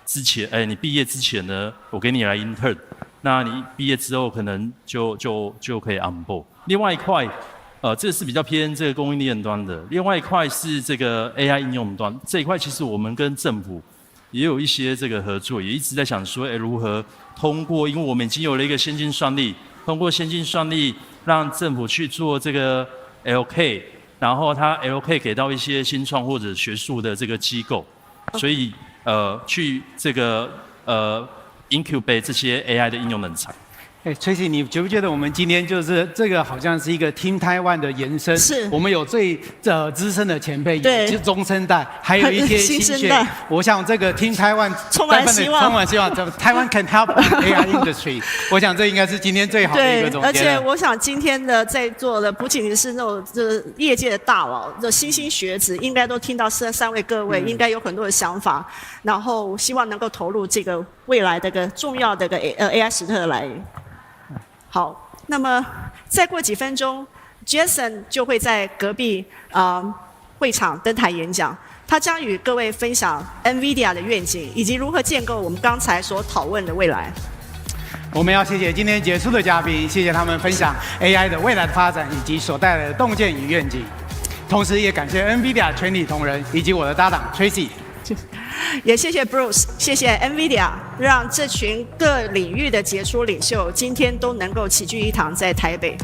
之前，你毕业之前呢，我给你来 intern， 那你毕业之后可能就可以 on board。另外一块。这是比较偏这个供应链端的，另外一块是这个 AI 应用端，这一块其实我们跟政府也有一些这个合作，也一直在想说，如何通过，因为我们已经有了一个先进算力，通过先进算力让政府去做这个 LK， 然后它 LK 给到一些新创或者学术的这个机构，所以去这个incubate 这些 AI 的应用人才。Tracy， 你觉不觉得我们今天就是这个好像是一个 Team Taiwan 的延伸？是，我们有最资深的前辈，有中生代，还有一些新血。我想这个 Team Taiwan 充满希望，充满希望。Taiwan can help AI industry。我想这应该是今天最好的一个总结。而且我想今天的在座的不仅仅是那种业界的大佬，这新兴学子，应该都听到3位各位应该有很多的想法，然后希望能够投入这个未来的一个重要的一个AI 时刻的来临。好，那么再过几分钟 ，Jason 就会在隔壁会场登台演讲，他将与各位分享 NVIDIA 的愿景，以及如何建构我们刚才所讨论的未来。我们要谢谢今天杰出的嘉宾，谢谢他们分享 AI 的未来的发展以及所带来的洞见与愿景，同时也感谢 NVIDIA 全体同仁以及我的搭档 Tracy。也谢谢 Bruce， 谢谢 NVIDIA， 让这群各领域的杰出领袖今天都能够齐聚一堂在台北。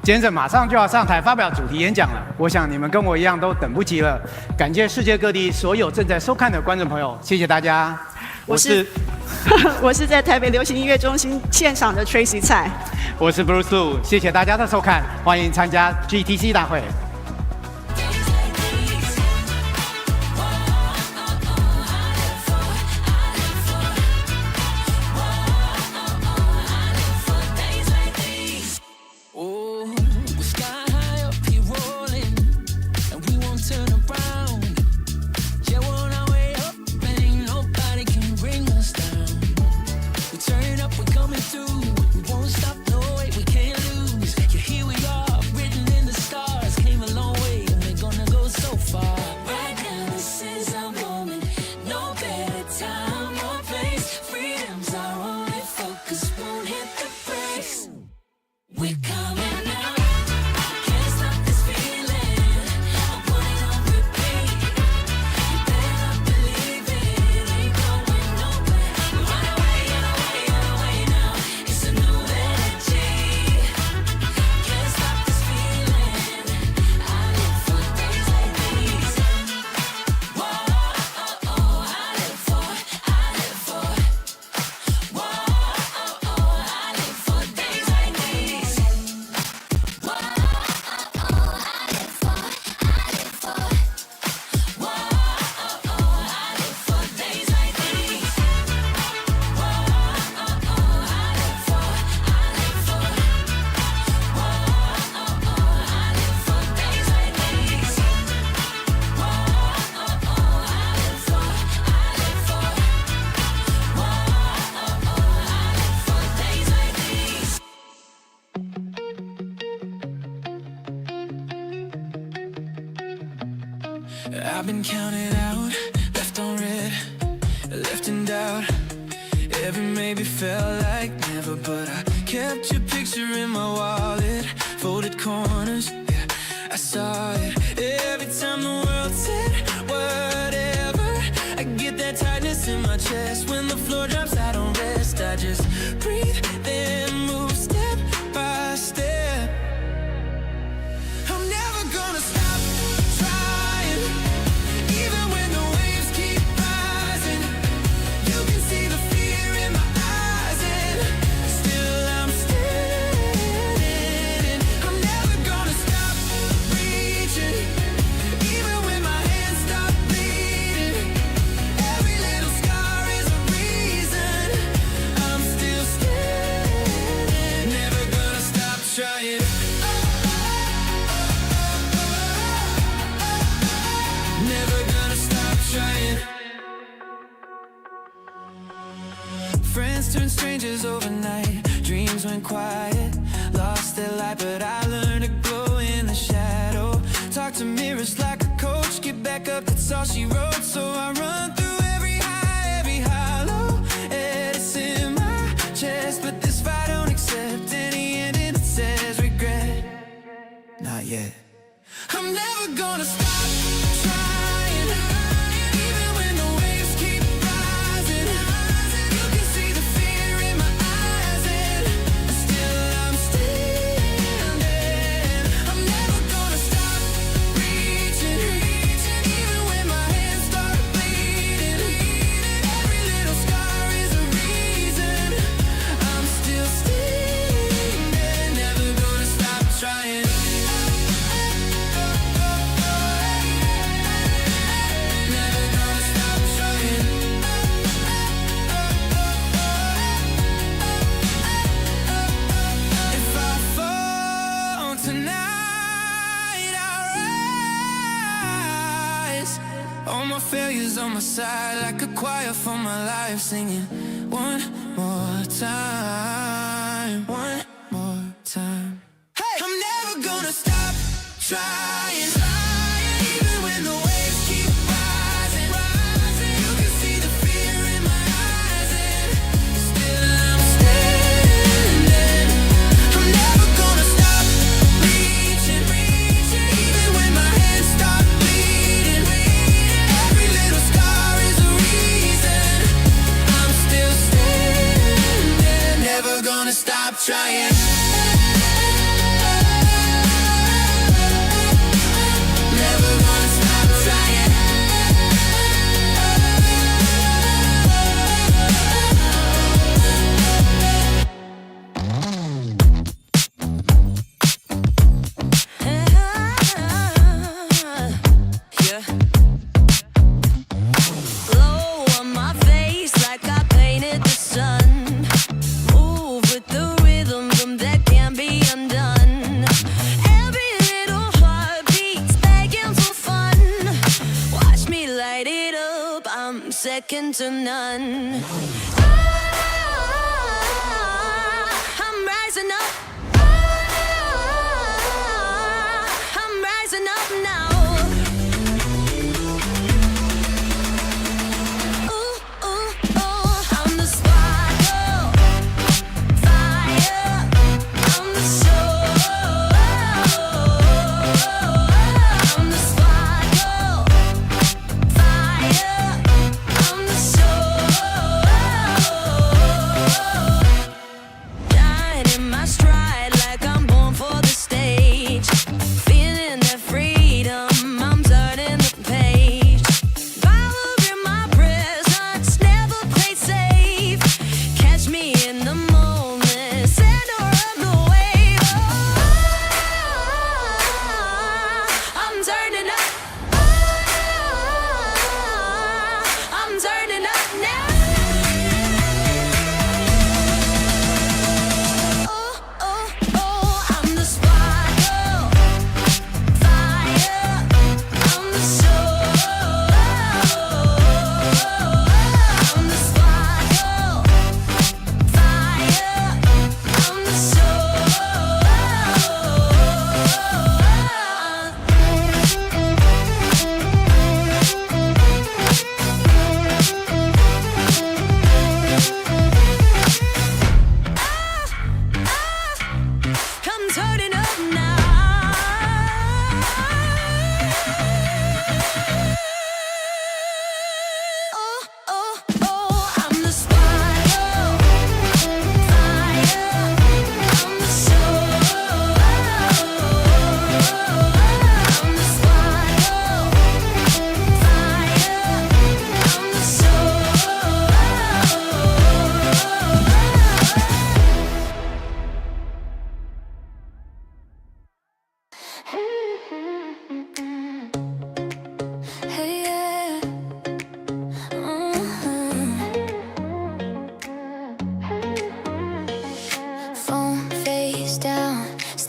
Jensen 马上就要上台发表主题演讲了，我想你们跟我一样都等不及了。感谢世界各地所有正在收看的观众朋友，谢谢大家。我是在台北流行音乐中心现场的 Tracy 蔡。我是 Bruce Lu， 谢谢大家的收看，欢迎参加 GTC 大会。I've been counted out, left on red, left in doubt. Every maybe felt like never, but I kept your picture in my wallet. Folded corners, yeah, I saw it. Every time the world said whatever, I get that tightness in my chest. When the floor drops, I don't rest. I just breathe, then move step by step. I'm never gonna stop trying, even when the waves keep rising. You can see the fear in my eyes, and still I'm standing. I'm never gonna stop reaching, even when my hands stop bleeding. Every little scar is a reason I'm still standing. Never gonna stop trying. Never gonna stop trying. Friends turned strangers overnight. Dreams went quiet, lost their light, but I learned to glow in the shadow. Talk to mirrors like a coach, get back up, that's all she wrote. So I run through every high, every hollow, and it's in my chest. But this fight don't accept any ending that says regret. Not yet. I'm never gonna stop trying, even when the waves keep rising. You can see the fear in my eyes, and still I'm standing. I'm never gonna stop reaching, even when my hands start bleeding. Every little scar is a reason I'm still standing. Never gonna stop trying. Never gonna stop trying. If I fall tonight, I'll rise. All my failures on my side, like a choir for my life, singing one more time, one more time. Hey! I'm never gonna stop trying, even when the waves keep rising. You can see the fear in my eyes, and still I'm standing. I'm never gonna stop reaching, even when my hands stop bleeding. Every little scar is a reason I'm still standing. Never gonna stop trying. Never gonna stop trying. Yeah. Glow on my face like I painted the sun. Move with the rhythm that can't be undone. Every little heartbeat's begging for fun. Watch me light it up, I'm second to none. I'm rising up. I'm rising up now. Ooh, ooh, ooh, I'm the sparkle, fire, I'm the soul. I'm the sparkle, fire, I'm the soul. Dying in my stride like I'm born for the stage. Feeling that freedom, I'm turning the page. Power in my presence, never played safe. Catch me in the moment, center of the wave. I'm turning up. I'm turning up now. Oh, oh,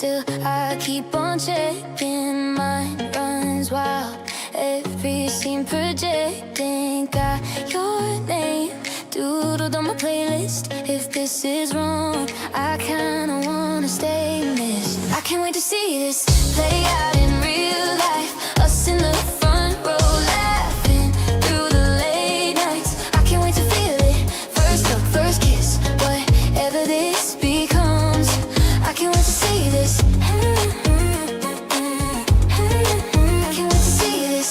still I keep on checking. Mine runs wild, every scene projecting. Got your name doodled on my playlist. If this is wrong, I kinda wanna stay missed. I can't wait to see this play out in real life. Us in the front row laughing through the late nights. I can't wait to feel it. First look, first kiss, whatever this becomes. I can't wait to see this. I can't wait to see this.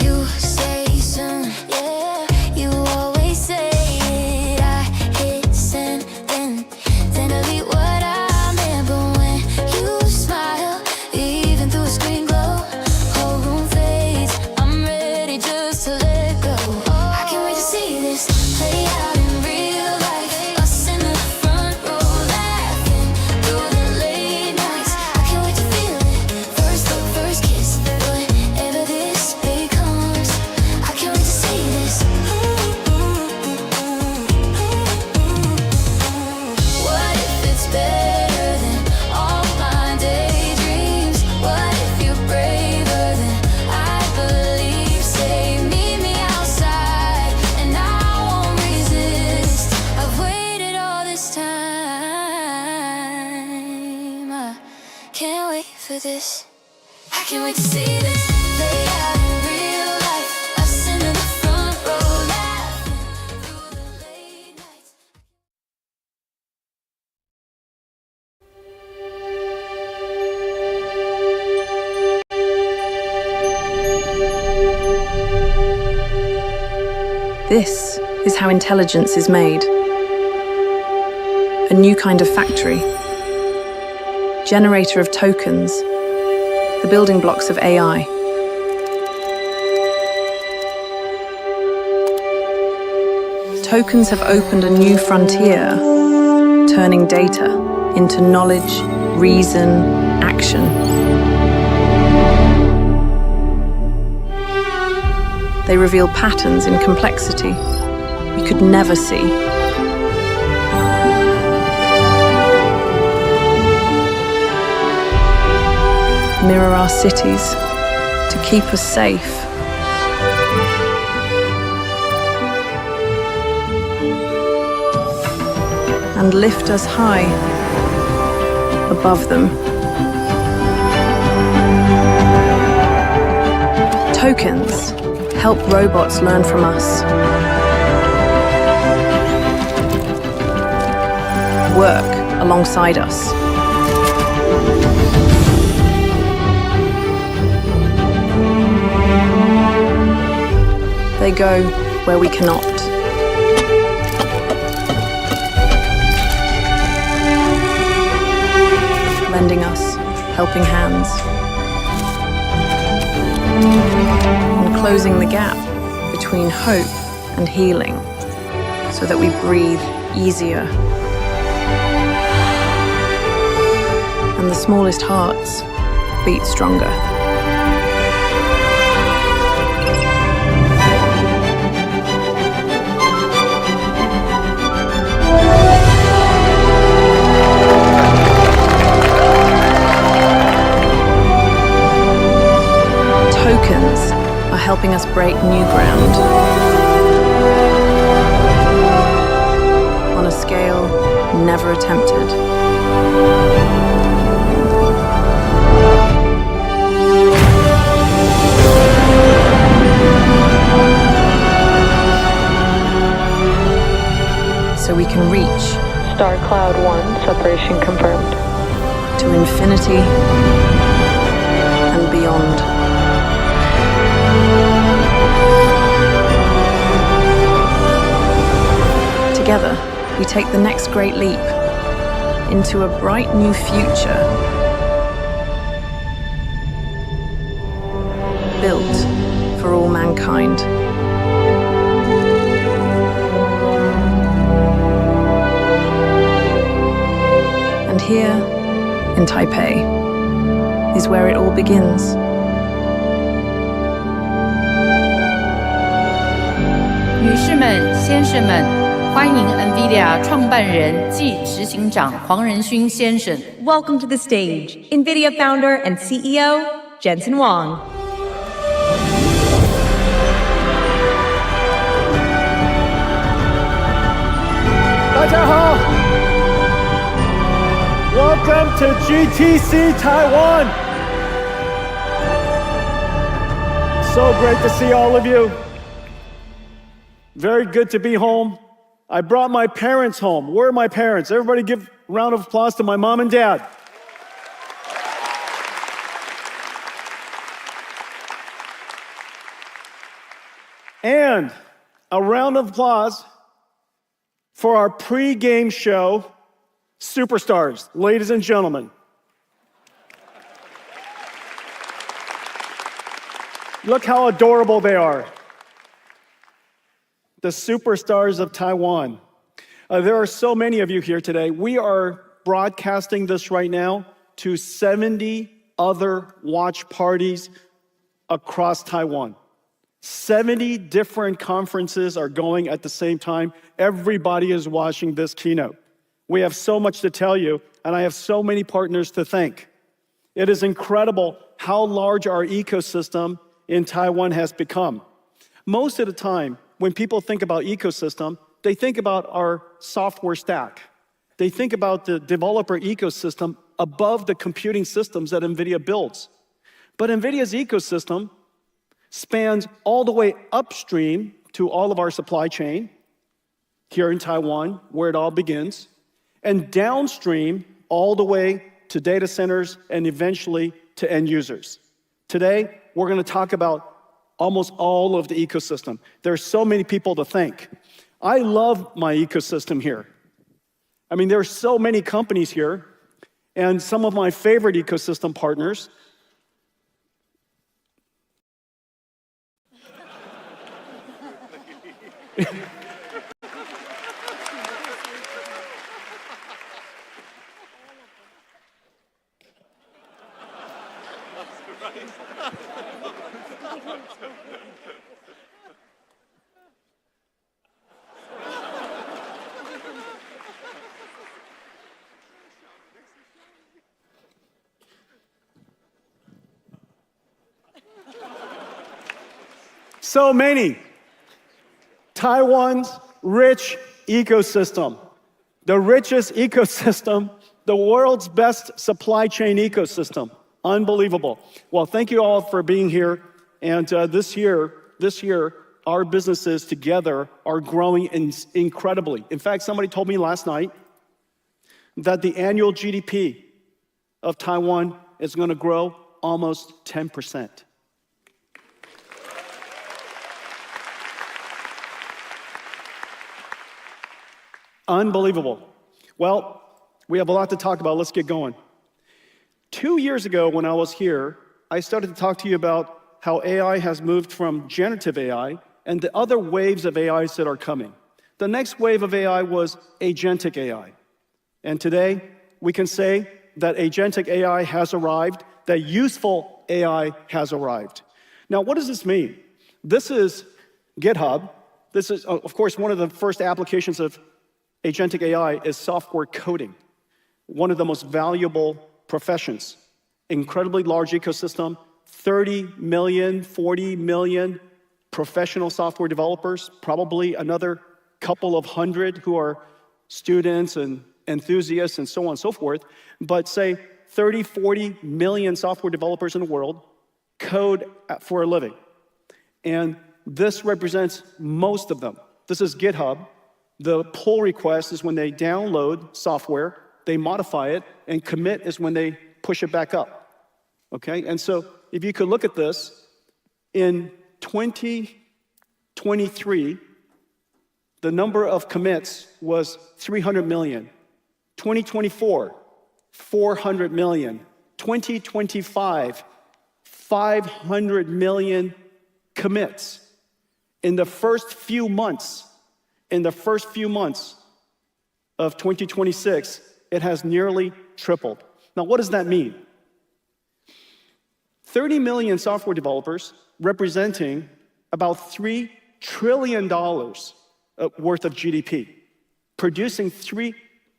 You say soon, yeah, you always say it. I hit send, then delete what I meant. But when you smile, even through a screen glow, whole room fades. I'm ready just to let go. I can't wait to see this play out in real life. Us in the front row laughing through the late nights. I can't wait to feel it. First look, first kiss, whatever this becomes. I can't wait to see this. What if it's better than all my daydreams? What if you're braver than I believe? Say meet me outside and I won't resist. I've waited all this time. I can't wait for this. I can't wait to see this play out in real life. Us in the front row laughing through the late nights. This is how intelligence is made. A new kind of factory. Generator of tokens. The building blocks of AI. Tokens have opened a new frontier, turning data into knowledge, reason, action. They reveal patterns in complexity we could never see. Mirror our cities to keep us safe. And lift us high above them. Tokens help robots learn from us. Work alongside us. They go where we cannot. Lending us helping hands. And closing the gap between hope and healing so that we breathe easier. And the smallest hearts beat stronger. Tokens are helping us break new ground on a scale never attempted. So we can reach Star Cloud 1 separation confirmed. To infinity and beyond. Together, we take the next great leap into a bright new future, built for all mankind. And here, in Taipei, is where it all begins.女士们、先生们，欢迎 NVIDIA 创办人暨执行长黄仁勋先生。Welcome to the stage, NVIDIA founder and CEO, Jensen Huang. 大家好 Welcome to GTC Taiwan. So great to see all of you. Very good to be home. I brought my parents home. Where are my parents? Everybody give a round of applause to my mom and dad. And a round of applause for our pre-game show superstars, ladies and gentlemen. Look how adorable they are. The superstars of Taiwan. There are so many of you here today. We are broadcasting this right now to 70 other watch parties across Taiwan. 70 different conferences are going at the same time. Everybody is watching this keynote. We have so much to tell you, and I have so many partners to thank. It is incredible how large our ecosystem in Taiwan has become. Most of the time, when people think about ecosystem, they think about our software stack. They think about the developer ecosystem above the computing systems that NVIDIA builds. But NVIDIA's ecosystem spans all the way upstream to all of our supply chain here in Taiwan, where it all begins, and downstream all the way to data centers and eventually to end users. Today, we're going to talk about almost all of the ecosystem. There's so many people to thank. I love my ecosystem here. I mean, there are so many companies here, and some of my favorite ecosystem partners. So many. Taiwan's rich ecosystem, the richest ecosystem, the world's best supply chain ecosystem. Unbelievable. Well, thank you all for being here. And this year, our businesses together are growing incredibly. In fact, somebody told me last night that the annual GDP of Taiwan is going to grow almost 10%. Unbelievable. Well, we have a lot to talk about. Let's get going. 2 years ago, when I was here, I started to talk to you about how AI has moved from generative AI and the other waves of AIs that are coming. The next wave of AI was agentic AI. And today, we can say that agentic AI has arrived, that useful AI has arrived. Now, what does this mean? This is GitHub. This is, of course, one of the first applications of agentic AI is software coding, one of the most valuable professions. Incredibly large ecosystem, 30 million, 40 million professional software developers, probably another couple of hundred who are students and enthusiasts and so on and so forth. But say 30, 40 million software developers in the world code for a living. And this represents most of them. This is GitHub. The pull request is when they download software, they modify it, and commit is when they push it back up. Okay? And so if you could look at this, in 2023, the number of commits was 300 million. 2024, 400 million. 2025, 500 million commits. In the first few months of 2026, it has nearly tripled. Now, what does that mean? 30 million software developers representing about $3 trillion worth of GDP, producing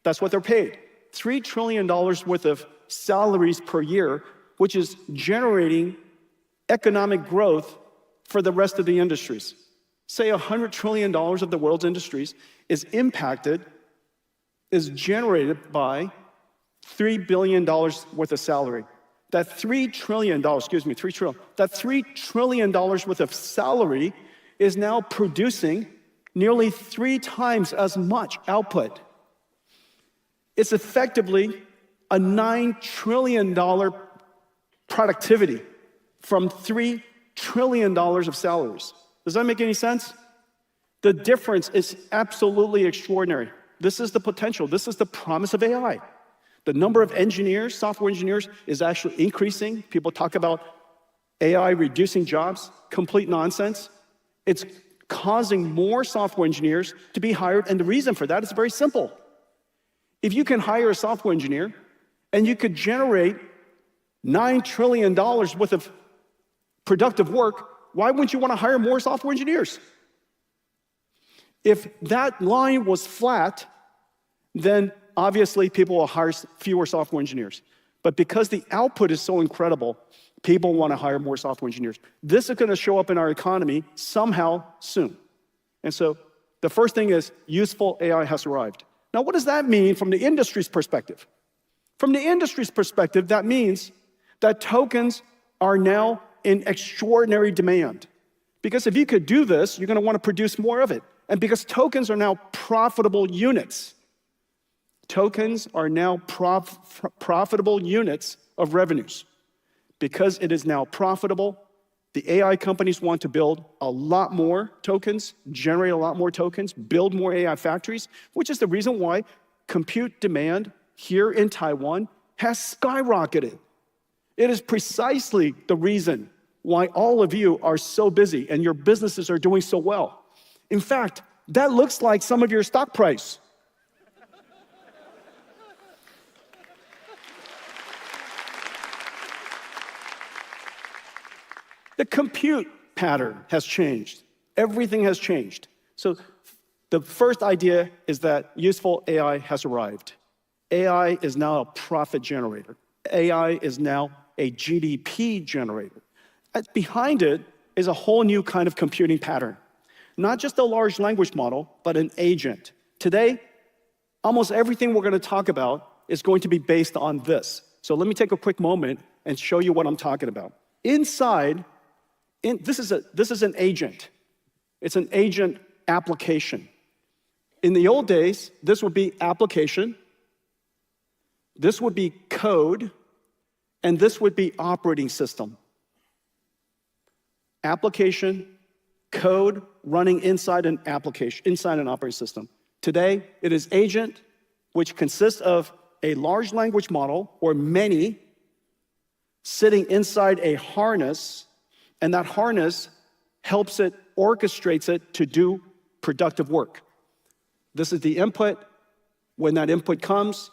that's what they're paid, $3 trillion worth of salaries per year, which is generating economic growth for the rest of the industries. Say $100 trillion of the world's industries is generated by $3 billion worth of salary. That $3 trillion worth of salary is now producing nearly 3 times as much output. It's effectively a $9 trillion productivity from $3 trillion of salaries. Does that make any sense? The difference is absolutely extraordinary. This is the potential. This is the promise of AI. The number of engineers, software engineers, is actually increasing. People talk about AI reducing jobs. Complete nonsense. It's causing more software engineers to be hired, and the reason for that is very simple. If you can hire a software engineer and you could generate $9 trillion worth of productive work, why wouldn't you want to hire more software engineers? If that line was flat, then obviously people will hire fewer software engineers. But because the output is so incredible, people want to hire more software engineers. This is going to show up in our economy somehow soon. And so the first thing is useful AI has arrived. Now, what does that mean from the industry's perspective? From the industry's perspective, that means that tokens are now in extraordinary demand. Because if you could do this, you're going to want to produce more of it. And because tokens are now profitable units, tokens are now profitable units of revenues. Because it is now profitable, the AI companies want to build a lot more tokens, generate a lot more tokens, build more AI factories, which is the reason why compute demand here in Taiwan has skyrocketed. It is precisely the reason why all of you are so busy and your businesses are doing so well. In fact, that looks like some of your stock price. The compute pattern has changed. Everything has changed. So the first idea is that useful AI has arrived. AI is now a profit generator. AI is now a GDP generator. Behind it is a whole new kind of computing pattern. Not just a large language model, but an agent. Today, almost everything we're going to talk about is going to be based on this. So let me take a quick moment and show you what I'm talking about. This is an agent. It's an agent application. In the old days, this would be application, this would be code, and this would be operating system. Application, code running inside an application, inside an operating system. Today, it is agent, which consists of a large language model, or many, sitting inside a harness, and that harness helps it, orchestrates it to do productive work. This is the input. When that input comes,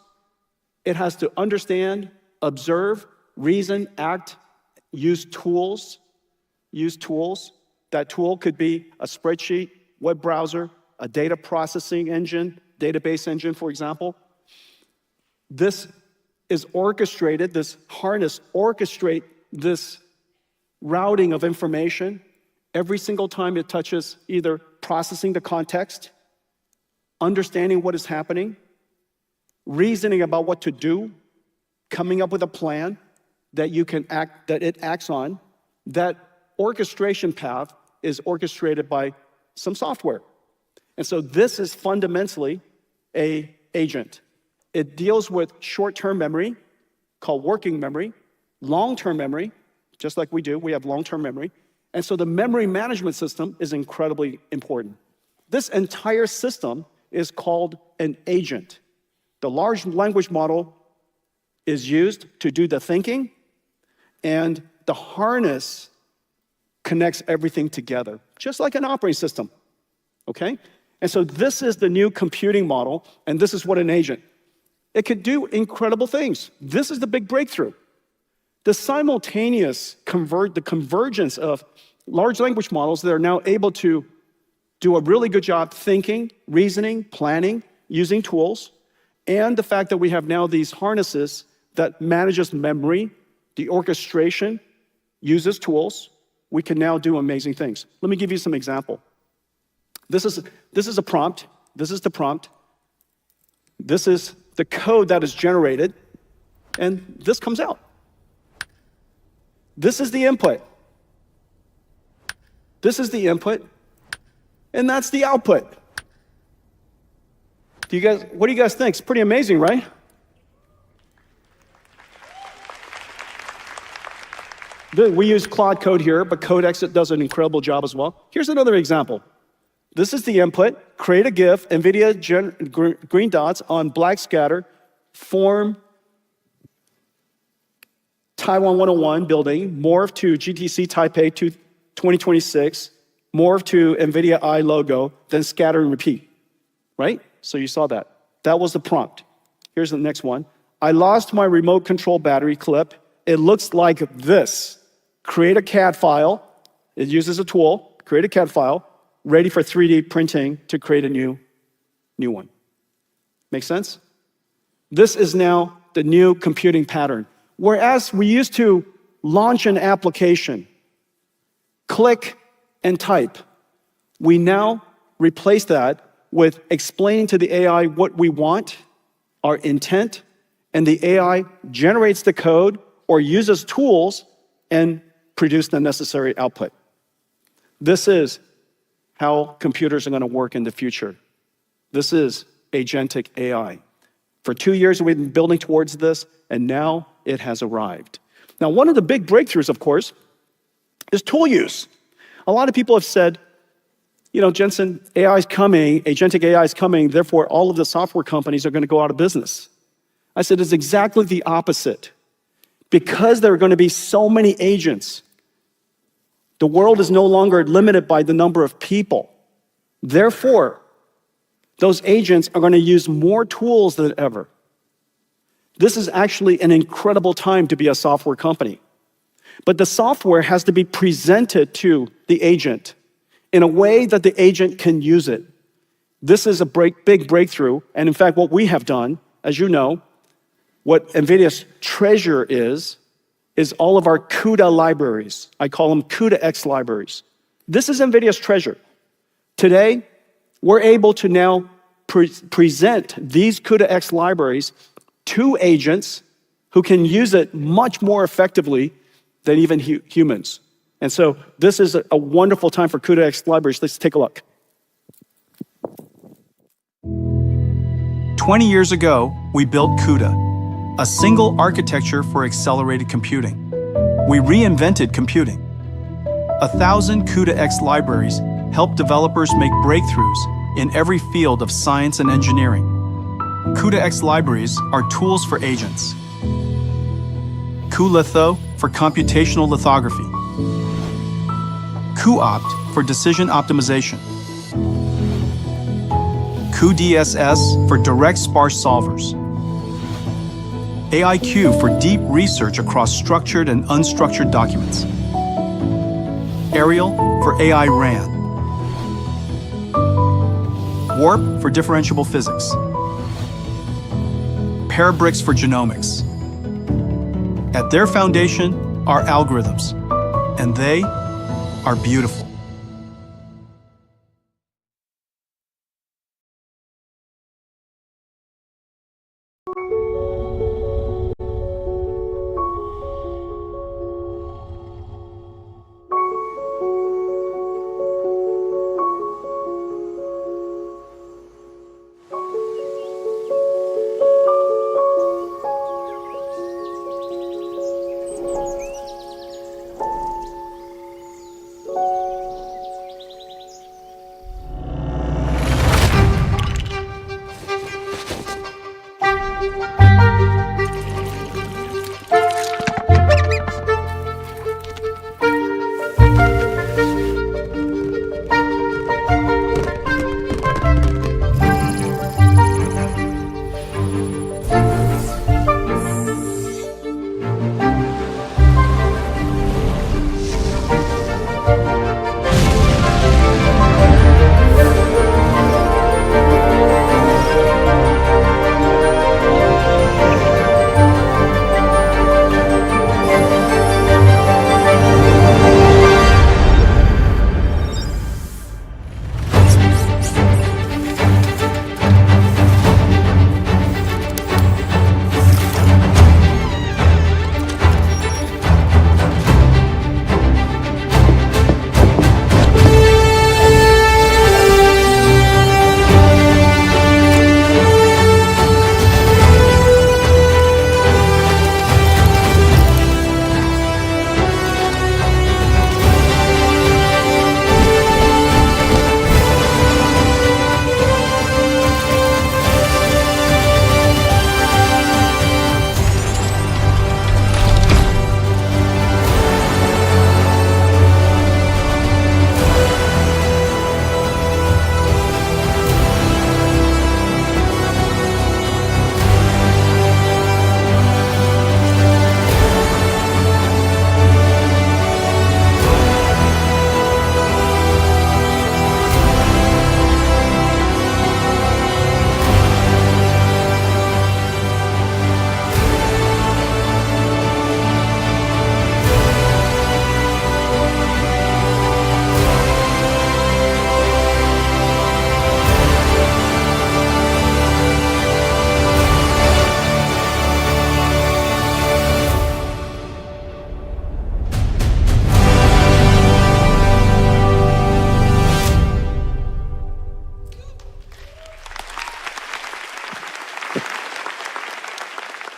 it has to understand, observe, reason, act, use tools. That tool could be a spreadsheet, web browser, a data processing engine, database engine, for example. This is orchestrated, this harness orchestrates this routing of information every single time it touches either processing the context, understanding what is happening, reasoning about what to do, coming up with a plan that it acts on. That orchestration path is orchestrated by some software. And so this is fundamentally an agent. It deals with short-term memory, called working memory, long-term memory, just like we do, we have long-term memory. And so the memory management system is incredibly important. This entire system is called an agent. The large language model is used to do the thinking, and the harness connects everything together, just like an operating system, okay? And so this is the new computing model, and this is what an agent. It could do incredible things. This is the big breakthrough. The simultaneous convergence of large language models that are now able to do a really good job thinking, reasoning, planning, using tools, and the fact that we have now these harnesses that manages memory, the orchestration, uses tools, we can now do amazing things. Let me give you some example. This is a prompt. This is the prompt. This is the code that is generated, and this comes out. This is the input. This is the input, and that's the output. What do you guys think? It's pretty amazing, right? We use Claude Code here, but Codex does an incredible job as well. Here's another example. This is the input. Create a GIF, NVIDIA green dots on black scatter, form Taiwan 101 building, morph to GTC Taipei 2026, morph to NVIDIA I logo, then scatter and repeat, right? So you saw that. That was the prompt. Here's the next one. I lost my remote control battery clip. It looks like this. Create a CAD file. It uses a tool. Create a CAD file, ready for 3D printing to create a new one. Make sense? This is now the new computing pattern. Whereas we used to launch an application, click and type, we now replace that with explaining to the AI what we want, our intent, and the AI generates the code or uses tools and produce the necessary output. This is how computers are going to work in the future. This is agentic AI. For 2 years, we've been building towards this, and now it has arrived. Now, one of the big breakthroughs, of course, is tool use. A lot of people have said, you know, Jensen, AI is coming, agentic AI is coming, therefore all of the software companies are going to go out of business. I said it's exactly the opposite. Because there are going to be so many agents, the world is no longer limited by the number of people. Therefore, those agents are going to use more tools than ever. This is actually an incredible time to be a software company. But the software has to be presented to the agent in a way that the agent can use it. This is a big breakthrough. And in fact, what we have done, as you know, what NVIDIA's treasure is all of our CUDA libraries. I call them CUDA-X libraries. This is NVIDIA's treasure. Today, we're able to now present these CUDA-X libraries to agents who can use it much more effectively than even humans. And so this is a wonderful time for CUDA-X libraries. Let's take a look. 20 years ago, we built CUDA, a single architecture for accelerated computing. We reinvented computing. 1,000 CUDA-X libraries help developers make breakthroughs in every field of science and engineering. CUDA-X libraries are tools for agents. cuLitho for computational lithography. cuOpt for decision optimization. cuDSS for direct sparse solvers. AIQ for deep research across structured and unstructured documents. Arial for AI RAN. Warp for differentiable physics. Parabricks for genomics. At their foundation are algorithms, and they are beautiful.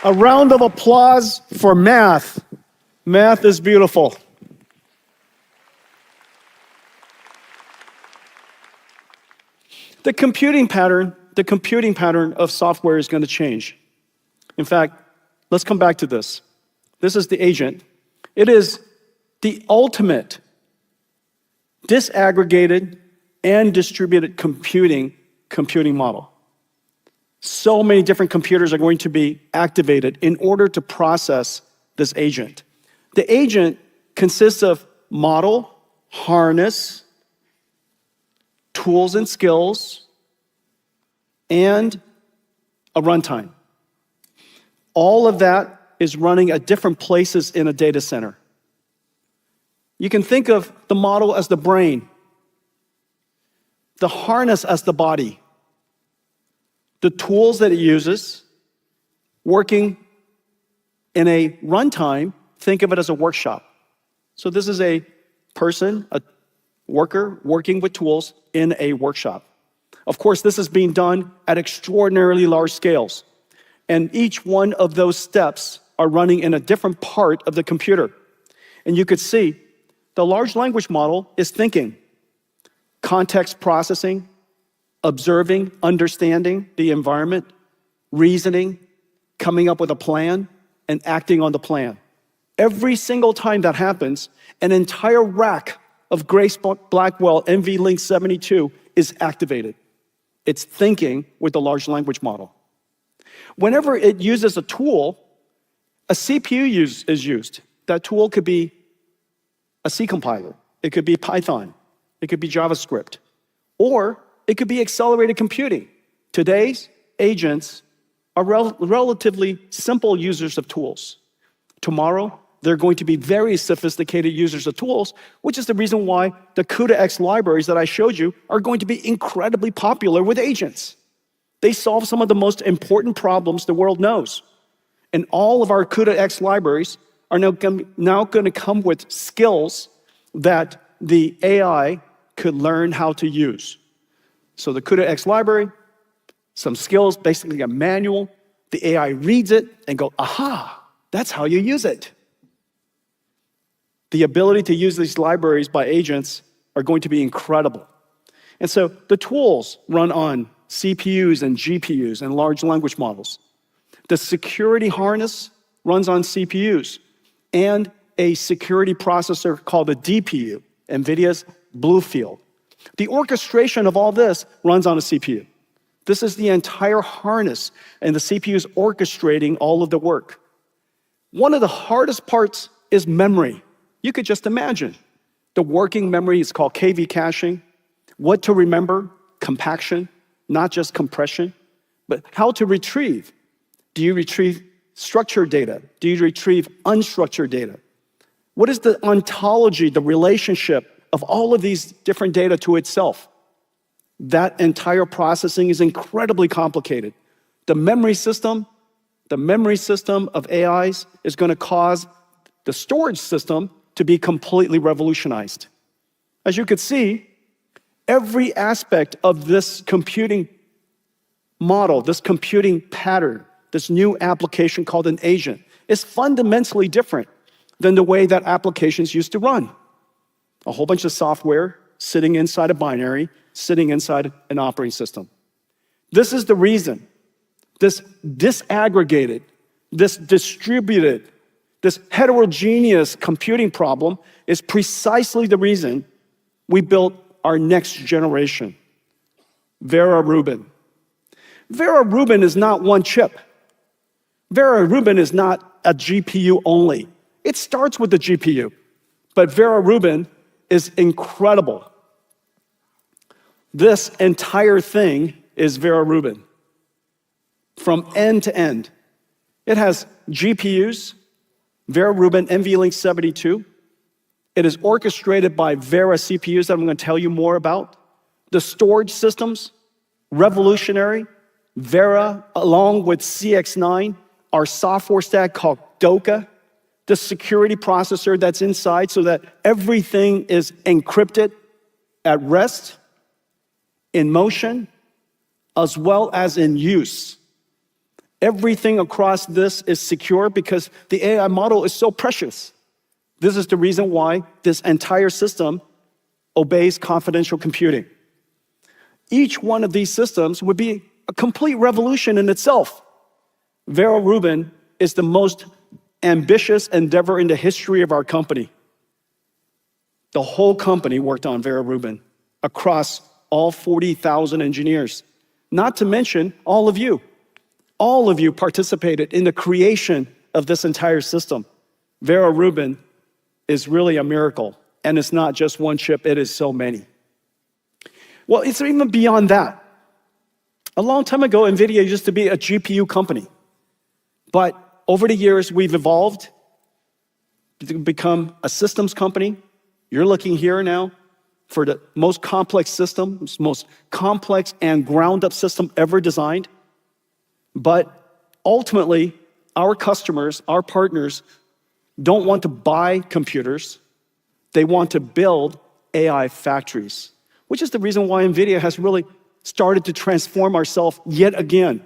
A round of applause for math. Math is beautiful. The computing pattern of software is going to change. In fact, let's come back to this. This is the agent. It is the ultimate disaggregated and distributed computing model. So many different computers are going to be activated in order to process this agent. The agent consists of model, harness, tools and skills, and a runtime. All of that is running at different places in a data center. You can think of the model as the brain, the harness as the body, the tools that it uses, working in a runtime, think of it as a workshop. So this is a person, a worker, working with tools in a workshop. Of course, this is being done at extraordinarily large scales. And each one of those steps are running in a different part of the computer. And you could see the large language model is thinking, context processing, observing, understanding the environment, reasoning, coming up with a plan, and acting on the plan. Every single time that happens, an entire rack of Grace Blackwell NVLink 72 is activated. It's thinking with the large language model. Whenever it uses a tool, a CPU is used. That tool could be a C compiler. It could be Python. It could be JavaScript. Or it could be accelerated computing. Today's agents are relatively simple users of tools. Tomorrow, they're going to be very sophisticated users of tools, which is the reason why the CUDA-X libraries that I showed you are going to be incredibly popular with agents. They solve some of the most important problems the world knows. And all of our CUDA-X libraries are now going to come with skills that the AI could learn how to use. So the CUDA-X library, some skills, basically a manual. The AI reads it and go, aha, that's how you use it. The ability to use these libraries by agents are going to be incredible. And so the tools run on CPUs and GPUs and large language models. The security harness runs on CPUs and a security processor called a DPU, NVIDIA's Bluefield. The orchestration of all this runs on a CPU. This is the entire harness, and the CPU is orchestrating all of the work. One of the hardest parts is memory. You could just imagine. The working memory is called KV caching. What to remember, compaction, not just compression, but how to retrieve. Do you retrieve structured data? Do you retrieve unstructured data? What is the ontology, the relationship of all of these different data to itself? That entire processing is incredibly complicated. The memory system of AIs is going to cause the storage system to be completely revolutionized. As you could see, every aspect of this computing model, this computing pattern, this new application called an agent, is fundamentally different than the way that applications used to run. A whole bunch of software sitting inside a binary, sitting inside an operating system. This is the reason this disaggregated, this distributed, this heterogeneous computing problem is precisely the reason we built our next generation, Vera Rubin. Vera Rubin is not one chip. Vera Rubin is not a GPU only. It starts with the GPU, but Vera Rubin is incredible. This entire thing is Vera Rubin, from end to end. It has GPUs, Vera Rubin NVLink 72. It is orchestrated by Vera CPUs that I'm going to tell you more about. The storage systems, revolutionary. Vera, along with CX9, our software stack called DOCA, the security processor that's inside so that everything is encrypted at rest, in motion, as well as in use. Everything across this is secure because the AI model is so precious. This is the reason why this entire system obeys confidential computing. Each one of these systems would be a complete revolution in itself. Vera Rubin is the most ambitious endeavor in the history of our company. The whole company worked on Vera Rubin across all 40,000 engineers, not to mention all of you. All of you participated in the creation of this entire system. Vera Rubin is really a miracle, and it's not just one chip, it is so many. Well, it's even beyond that. A long time ago, NVIDIA used to be a GPU company. But over the years, we've evolved to become a systems company. You're looking here now for the most complex system, most complex and ground-up system ever designed. But ultimately, our customers, our partners, don't want to buy computers. They want to build AI factories, which is the reason why NVIDIA has really started to transform ourselves yet again.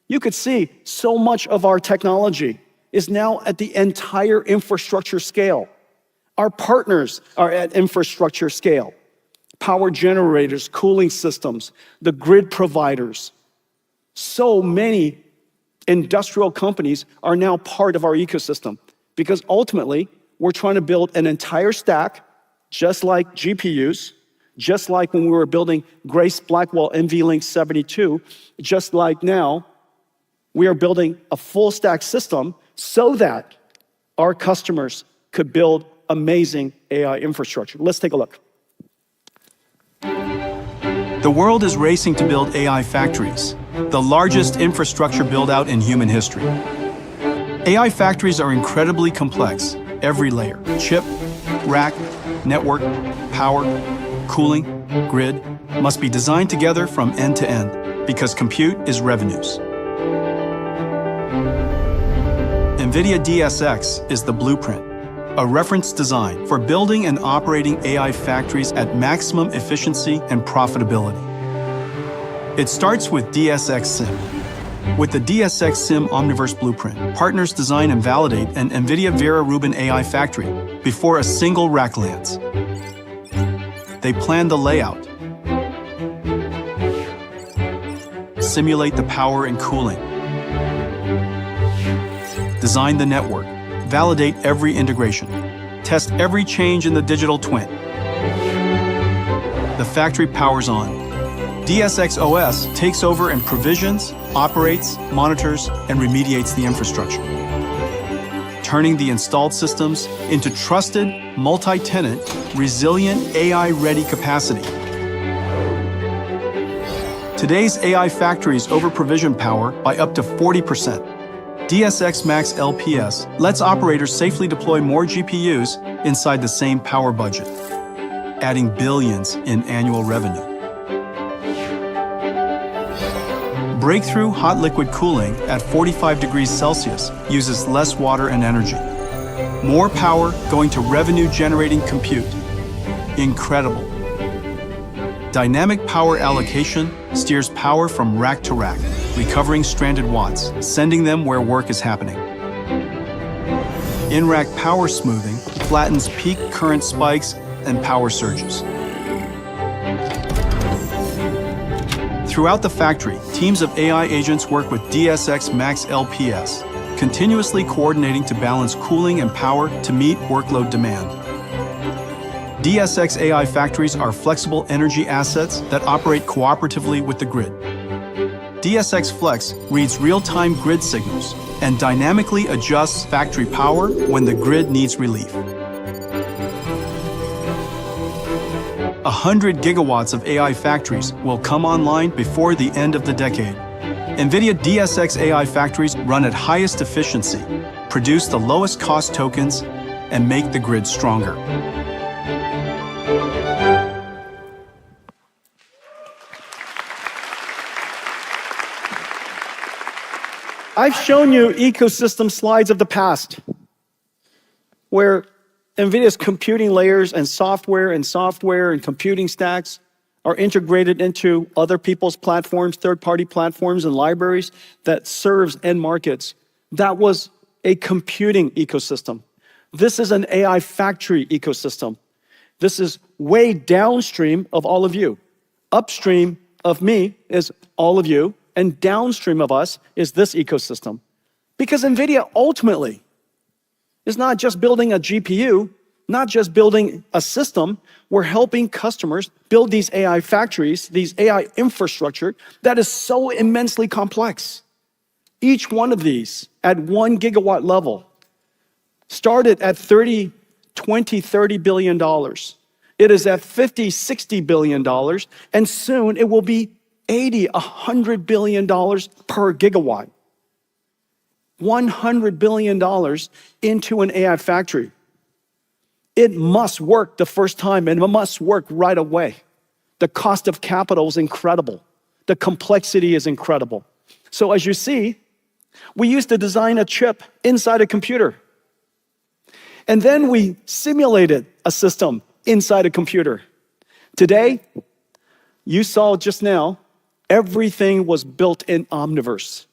You could see so much of our technology is now at the entire infrastructure scale. Our partners are at infrastructure scale. Power generators, cooling systems, the grid providers. So many industrial companies are now part of our ecosystem because ultimately we're trying to build an entire stack, just like GPUs, just like when we were building Grace Blackwell NVLink 72, just like now, we are building a full stack system so that our customers could build amazing AI infrastructure. Let's take a look. The world is racing to build AI factories, the largest infrastructure build-out in human history. AI factories are incredibly complex, every layer: chip, rack, network, power, cooling, grid, must be designed together from end to end, because compute is revenues. NVIDIA DSX is the blueprint, a reference design for building and operating AI factories at maximum efficiency and profitability. It starts with DSX Sim. With the DSX Sim Omniverse blueprint, partners design and validate an NVIDIA Vera Rubin AI factory before a single rack lands. They plan the layout, simulate the power and cooling, design the network, validate every integration, test every change in the digital twin. The factory powers on. DSX OS takes over and provisions, operates, monitors, and remediates the infrastructure, turning the installed systems into trusted, multi-tenant, resilient, AI-ready capacity. Today's AI factories over-provision power by up to 40%. DSX Max LPS lets operators safely deploy more GPUs inside the same power budget, adding billions in annual revenue. Breakthrough hot liquid cooling at 45 degrees Celsius uses less water and energy. More power going to revenue-generating compute. Incredible. Dynamic power allocation steers power from rack to rack, recovering stranded watts, sending them where work is happening. In-rack power smoothing flattens peak current spikes and power surges. Throughout the factory, teams of AI agents work with DSX Max LPS, continuously coordinating to balance cooling and power to meet workload demand. DSX AI factories are flexible energy assets that operate cooperatively with the grid. DSX Flex reads real-time grid signals and dynamically adjusts factory power when the grid needs relief. 100 gigawatts of AI factories will come online before the end of the decade. NVIDIA DSX AI factories run at highest efficiency, produce the lowest cost tokens, and make the grid stronger. I've shown you ecosystem slides of the past, where NVIDIA's computing layers and software and computing stacks are integrated into other people's platforms, third-party platforms and libraries that serves end markets. That was a computing ecosystem. This is an AI factory ecosystem. This is way downstream of all of you. Upstream of me is all of you, and downstream of us is this ecosystem. Because NVIDIA ultimately is not just building a GPU, not just building a system, we're helping customers build these AI factories, these AI infrastructure that is so immensely complex. Each one of these at 1 gigawatt level started at $30 billion. It is at $50-60 billion, and soon it will be $100 billion per gigawatt. $100 billion into an AI factory. It must work the first time, and it must work right away. The cost of capital is incredible. The complexity is incredible. So as you see, we used to design a chip inside a computer. And then we simulated a system inside a computer. Today, you saw just now, everything was built in Omniverse.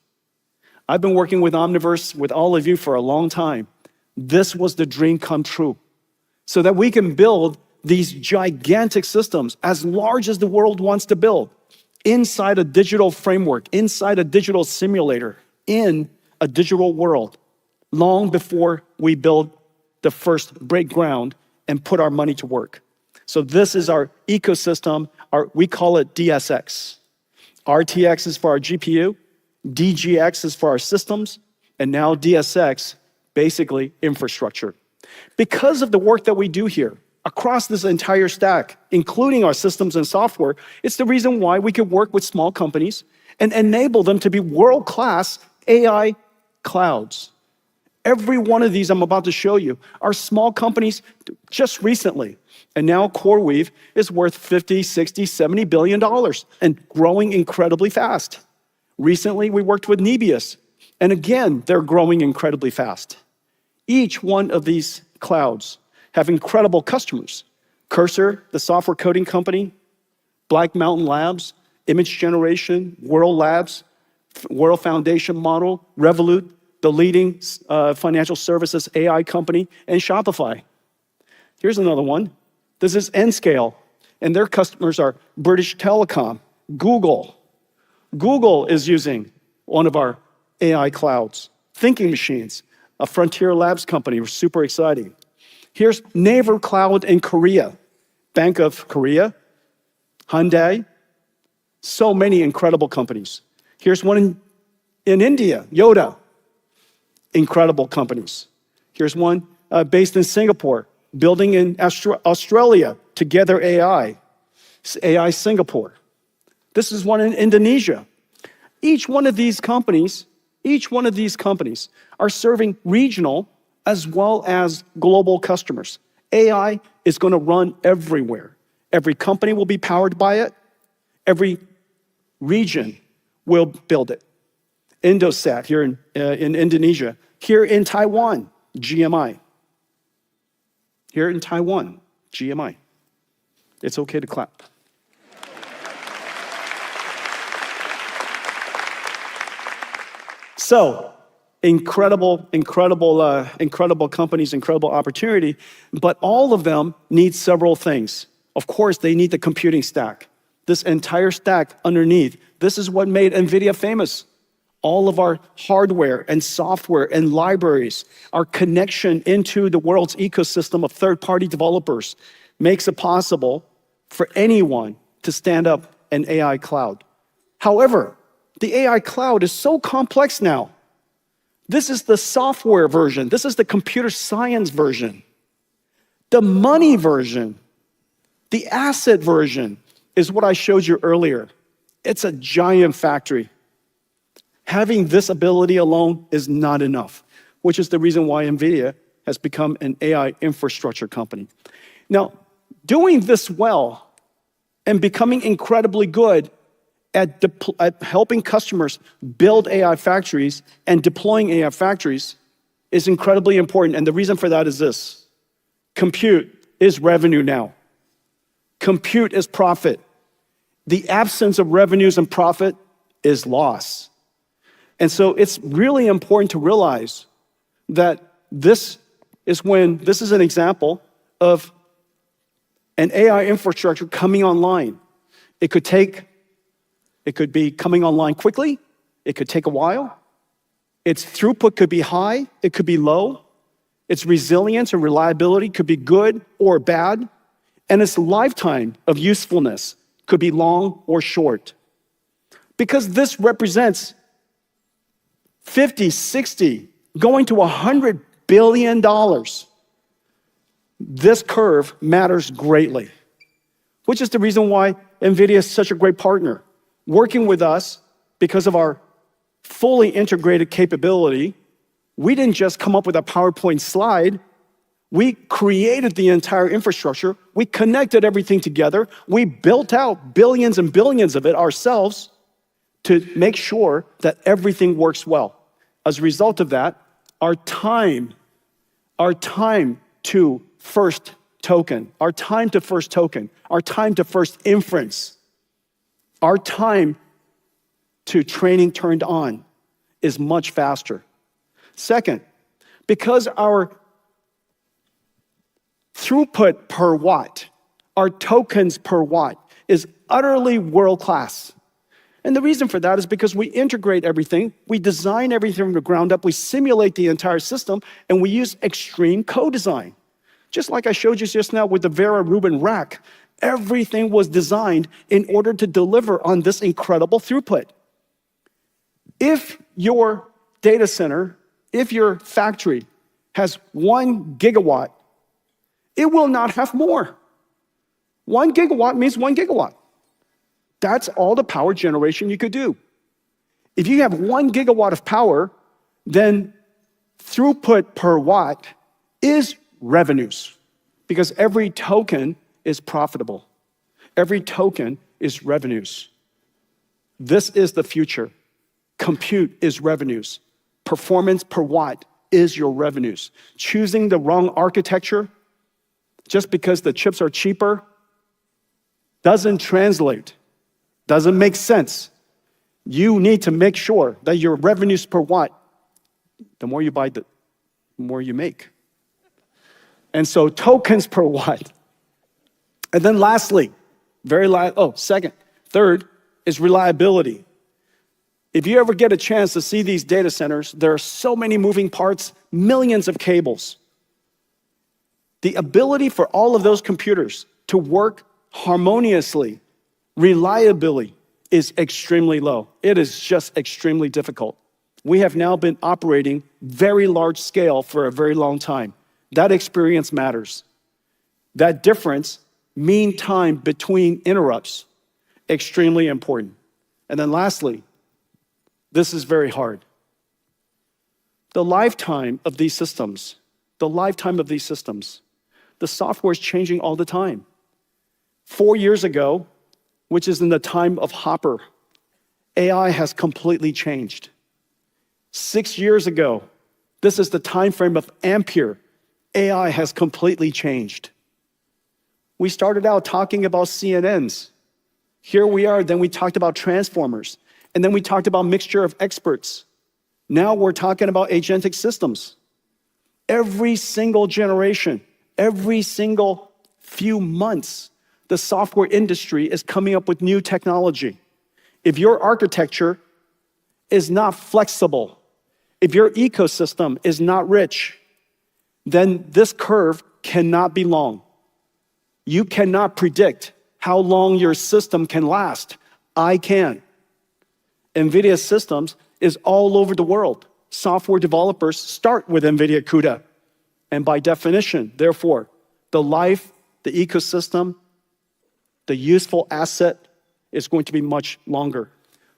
I've been working with Omniverse with all of you for a long time. This was the dream come true. So that we can build these gigantic systems as large as the world wants to build inside a digital framework, inside a digital simulator, in a digital world, long before we build the first break ground and put our money to work. So this is our ecosystem. We call it DSX. RTX is for our GPU, DGX is for our systems, and now DSX, basically infrastructure. Because of the work that we do here, across this entire stack, including our systems and software, it's the reason why we can work with small companies and enable them to be world-class AI clouds. Every one of these I'm about to show you are small companies just recently. And now CoreWeave is worth $50, $60, $70 billion and growing incredibly fast. Recently, we worked with Nebius, and again, they're growing incredibly fast. Each one of these clouds have incredible customers. Cursor, the software coding company, Black Mountain Labs, Image Generation, World Labs, World Foundation Model, Revolut, the leading financial services AI company, and Shopify. Here's another one. This is Nscale, and their customers are British Telecom, Google. Google is using one of our AI clouds, Thinking Machines, a Frontier Labs company. We're super exciting. Here's Naver Cloud in Korea, Bank of Korea, Hyundai, so many incredible companies. Here's one in India, Yoda, incredible companies. Here's one based in Singapore, building in Australia, Together AI, AI Singapore. This is one in Indonesia. Each one of these companies are serving regional as well as global customers. AI is going to run everywhere. Every company will be powered by it. Every region will build it. Indosat here in Indonesia. Here in Taiwan, GMI. Here in Taiwan, GMI. It's okay to clap. So, incredible companies, incredible opportunity, but all of them need several things. Of course, they need the computing stack. This entire stack underneath, this is what made NVIDIA famous. All of our hardware and software and libraries, our connection into the world's ecosystem of third-party developers makes it possible for anyone to stand up an AI cloud. However, the AI cloud is so complex now. This is the software version. This is the computer science version. The money version, the asset version is what I showed you earlier. It's a giant factory. Having this ability alone is not enough, which is the reason why NVIDIA has become an AI infrastructure company. Now, doing this well and becoming incredibly good at helping customers build AI factories and deploying AI factories is incredibly important. And the reason for that is this. Compute is revenue now. Compute is profit. the absence of revenues and profit is loss. And so it's really important to realize that this is an example of an AI infrastructure coming online. It could be coming online quickly. It could take a while. Its throughput could be high. It could be low. Its resilience and reliability could be good or bad. And its lifetime of usefulness could be long or short. Because this represents 50, 60, going to $100 billion. This curve matters greatly, which is the reason why NVIDIA is such a great partner. Working with us because of our fully integrated capability, we didn't just come up with a PowerPoint slide. We created the entire infrastructure. We connected everything together. We built out billions and billions of it ourselves to make sure that everything works well. As a result of that, our time to first token, our time to first inference, our time to training turned on is much faster. Second, because our throughput per watt, our tokens per watt is utterly world-class. And the reason for that is because we integrate everything, we design everything from the ground up, we simulate the entire system, and we use extreme co-design. Just like I showed you just now with the Vera Rubin rack, everything was designed in order to deliver on this incredible throughput. If your data center, if your factory has 1 gigawatt, it will not have more. 1 gigawatt means 1 gigawatt. That's all the power generation you could do. If you have 1 gigawatt of power, then throughput per watt is revenues, because every token is profitable. Every token is revenues. This is the future. Compute is revenues. Performance per watt is your revenues. Choosing the wrong architecture just because the chips are cheaper doesn't translate, doesn't make sense. You need to make sure that your revenues per watt, the more you buy, the more you make. And so tokens per watt. And then lastly, third is reliability. If you ever get a chance to see these data centers, there are so many moving parts, millions of cables. The ability for all of those computers to work harmoniously, reliably, is extremely low. It is just extremely difficult. We have now been operating very large scale for a very long time. That experience matters. That difference, mean time between interrupts, extremely important. And then lastly, this is very hard. The lifetime of these systems, the software is changing all the time. 4 years ago, which is in the time of Hopper, AI has completely changed. 6 years ago, this is the time frame of Ampere, AI has completely changed. We started out talking about CNNs. Here we are, then we talked about transformers, and then we talked about mixture of experts. Now we're talking about agentic systems. Every single generation, every single few months, the software industry is coming up with new technology. If your architecture is not flexible, if your ecosystem is not rich, then this curve cannot be long. You cannot predict how long your system can last. I can. NVIDIA systems is all over the world. Software developers start with NVIDIA CUDA. And by definition, therefore, the life, the ecosystem, the useful asset is going to be much longer.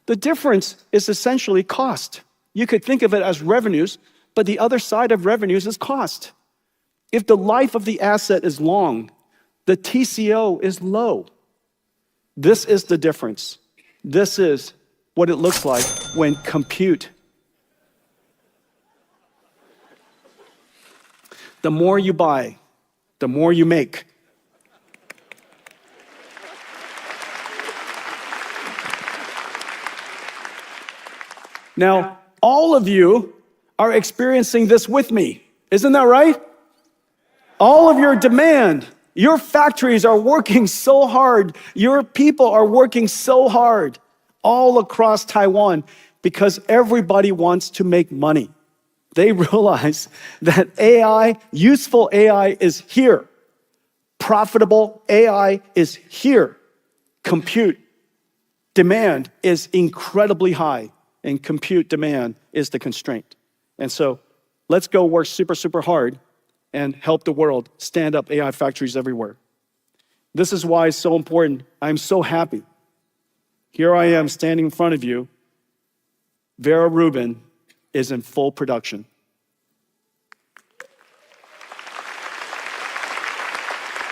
The difference is essentially cost. You could think of it as revenues, but the other side of revenues is cost. If the life of the asset is long, the TCO is low. This is the difference. This is what it looks like when compute. The more you buy, the more you make. Now, all of you are experiencing this with me. Isn't that right? All of your demand, your factories are working so hard. Your people are working so hard all across Taiwan because everybody wants to make money. They realize that AI, useful AI is here. Profitable AI is here. Compute demand is incredibly high, and compute demand is the constraint. And so let's go work super, super hard and help the world stand up AI factories everywhere. This is why it's so important. I'm so happy. Here I am standing in front of you. Vera Rubin is in full production.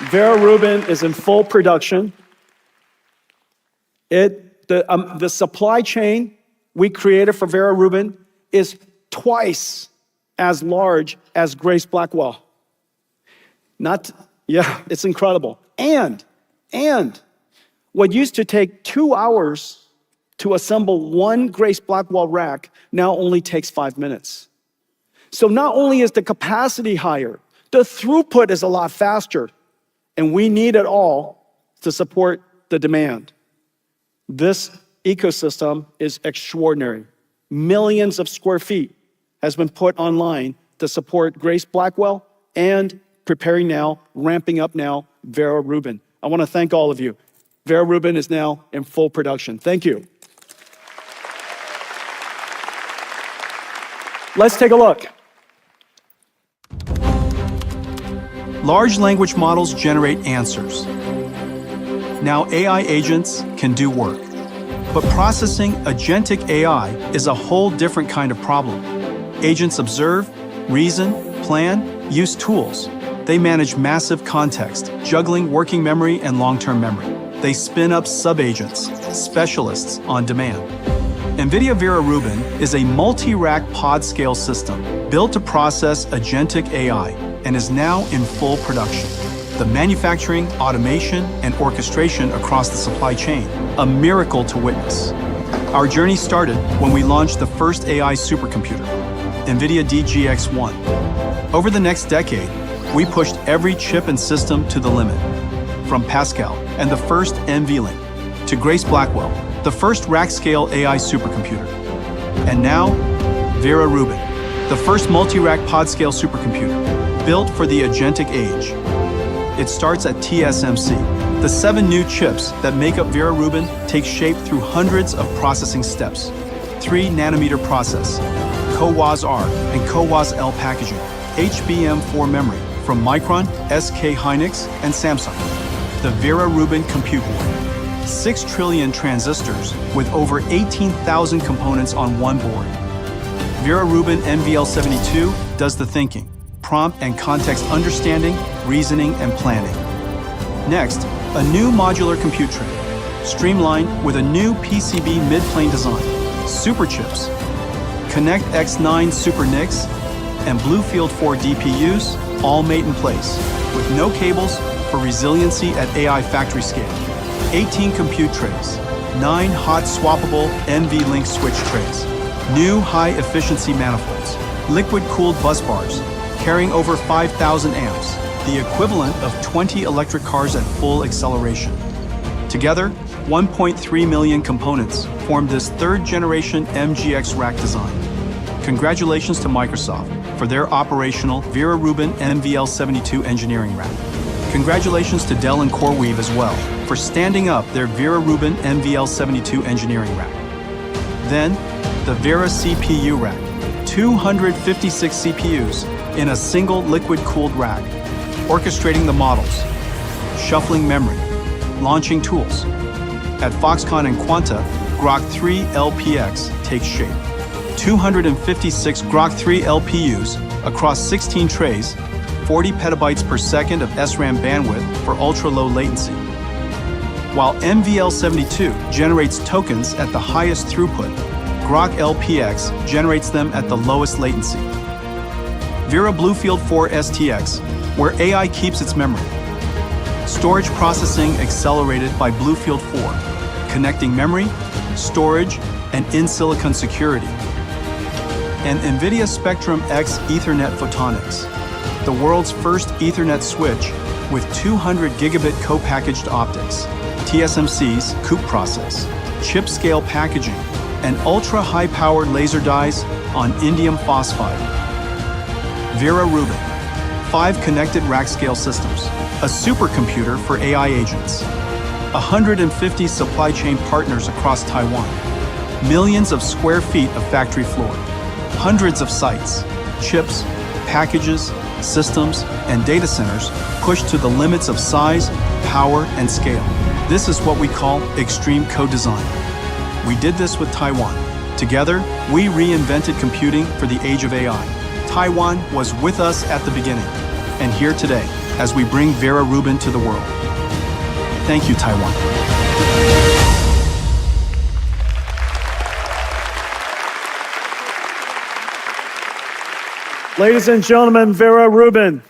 Vera Rubin is in full production. The supply chain we created for Vera Rubin is twice as large as Grace Blackwell. It's incredible. And what used to take 2 hours to assemble one Grace Blackwell rack now only takes 5 minutes. So not only is the capacity higher, the throughput is a lot faster, and we need it all to support the demand. This ecosystem is extraordinary. Millions of square feet has been put online to support Grace Blackwell and preparing now, ramping up now, Vera Rubin. I want to thank all of you. Vera Rubin is now in full production. Thank you. Let's take a look. Large language models generate answers. Now AI agents can do work. But processing agentic AI is a whole different kind of problem. Agents observe, reason, plan, use tools. They manage massive context, juggling working memory and long-term memory. They spin up sub-agents, specialists on demand. NVIDIA Vera Rubin is a multi-rack pod-scale system built to process agentic AI and is now in full production. The manufacturing, automation, and orchestration across the supply chain, a miracle to witness. Our journey started when we launched the first AI supercomputer, NVIDIA DGX-1. Over the next decade, we pushed every chip and system to the limit, from Pascal and the first NVLink to Grace Blackwell, the first rack-scale AI supercomputer. And now, Vera Rubin, the first multi-rack pod-scale supercomputer, built for the agentic age. It starts at TSMC. The 7 new chips that make up Vera Rubin take shape through hundreds of processing steps. 3-nanometer process, CoWoS-R and CoWoS-L packaging, HBM4 memory from Micron, SK Hynix, and Samsung. The Vera Rubin compute board. 6 trillion transistors with over 18,000 components on one board. Vera Rubin NVL72 does the thinking, prompt and context understanding, reasoning, and planning. Next, a new modular compute tray, streamlined with a new PCB mid-plane design, super chips, Connect X9 Super NICs, and Bluefield 4 DPUs, all made in place, with no cables for resiliency at AI factory scale. 18 compute trays, 9 hot swappable NVLink switch trays, new high-efficiency manifolds, liquid-cooled bus bars, carrying over 5,000 amps, the equivalent of 20 electric cars at full acceleration. Together, 1.3 million components form this third-generation MGX rack design. Congratulations to Microsoft for their operational Vera Rubin NVL72 engineering rack. Congratulations to Dell and CoreWeave as well for standing up their Vera Rubin NVL72 engineering rack. Then, the Vera CPU rack, 256 CPUs in a single liquid-cooled rack, orchestrating the models, shuffling memory, launching tools. At Foxconn and Quanta, Grok 3 LPX takes shape. 256 Grok 3 LPUs across 16 trays, 40 petabytes per second of SRAM bandwidth for ultra-low latency. While NVL72 generates tokens at the highest throughput, Grok LPX generates them at the lowest latency. Vera Bluefield 4 STX, where AI keeps its memory. Storage processing accelerated by Bluefield 4, connecting memory, storage, and in-silicon security, and NVIDIA Spectrum X Ethernet Photonics, the world's first Ethernet switch with 200 gigabit co-packaged optics, TSMC's COUPE process, chip-scale packaging, and ultra-high-powered laser dyes on indium phosphide. Vera Rubin, 5 connected rack-scale systems, a supercomputer for AI agents, 150 supply chain partners across Taiwan, millions of square feet of factory floor, hundreds of sites, chips, packages, systems, and data centers pushed to the limits of size, power, and scale. This is what we call extreme co-design. We did this with Taiwan. Together, we reinvented computing for the age of AI. Taiwan was with us at the beginning, and here today, as we bring Vera Rubin to the world. Thank you, Taiwan. Ladies and gentlemen, Vera Rubin.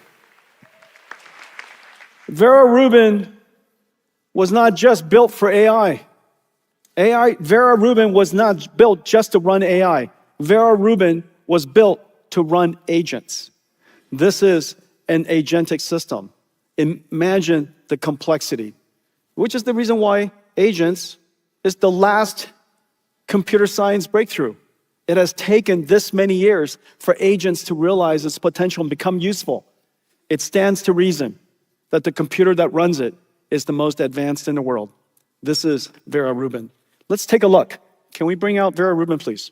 Vera Rubin was not just built for AI. Vera Rubin was not built just to run AI. Vera Rubin was built to run agents. This is an agentic system. Imagine the complexity, which is the reason why agents is the last computer science breakthrough. It has taken this many years for agents to realize its potential and become useful. It stands to reason that the computer that runs it is the most advanced in the world. This is Vera Rubin. Let's take a look. Can we bring out Vera Rubin, please?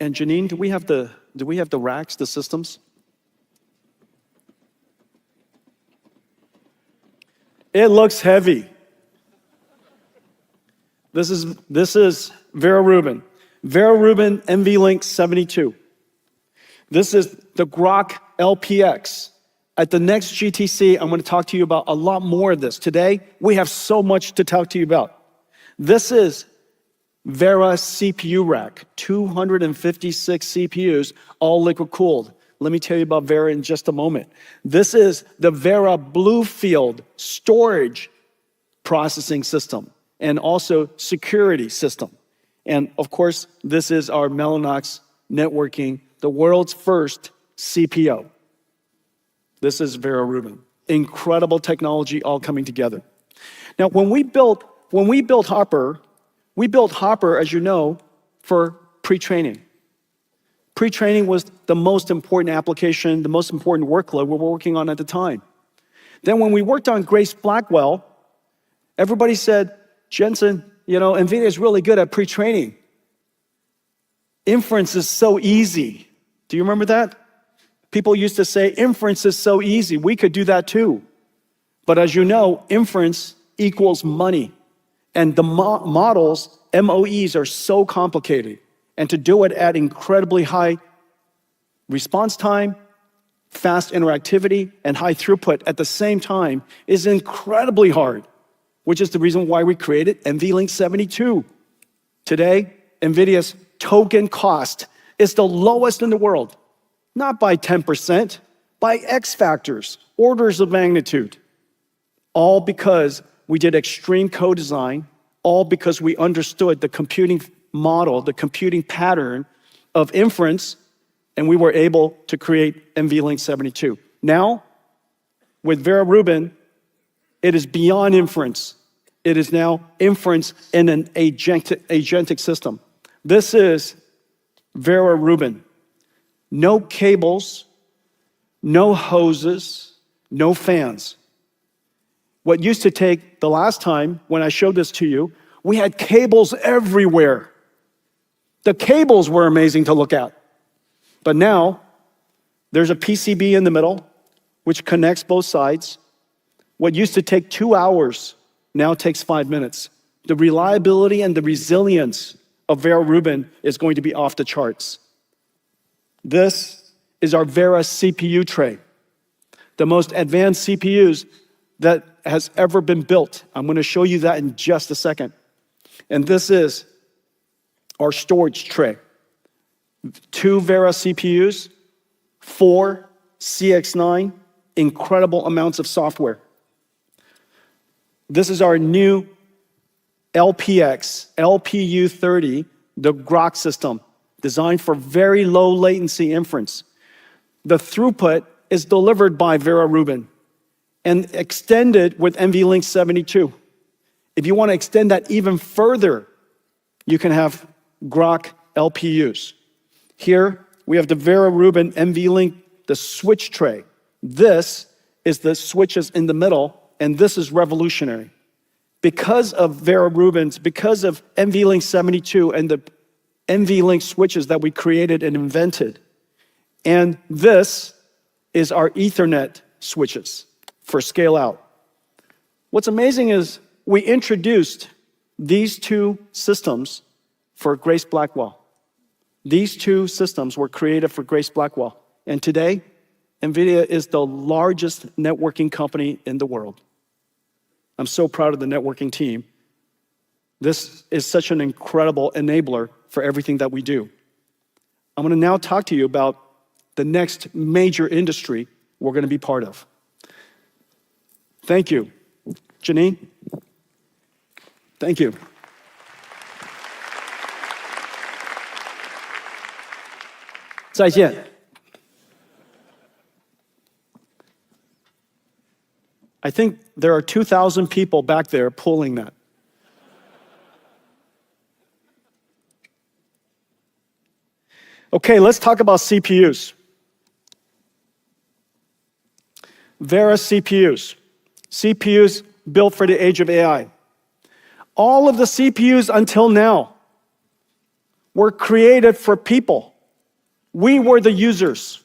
And Janine, do we have the racks, the systems? It looks heavy. This is Vera Rubin. Vera Rubin NVLink 72. This is the Grok LPX. At the next GTC, I'm going to talk to you about a lot more of this. Today, we have so much to talk to you about. This is Vera CPU rack, 256 CPUs, all liquid cooled. Let me tell you about Vera in just a moment. This is the Vera Bluefield storage processing system and also security system. And of course, this is our Mellanox networking, the world's first CPO. This is Vera Rubin. Incredible technology all coming together. Now, when we built Hopper, as you know, for pre-training. Pre-training was the most important application, the most important workload we were working on at the time. Then when we worked on Grace Blackwell, everybody said, Jensen, NVIDIA is really good at pre-training. Inference is so easy. Do you remember that? People used to say, inference is so easy. We could do that too. But as you know, inference equals money. And the models, MOEs, are so complicated. And to do it at incredibly high response time, fast interactivity, and high throughput at the same time is incredibly hard, which is the reason why we created NVLink 72. Today, NVIDIA's token cost is the lowest in the world, not by 10%, by X factors, orders of magnitude, all because we did extreme co-design, all because we understood the computing model, the computing pattern of inference, and we were able to create NVLink 72. Now, with Vera Rubin, it is beyond inference. It is now inference in an agentic system. This is Vera Rubin. No cables, no hoses, no fans. What used to take, the last time when I showed this to you, we had cables everywhere. The cables were amazing to look at. But now, there's a PCB in the middle, which connects both sides. What used to take 2 hours now takes 5 minutes. The reliability and the resilience of Vera Rubin is going to be off the charts. This is our Vera CPU tray, the most advanced CPUs that has ever been built. I'm going to show you that in just a second. And this is our storage tray. 2 Vera CPUs, 4 CX9, incredible amounts of software. This is our new LPU30, the Grok system, designed for very low latency inference. The throughput is delivered by Vera Rubin and extended with NVLink 72. If you want to extend that even further, you can have Grok LPUs. Here, we have the Vera Rubin NVLink, the switch tray. This is the switches in the middle, and this is revolutionary. Because of Vera Rubin's, because of NVLink 72 and the NVLink switches that we created and invented. And this is our Ethernet switches for scale out. What's amazing is we introduced these 2 systems for Grace Blackwell. These 2 systems were created for Grace Blackwell. And today, NVIDIA is the largest networking company in the world. I'm so proud of the networking team. This is such an incredible enabler for everything that we do. I'm going to now talk to you about the next major industry we're going to be part of. Thank you. Janine? Thank you. I think there are 2,000 people back there pulling that. Okay, let's talk about CPUs. Vera CPUs. CPUs built for the age of AI. All of the CPUs until now were created for people. We were the users.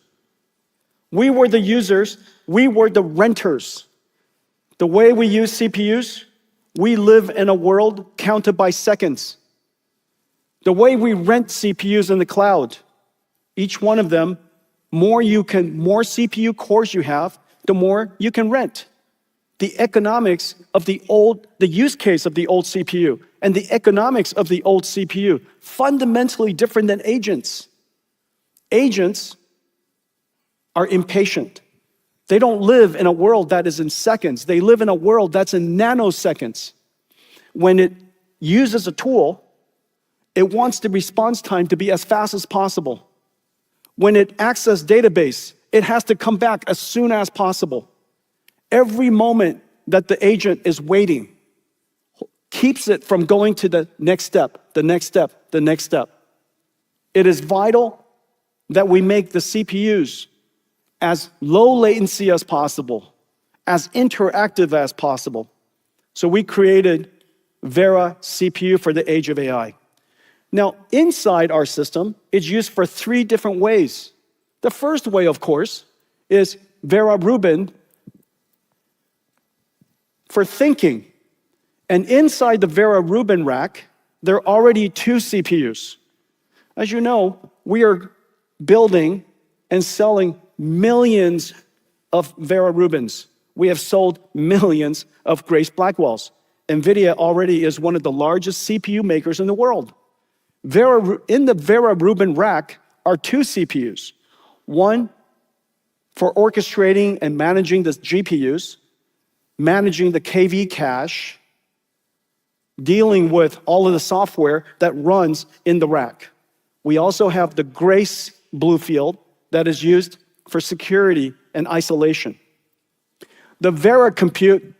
We were the users. We were the renters. The way we use CPUs, we live in a world counted by seconds. The way we rent CPUs in the cloud, each one of them, more CPU cores you have, the more you can rent. The economics of the use case of the old CPU and the economics of the old CPU, fundamentally different than agents. Agents are impatient. They don't live in a world that is in seconds. They live in a world that's in nanoseconds. When it uses a tool, it wants the response time to be as fast as possible. When it accesses database, it has to come back as soon as possible. Every moment that the agent is waiting keeps it from going to the next step, the next step, the next step. It is vital that we make the CPUs as low latency as possible, as interactive as possible. So we created Vera CPU for the age of AI. Now, inside our system, it's used for 3 different ways. The first way, of course, is Vera Rubin for thinking. And inside the Vera Rubin rack, there are already 2 CPUs. As you know, we are building and selling millions of Vera Rubins. We have sold millions of Grace Blackwells. NVIDIA already is one of the largest CPU makers in the world. In the Vera Rubin rack are 2 CPUs. One for orchestrating and managing the GPUs, managing the KV cache, dealing with all of the software that runs in the rack. We also have the Grace Bluefield that is used for security and isolation. The Vera Compute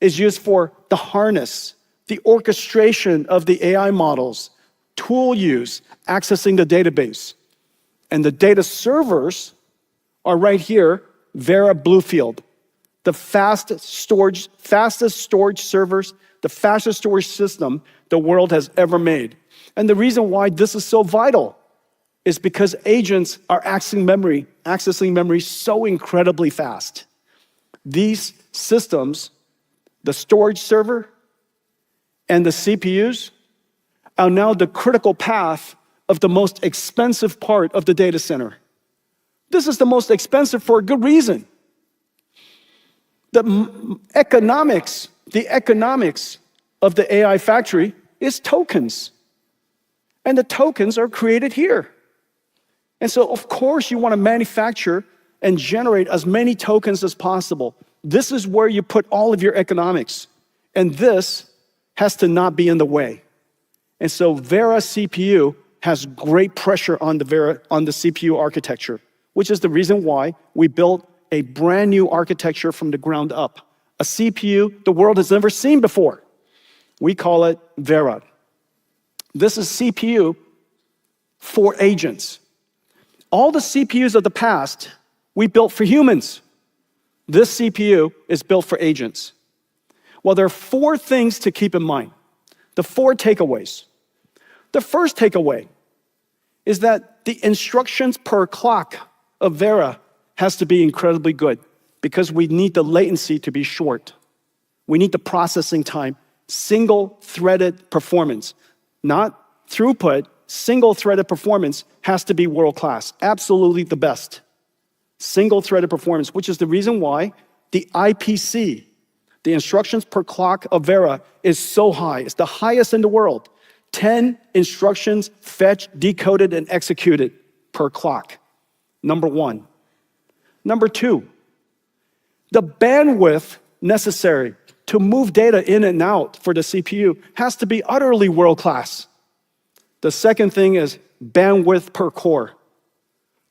is used for the harness, the orchestration of the AI models, tool use, accessing the database. And the data servers are right here, Vera Bluefield, the fastest storage servers, the fastest storage system the world has ever made. And the reason why this is so vital is because agents are accessing memory so incredibly fast. These systems, the storage server and the CPUs, are now the critical path of the most expensive part of the data center. This is the most expensive for a good reason. The economics of the AI factory is tokens. And the tokens are created here. And so, of course, you want to manufacture and generate as many tokens as possible. This is where you put all of your economics. And this has to not be in the way. And so Vera CPU has great pressure on the CPU architecture, which is the reason why we built a brand new architecture from the ground up. A CPU the world has never seen before. We call it Vera. This is CPU for agents. All the CPUs of the past, we built for humans. This CPU is built for agents. Well, there are 4 things to keep in mind. The 4 takeaways. The first takeaway is that the instructions per clock of Vera has to be incredibly good because we need the latency to be short. We need the processing time, single-threaded performance, not throughput. Single-threaded performance has to be world-class, absolutely the best. Single-threaded performance, which is the reason why the IPC, the instructions per clock of Vera, is so high. It's the highest in the world. 10 instructions fetched, decoded, and executed per clock. Number 1. Number 2, the bandwidth necessary to move data in and out for the CPU has to be utterly world-class. The second thing is bandwidth per core.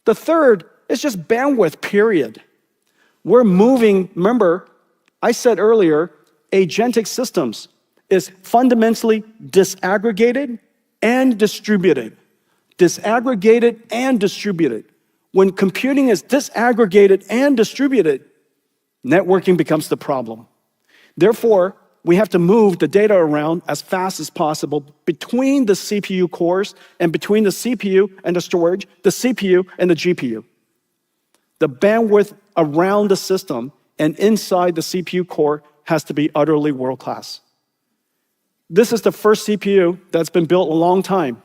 The third is just bandwidth, period. We're moving, remember, I said earlier, agentic systems is fundamentally disaggregated and distributed. Disaggregated and distributed. When computing is disaggregated and distributed, networking becomes the problem. Therefore, we have to move the data around as fast as possible between the CPU cores and between the CPU and the storage, the CPU and the GPU. The bandwidth around the system and inside the CPU core has to be utterly world-class. This is the first CPU that's been built a long time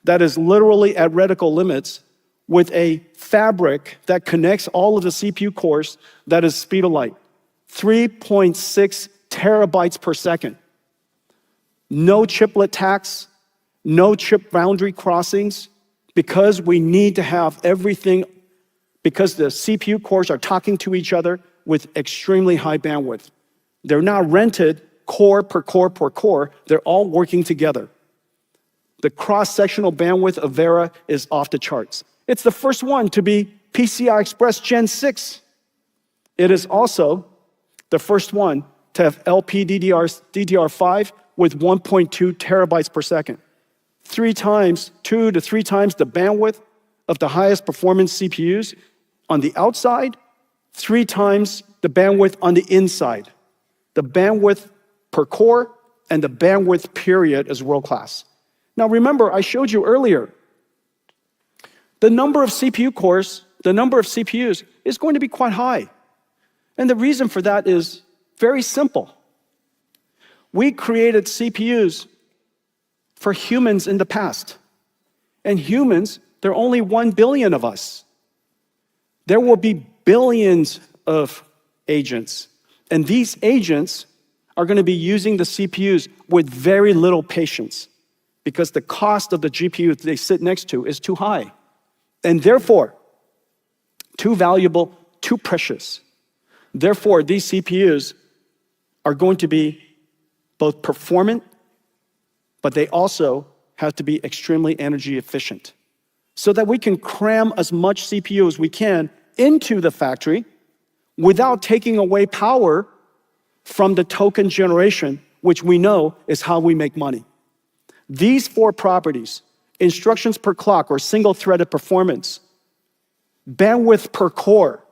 that is literally at reticle limits with a fabric that connects all of the CPU cores that is speed of light, 3.6 terabytes per second. No chiplet tax, no chip boundary crossings, because we need to have everything, because the CPU cores are talking to each other with extremely high bandwidth. They're not rented core per core per core, they're all working together. The cross-sectional bandwidth of Vera is off the charts. It's the first one to be PCI Express Gen 6. It is also the first one to have LPDDR5 with 1.2 terabytes per second. 2 to 3 times the bandwidth of the highest performance CPUs on the outside, 3 times the bandwidth on the inside. The bandwidth per core and the bandwidth period is world-class. Now remember, I showed you earlier, the number of CPU cores, the number of CPUs is going to be quite high. And the reason for that is very simple. We created CPUs for humans in the past. And humans, there are only 1 billion of us. There will be billions of agents. And these agents are going to be using the CPUs with very little patience because the cost of the GPU they sit next to is too high. And therefore, too valuable, too precious. Therefore, these CPUs are going to be both performant, but they also have to be extremely energy efficient so that we can cram as much CPU as we can into the factory without taking away power from the token generation, which we know is how we make money. These 4 properties, instructions per clock or single-threaded performance, bandwidth per core,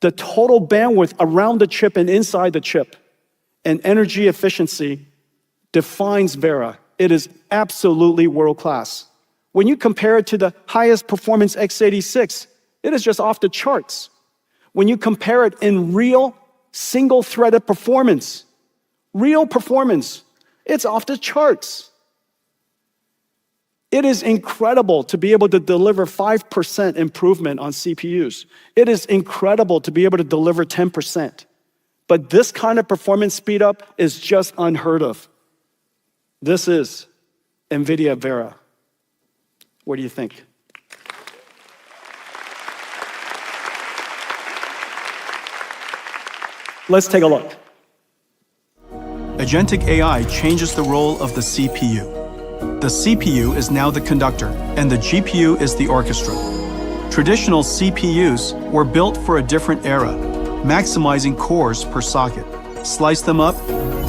the total bandwidth around the chip and inside the chip, and energy efficiency defines Vera. It is absolutely world-class. When you compare it to the highest performance x86, it is just off the charts. When you compare it in real single-threaded performance, it's off the charts. It is incredible to be able to deliver 5% improvement on CPUs. It is incredible to be able to deliver 10%. But this kind of performance speed up is just unheard of. This is NVIDIA Vera. What do you think? Let's take a look. Agentic AI changes the role of the CPU. The CPU is now the conductor, and the GPU is the orchestra. Traditional CPUs were built for a different era, maximizing cores per socket. Slice them up,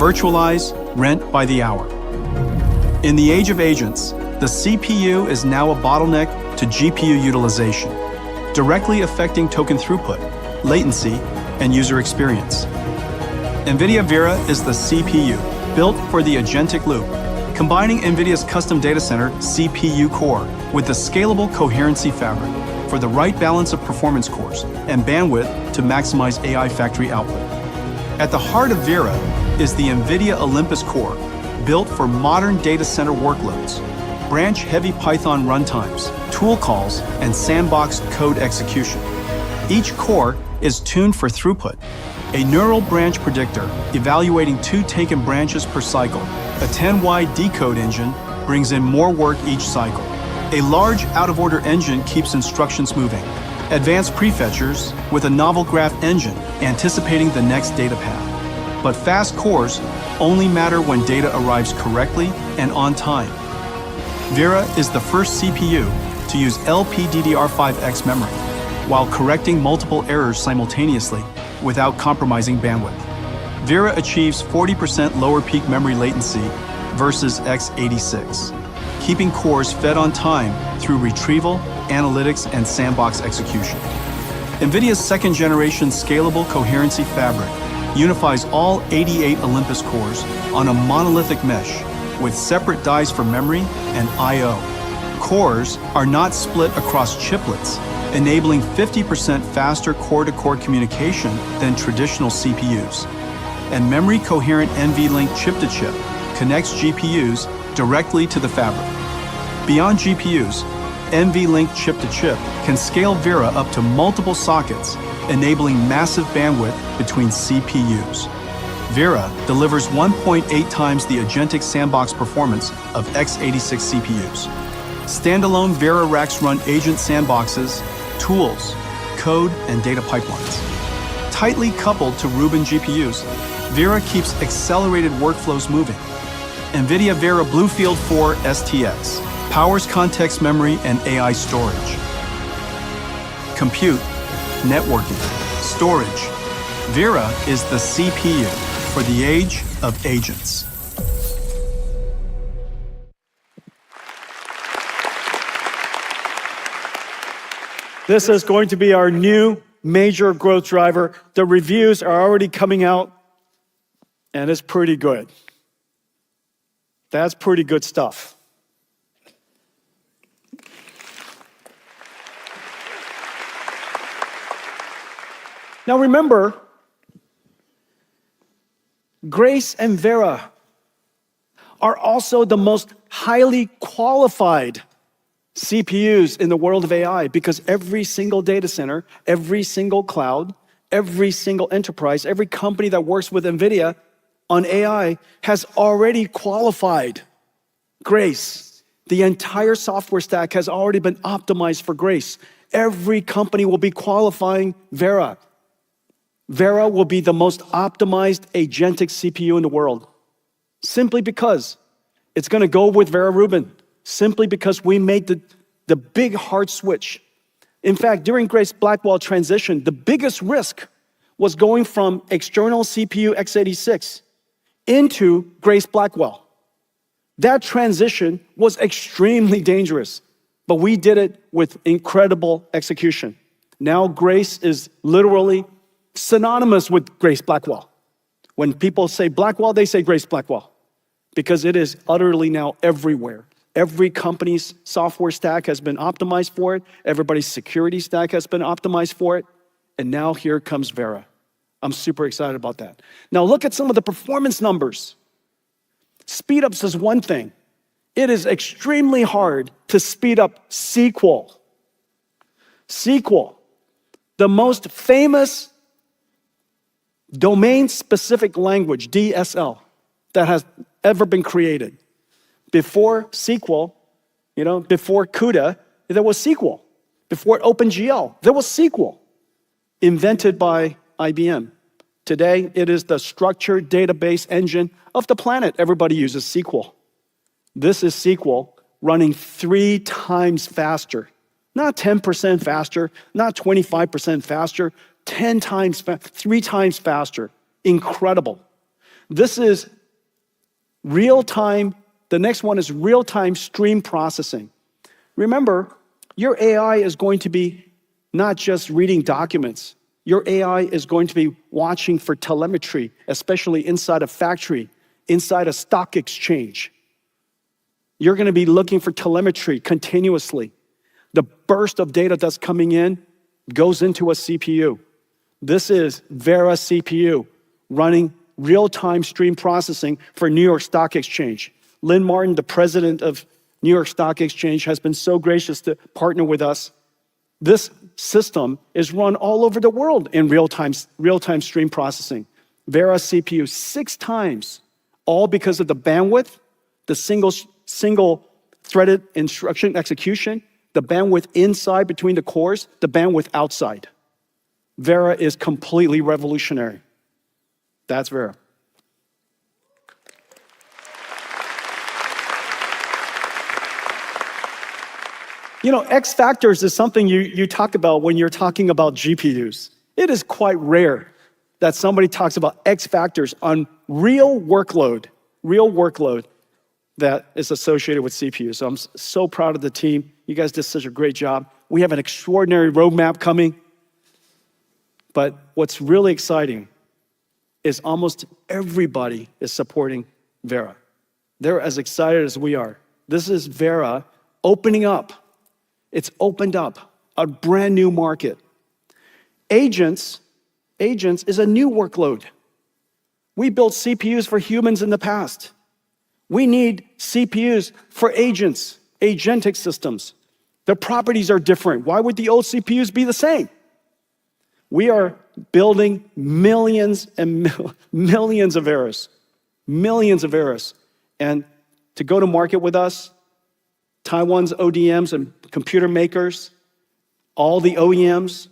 virtualize, rent by the hour. In the age of agents, the CPU is now a bottleneck to GPU utilization, directly affecting token throughput, latency, and user experience. NVIDIA Vera is the CPU built for the agentic loop, combining NVIDIA's custom data center CPU core with the scalable coherency fabric for the right balance of performance cores and bandwidth to maximize AI factory output. At the heart of Vera is the NVIDIA Olympus core, built for modern data center workloads, branch-heavy Python runtimes, tool calls, and sandbox code execution. Each core is tuned for throughput, a neural branch predictor evaluating 2 taken branches per cycle. A 10-wide decode engine brings in more work each cycle. A large out-of-order engine keeps instructions moving. Advanced prefetchers with a novel graph engine anticipating the next data path. But fast cores only matter when data arrives correctly and on time. Vera is the first CPU to use LPDDR5X memory, while correcting multiple errors simultaneously without compromising bandwidth. Vera achieves 40% lower peak memory latency versus x86, keeping cores fed on time through retrieval, analytics, and sandbox execution. NVIDIA's second-generation scalable coherency fabric unifies all 88 Olympus cores on a monolithic mesh with separate dies for memory and I/O. Cores are not split across chiplets, enabling 50% faster core-to-core communication than traditional CPUs. And memory-coherent NVLink chip-to-chip connects GPUs directly to the fabric. Beyond GPUs, NVLink chip-to-chip can scale Vera up to multiple sockets, enabling massive bandwidth between CPUs. Vera delivers 1.8 times the agentic sandbox performance of x86 CPUs. Standalone Vera racks run agent sandboxes, tools, code, and data pipelines. Tightly coupled to Rubin GPUs, Vera keeps accelerated workflows moving. NVIDIA Vera Bluefield 4 STX powers context memory and AI storage. Compute, networking, storage. Vera is the CPU for the age of agents. This is going to be our new major growth driver. The reviews are already coming out, and it's pretty good. That's pretty good stuff. Now remember, Grace and Vera are also the most highly qualified CPUs in the world of AI, because every single data center, every single cloud, every single enterprise, every company that works with NVIDIA on AI has already qualified Grace. The entire software stack has already been optimized for Grace. Every company will be qualifying Vera. Vera will be the most optimized agentic CPU in the world, simply because it's going to go with Vera Rubin, simply because we made the big hard switch. In fact, during Grace Blackwell transition, the biggest risk was going from external CPU x86 into Grace Blackwell. That transition was extremely dangerous, but we did it with incredible execution. Now Grace is literally synonymous with Grace Blackwell. When people say Blackwell, they say Grace Blackwell, because it is utterly now everywhere. Every company's software stack has been optimized for it. Everybody's security stack has been optimized for it. And now here comes Vera. I'm super excited about that. Now look at some of the performance numbers. Speedups is one thing. It is extremely hard to speed up SQL. SQL, the most famous domain-specific language, DSL, that has ever been created. Before SQL, before CUDA, there was SQL. Before OpenGL, there was SQL, invented by IBM. Today, it is the structured database engine of the planet. Everybody uses SQL. This is SQL running 3 times faster. Not 10% faster, not 25% faster, 10 times, 3 times faster. Incredible. This is real-time. The next one is real-time stream processing. Remember, your AI is going to be not just reading documents. Your AI is going to be watching for telemetry, especially inside a factory, inside a stock exchange. You're going to be looking for telemetry continuously. The burst of data that's coming in goes into a CPU. This is Vera CPU running real-time stream processing for New York Stock Exchange. Lynn Martin, the president of New York Stock Exchange, has been so gracious to partner with us. This system is run all over the world in real-time stream processing. Vera CPU 6 times, all because of the bandwidth, the single-threaded instruction execution, the bandwidth inside between the cores, the bandwidth outside. Vera is completely revolutionary. That's Vera. X factors is something you talk about when you're talking about GPUs. It is quite rare that somebody talks about X factors on real workload that is associated with CPUs. So I'm so proud of the team. You guys did such a great job. We have an extraordinary roadmap coming. But what's really exciting is almost everybody is supporting Vera. They're as excited as we are. This is Vera opening up. It's opened up a brand new market. Agents is a new workload. We built CPUs for humans in the past. We need CPUs for agents, agentic systems. The properties are different. Why would the old CPUs be the same? We are building millions and millions of errors. And to go to market with us, Taiwan's ODMs and computer makers, all the OEMs,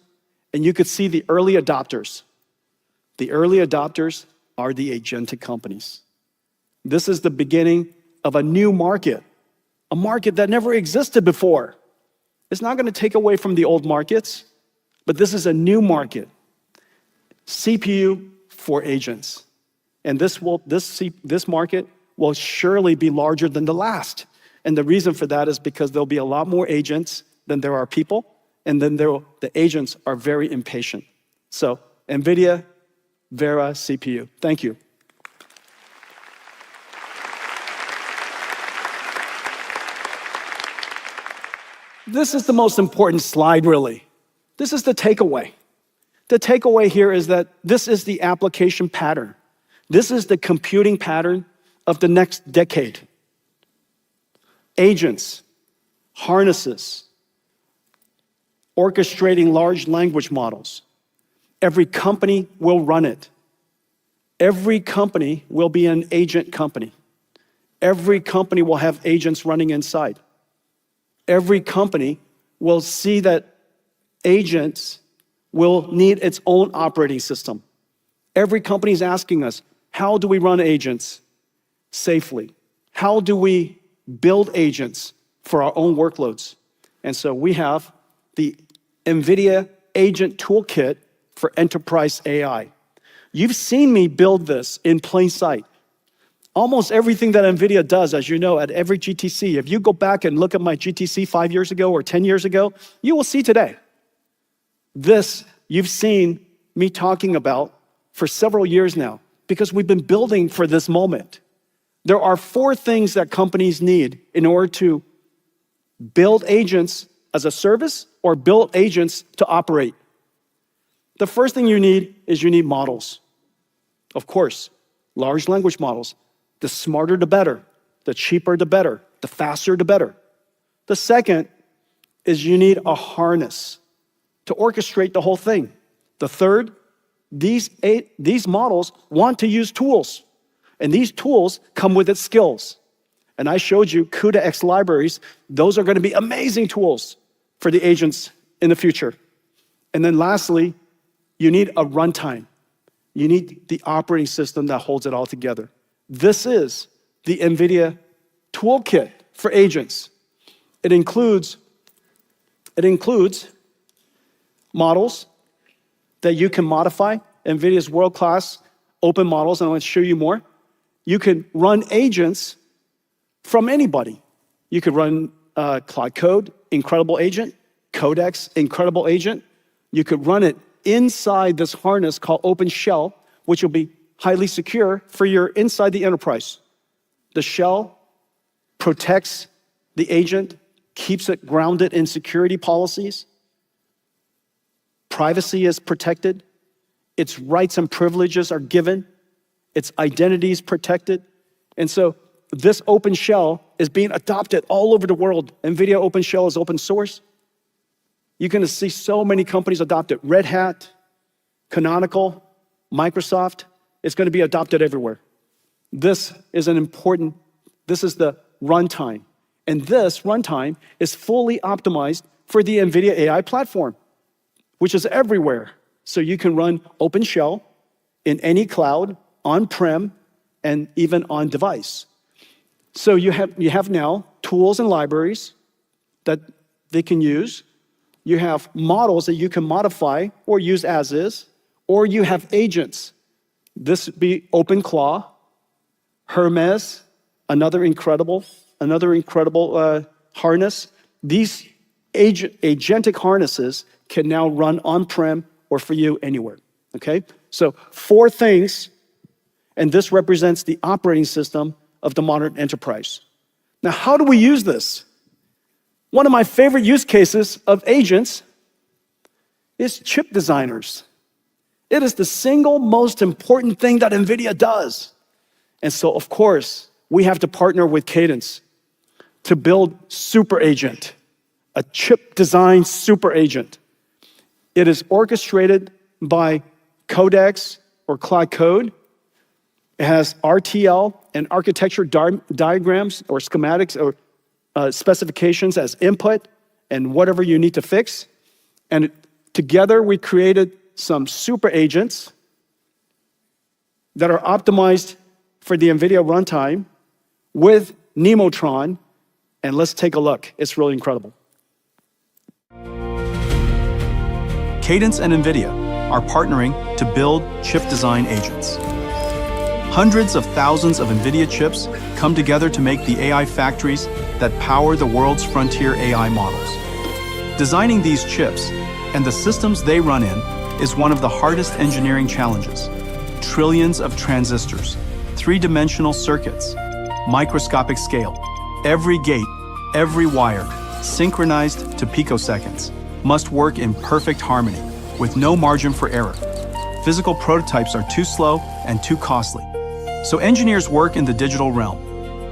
and you could see the early adopters. The early adopters are the agentic companies. This is the beginning of a new market, a market that never existed before. It's not going to take away from the old markets, but this is a new market. CPU for agents. And this market will surely be larger than the last. And the reason for that is because there'll be a lot more agents than there are people, and then the agents are very impatient. So, NVIDIA, Vera CPU. Thank you. This is the most important slide, really. This is the takeaway. The takeaway here is that this is the application pattern. This is the computing pattern of the next decade. Agents, harnesses, orchestrating large language models. Every company will run it. Every company will be an agent company. Every company will have agents running inside. Every company will see that agents will need its own operating system. Every company is asking us, how do we run agents safely? How do we build agents for our own workloads? And so we have the NVIDIA Agent Toolkit for Enterprise AI. You've seen me build this in plain sight. Almost everything that NVIDIA does, as you know, at every GTC, if you go back and look at my GTC 5 years ago or 10 years ago, you will see today. This you've seen me talking about for several years now because we've been building for this moment. There are 4 things that companies need in order to build agents as a service or build agents to operate. The first thing you need is you need models. Of course, large language models. The smarter, the better. The cheaper, the better. The faster, the better. The second is you need a harness to orchestrate the whole thing. The third, these models want to use tools. And these tools come with its skills. And I showed you CUDA-X libraries. Those are going to be amazing tools for the agents in the future. And then lastly, you need a runtime. You need the operating system that holds it all together. This is the NVIDIA toolkit for agents. It includes models that you can modify, NVIDIA's world-class open models, and I'm going to show you more. You can run agents from anybody. You could run Cloud Code, incredible agent, Codex, incredible agent. You could run it inside this harness called OpenShell, which will be highly secure for your inside the enterprise. The shell protects the agent, keeps it grounded in security policies. Privacy is protected. Its rights and privileges are given. Its identity is protected. And so this OpenShell is being adopted all over the world. NVIDIA OpenShell is open source. You're going to see so many companies adopt it. Red Hat, Canonical, Microsoft. It's going to be adopted everywhere. This is the runtime. And this runtime is fully optimized for the NVIDIA AI platform, which is everywhere. So you can run OpenShell in any cloud, on-prem, and even on device. So you have now tools and libraries that they can use. You have models that you can modify or use as is, or you have agents. This would be OpenClaw, Hermes, another incredible harness. These agentic harnesses can now run on-prem or for you anywhere, okay? So 4 things, and this represents the operating system of the modern enterprise. Now, how do we use this? One of my favorite use cases of agents is chip designers. It is the single most important thing that NVIDIA does. And so, of course, we have to partner with Cadence to build Super Agent, a chip design super agent. It is orchestrated by Codex or Cloud Code. It has RTL and architecture diagrams or schematics or specifications as input and whatever you need to fix. And together we created some super agents that are optimized for the NVIDIA runtime with Nemotron. And let's take a look. It's really incredible. Cadence and NVIDIA are partnering to build chip design agents. Hundreds of thousands of NVIDIA chips come together to make the AI factories that power the world's frontier AI models. Designing these chips and the systems they run in is one of the hardest engineering challenges. Trillions of transistors, 3-dimensional circuits, microscopic scale. Every gate, every wire, synchronized to picoseconds, must work in perfect harmony, with no margin for error. Physical prototypes are too slow and too costly. So engineers work in the digital realm.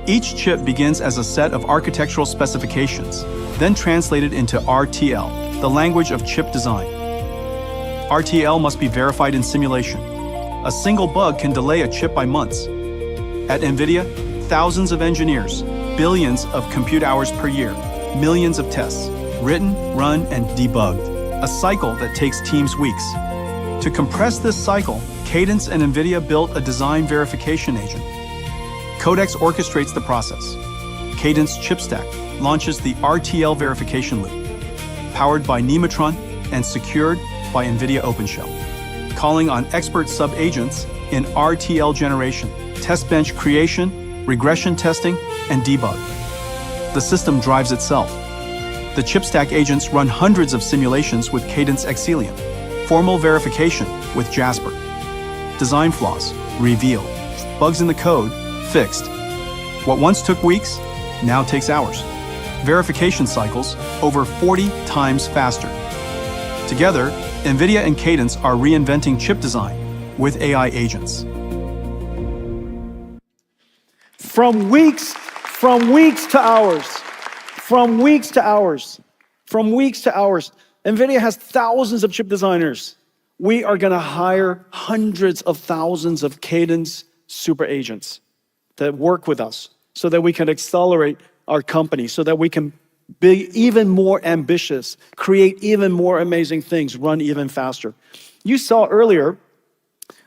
Each chip begins as a set of architectural specifications, then translated into RTL, the language of chip design. RTL must be verified in simulation. A single bug can delay a chip by months. At NVIDIA, thousands of engineers, billions of compute hours per year, millions of tests, written, run, and debugged, a cycle that takes teams weeks. To compress this cycle, Cadence and NVIDIA built a design verification agent. Codex orchestrates the process. Cadence ChipStack launches the RTL verification loop, powered by Nemotron and secured by NVIDIA OpenShell. Calling on expert sub-agents in RTL generation, test bench creation, regression testing, and debug. The system drives itself. The ChipStack agents run hundreds of simulations with Cadence Xcelium, formal verification with Jasper. Design flaws revealed, bugs in the code fixed. What once took weeks now takes hours. Verification cycles over 40 times faster. Together, NVIDIA and Cadence are reinventing chip design with AI agents. From weeks to hours. NVIDIA has thousands of chip designers. We are going to hire hundreds of thousands of Cadence super agents that work with us. so that we can accelerate our company, so that we can be even more ambitious, create even more amazing things, run even faster. You saw earlier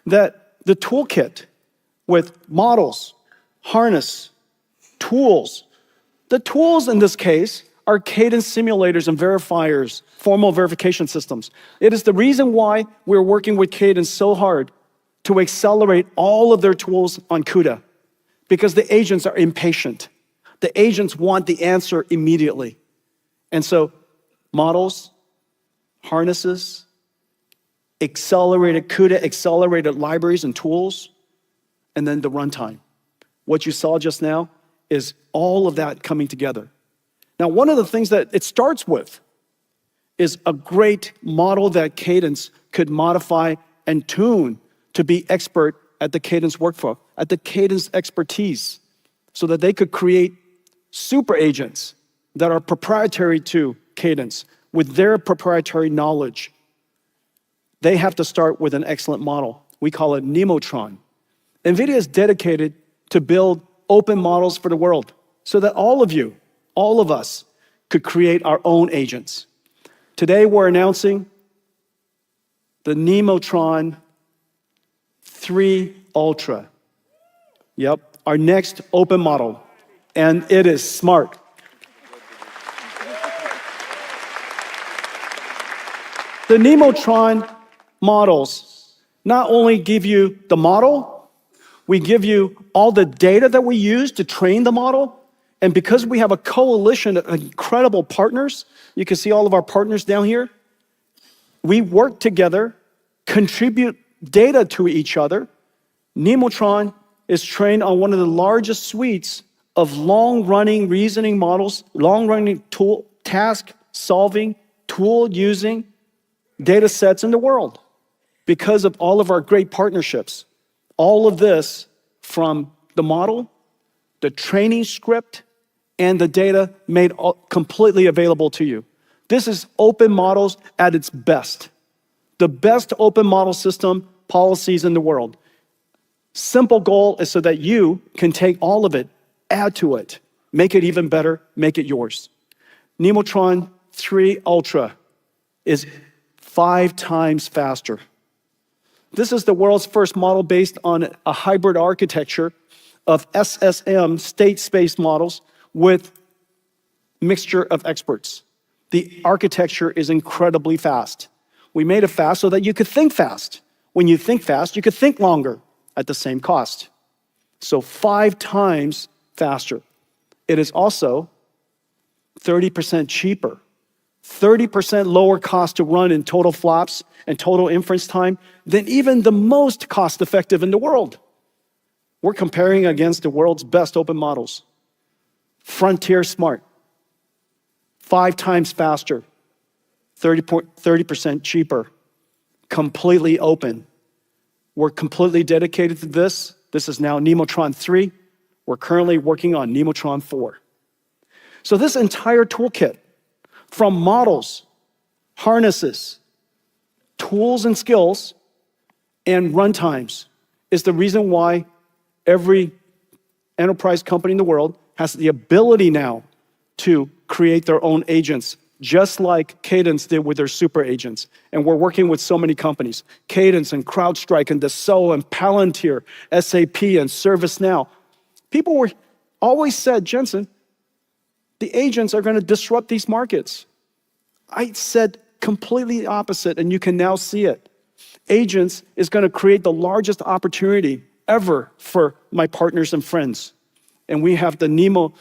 that the toolkit with models, harness, tools. The tools in this case are cadence simulators and verifiers, formal verification systems. It is the reason why we're working with Cadence so hard to accelerate all of their tools on CUDA, because the agents are impatient. The agents want the answer immediately. And so models, harnesses, accelerated CUDA, accelerated libraries and tools, and then the runtime. What you saw just now is all of that coming together. Now, one of the things that it starts with is a great model that Cadence could modify and tune to be expert at the Cadence workflow, at the Cadence expertise, so that they could create super agents that are proprietary to Cadence with their proprietary knowledge. They have to start with an excellent model. We call it Nemotron. NVIDIA is dedicated to build open models for the world so that all of you, all of us, could create our own agents. Today, we're announcing the Nemotron 3 Ultra. Yep, our next open model. And it is smart. The Nemotron models not only give you the model, we give you all the data that we use to train the model. And because we have a coalition of incredible partners, you can see all of our partners down here, we work together, contribute data to each other. Nemotron is trained on one of the largest suites of long-running reasoning models, long-running tool, task-solving, tool-using data sets in the world because of all of our great partnerships. All of this from the model, the training script, and the data made completely available to you. This is open models at its best. The best open model system policies in the world. Simple goal is so that you can take all of it, add to it, make it even better, make it yours. Nemotron 3 Ultra is 5 times faster. This is the world's first model based on a hybrid architecture of SSM, state space models, with mixture of experts. The architecture is incredibly fast. We made it fast so that you could think fast. When you think fast, you could think longer at the same cost. So 5 times faster. It is also 30% cheaper, 30% lower cost to run in total flops and total inference time than even the most cost-effective in the world. We're comparing against the world's best open models. Frontier Smart, 5 times faster, 30% cheaper, completely open. We're completely dedicated to this. This is now Nemotron 3. We're currently working on Nemotron 4. So this entire toolkit, from models, harnesses, tools and skills, and runtimes, is the reason why every enterprise company in the world has the ability now to create their own agents, just like Cadence did with their super agents. And we're working with so many companies, Cadence and CrowdStrike and Dassault and Palantir, SAP and ServiceNow. People were always said, Jensen, the agents are going to disrupt these markets. I said completely the opposite, and you can now see it. Agents is going to create the largest opportunity ever for my partners and friends. And we have the NVIDIA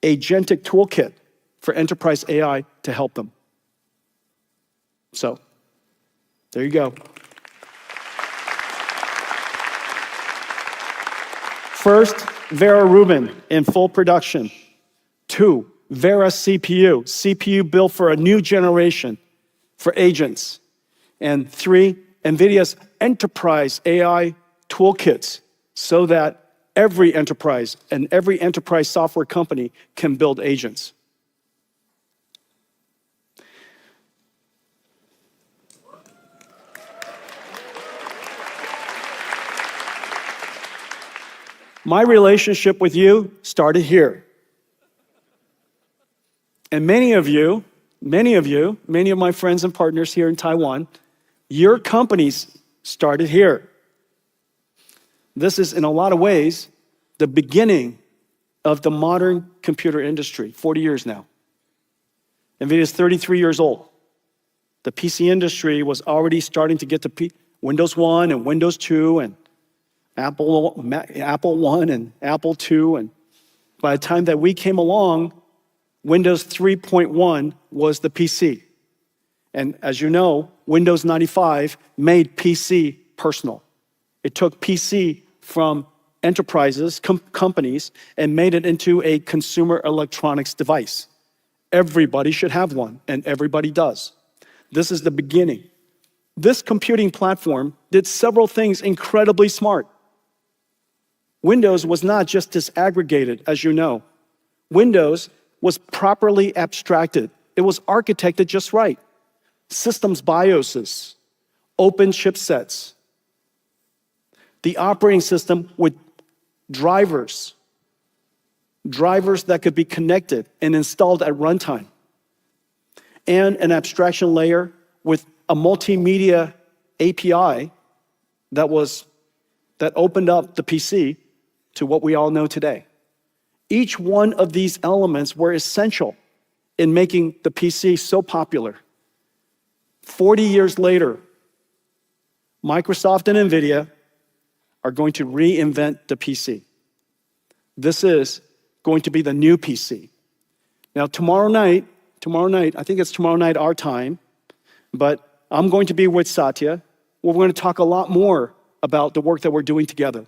Agentic Toolkit for enterprise AI to help them. So, there you go. First, Vera Rubin in full production. 2, Vera CPU, CPU built for a new generation for agents. And 3, NVIDIA's enterprise AI toolkits so that every enterprise and every enterprise software company can build agents. My relationship with you started here. And many of my friends and partners here in Taiwan, your companies started here. This is, in a lot of ways, the beginning of the modern computer industry, 40 years now. NVIDIA is 33 years old. The PC industry was already starting to get to Windows 1 and Windows 2 and Apple 1 and Apple 2. And by the time that we came along, Windows 3.1 was the PC. And as you know, Windows 95 made PC personal. It took PC from enterprises, companies, and made it into a consumer electronics device. Everybody should have one, and everybody does. This is the beginning. This computing platform did several things incredibly smart. Windows was not just disaggregated, as you know. Windows was properly abstracted. It was architected just right. Systems BIOSes, open chipsets, the operating system with drivers that could be connected and installed at runtime, and an abstraction layer with a multimedia API that opened up the PC to what we all know today. Each one of these elements were essential in making the PC so popular. 40 years later, Microsoft and NVIDIA are going to reinvent the PC. This is going to be the new PC. Now, tomorrow night, I think it's tomorrow night our time, but I'm going to be with Satya. We're going to talk a lot more about the work that we're doing together.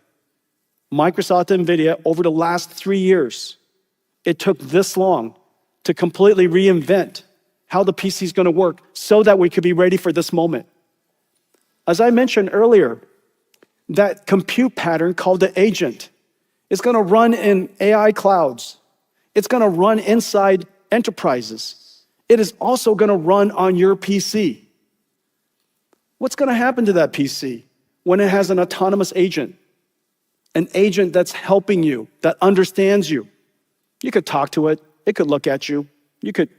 Microsoft and NVIDIA, over the last 3 years, it took this long to completely reinvent how the PC is going to work so that we could be ready for this moment. As I mentioned earlier, that compute pattern called the agent is going to run in AI clouds. It's going to run inside enterprises. It is also going to run on your PC. What's going to happen to that PC when it has an autonomous agent? An agent that's helping you, that understands you. You could talk to it. It could look at you. You could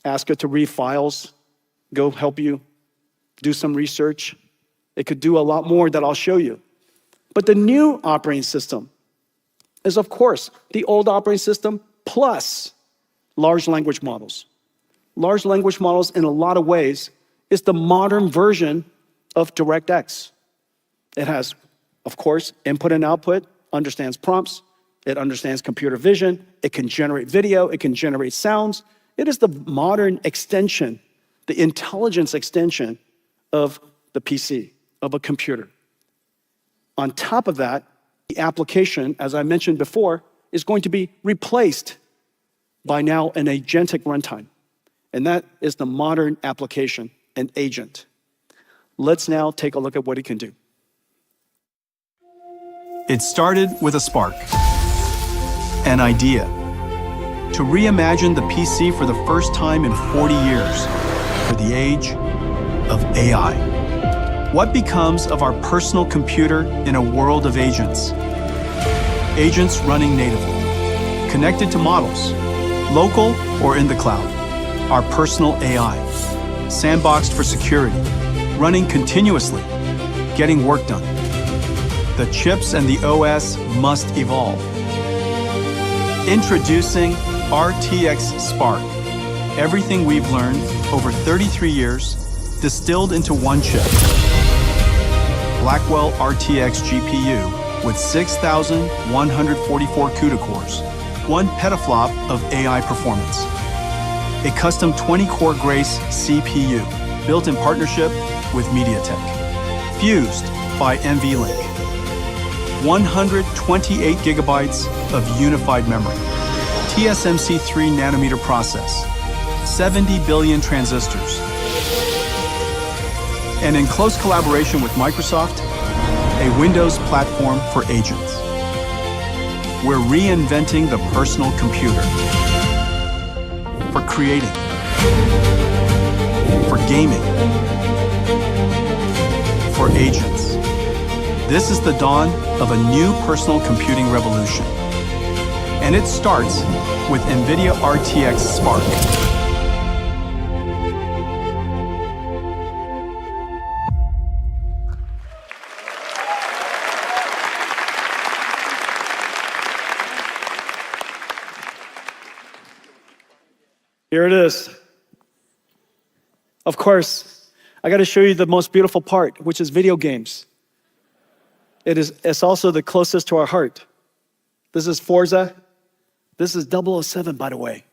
ask it to read files, go help you do some research. It could do a lot more that I'll show you. But the new operating system is, of course, the old operating system plus large language models. Large language models, in a lot of ways, is the modern version of DirectX. It has, of course, input and output, understands prompts, it understands computer vision, it can generate video, it can generate sounds. It is the modern extension, the intelligence extension of the PC, of a computer. On top of that, the application, as I mentioned before, is going to be replaced by now an agentic runtime. And that is the modern application, an agent. Let's now take a look at what it can do. It started with a spark, an idea, to reimagine the PC for the first time in 40 years, for the age of AI. What becomes of our personal computer in a world of agents? Agents running natively, connected to models, local or in the cloud. Our personal AI, sandboxed for security, running continuously, getting work done. The chips and the OS must evolve. Introducing RTX Spark. Everything we've learned over 33 years, distilled into one chip. Blackwell RTX GPU with 6,144 CUDA cores, 1 petaflop of AI performance. A custom 20-core Grace CPU, built in partnership with MediaTek. Fused by NVLink. 128 gigabytes of unified memory. TSMC 3 nanometer process. 70 billion transistors. And in close collaboration with Microsoft, a Windows platform for agents. We're reinventing the personal computer. For creating. For gaming. For agents. This is the dawn of a new personal computing revolution. And it starts with NVIDIA RTX Spark. Here it is. Of course, I got to show you the most beautiful part, which is video games. It's also the closest to our heart. This is Forza. This is 007, by the way.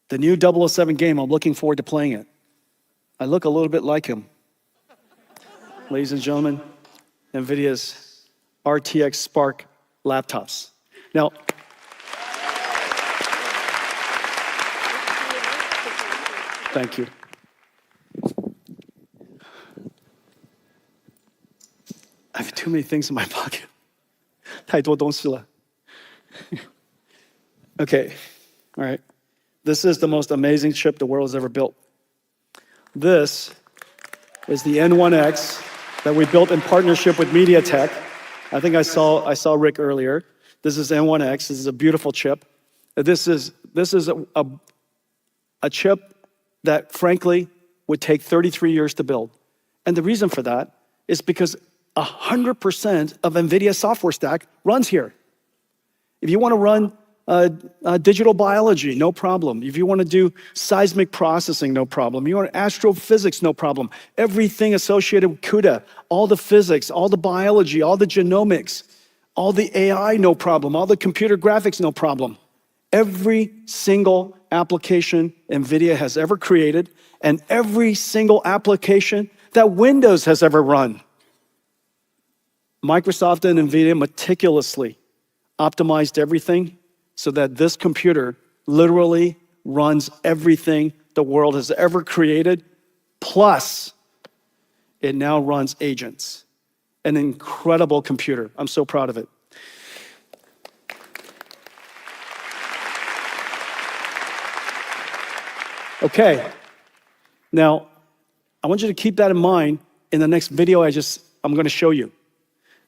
The new 007 game, I'm looking forward to playing it. I look a little bit like him. Ladies and gentlemen, NVIDIA's RTX Spark laptops. Now, thank you. I have too many things in my pocket. 太多东西了. Okay, all right. This is the most amazing chip the world has ever built. This is the N1X that we built in partnership with MediaTek. I think I saw Rick earlier. This is N1X. This is a beautiful chip. This is a chip that, frankly, would take 33 years to build. And the reason for that is because 100% of NVIDIA software stack runs here. If you want to run digital biology, no problem. If you want to do seismic processing, no problem. You want astrophysics, no problem. Everything associated with CUDA, all the physics, all the biology, all the genomics, all the AI, no problem. All the computer graphics, no problem. Every single application NVIDIA has ever created and every single application that Windows has ever run. Microsoft and NVIDIA meticulously optimized everything so that this computer literally runs everything the world has ever created, plus it now runs agents. An incredible computer. I'm so proud of it. Okay, now I want you to keep that in mind in the next video I'm going to show you.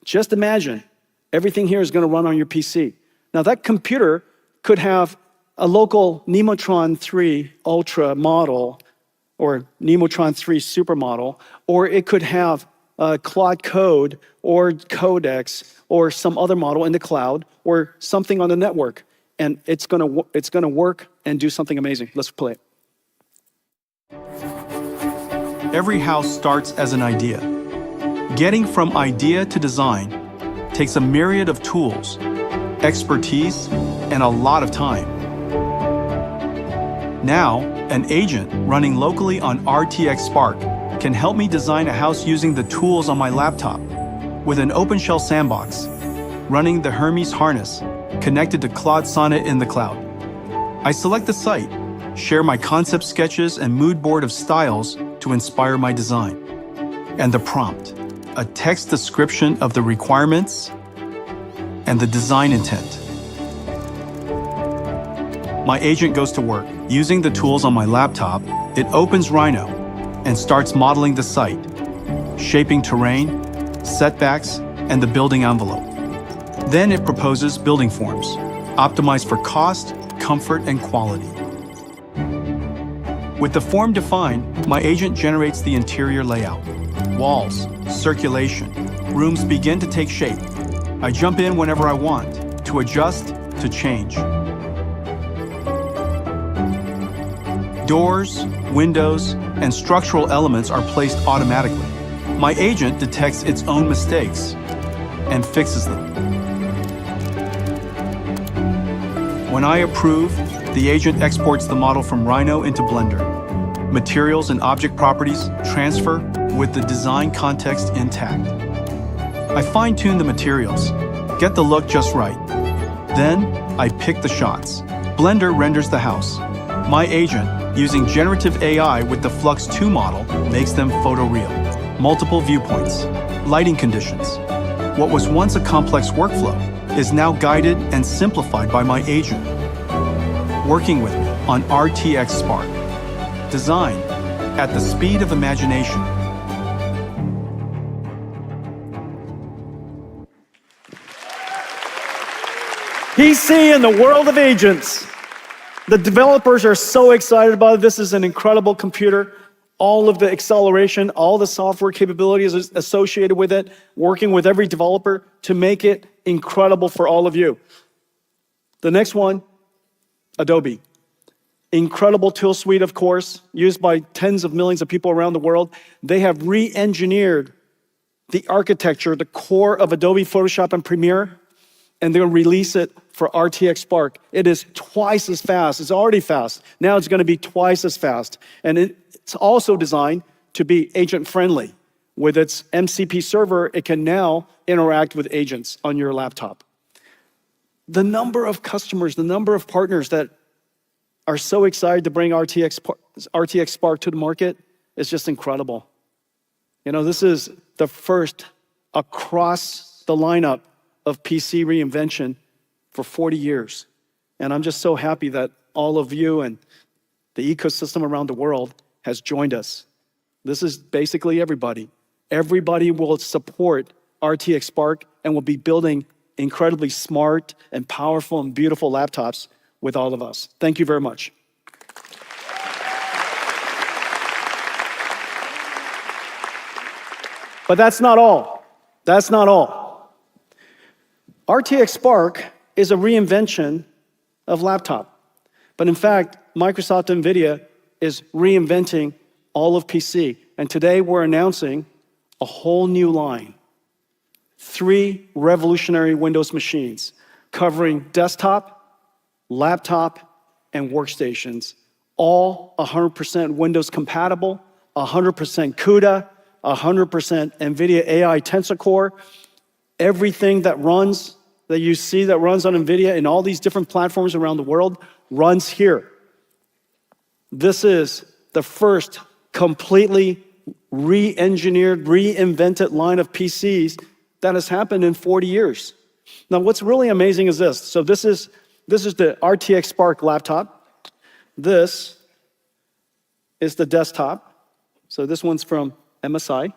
Just imagine everything here is going to run on your PC. Now that computer could have a local Nemotron 3 Ultra model or Nemotron 3 Super model, or it could have Claude Code or Codex or some other model in the cloud or something on the network. And it's going to work and do something amazing. Let's play it. Every house starts as an idea. Getting from idea to design takes a myriad of tools, expertise, and a lot of time. Now, an agent running locally on RTX Spark can help me design a house using the tools on my laptop with an OpenShell sandbox, running the Hermes harness connected to Claude Sonnet in the cloud. I select the site, share my concept sketches and mood board of styles to inspire my design. And the prompt, a text description of the requirements and the design intent. My agent goes to work. Using the tools on my laptop, it opens Rhino and starts modeling the site, shaping terrain, setbacks, and the building envelope. Then it proposes building forms, optimized for cost, comfort, and quality. With the form defined, my agent generates the interior layout. Walls, circulation, rooms begin to take shape. I jump in whenever I want, to adjust, to change. Doors, windows, and structural elements are placed automatically. My agent detects its own mistakes and fixes them. When I approve, the agent exports the model from Rhino into Blender. Materials and object properties transfer with the design context intact. I fine-tune the materials, get the look just right. Then, I pick the shots. Blender renders the house. My agent, using generative AI with the Flux 2 model, makes them photoreal. Multiple viewpoints, lighting conditions. What was once a complex workflow is now guided and simplified by my agent. Working with me on RTX Spark. Design at the speed of imagination. PC in the world of agents. The developers are so excited about it. This is an incredible computer. All of the acceleration, all the software capabilities associated with it, working with every developer to make it incredible for all of you. The next one, Adobe. Incredible tool suite, of course, used by tens of millions of people around the world. They have re-engineered the architecture, the core of Adobe Photoshop and Premiere, and they'll release it for RTX Spark. It is twice as fast. It's already fast. Now it's going to be twice as fast. And it's also designed to be agent-friendly. With its MCP server, it can now interact with agents on your laptop. The number of customers, the number of partners that are so excited to bring RTX Spark to the market is just incredible. You know, this is the first across the lineup of PC reinvention for 40 years. And I'm just so happy that all of you and the ecosystem around the world has joined us. This is basically everybody. Everybody will support RTX Spark and will be building incredibly smart and powerful and beautiful laptops with all of us. Thank you very much. But that's not all. That's not all. RTX Spark is a reinvention of laptop. But in fact, Microsoft and NVIDIA is reinventing all of PC. And today we're announcing a whole new line. 3 revolutionary Windows machines covering desktop, laptop, and workstations. All 100% Windows compatible, 100% CUDA, 100% NVIDIA AI Tensor Core. Everything that you see that runs on NVIDIA in all these different platforms around the world runs here. This is the first completely re-engineered, reinvented line of PCs that has happened in 40 years. Now, what's really amazing is this. So this is the RTX Spark laptop. This is the desktop. So this one's from MSI.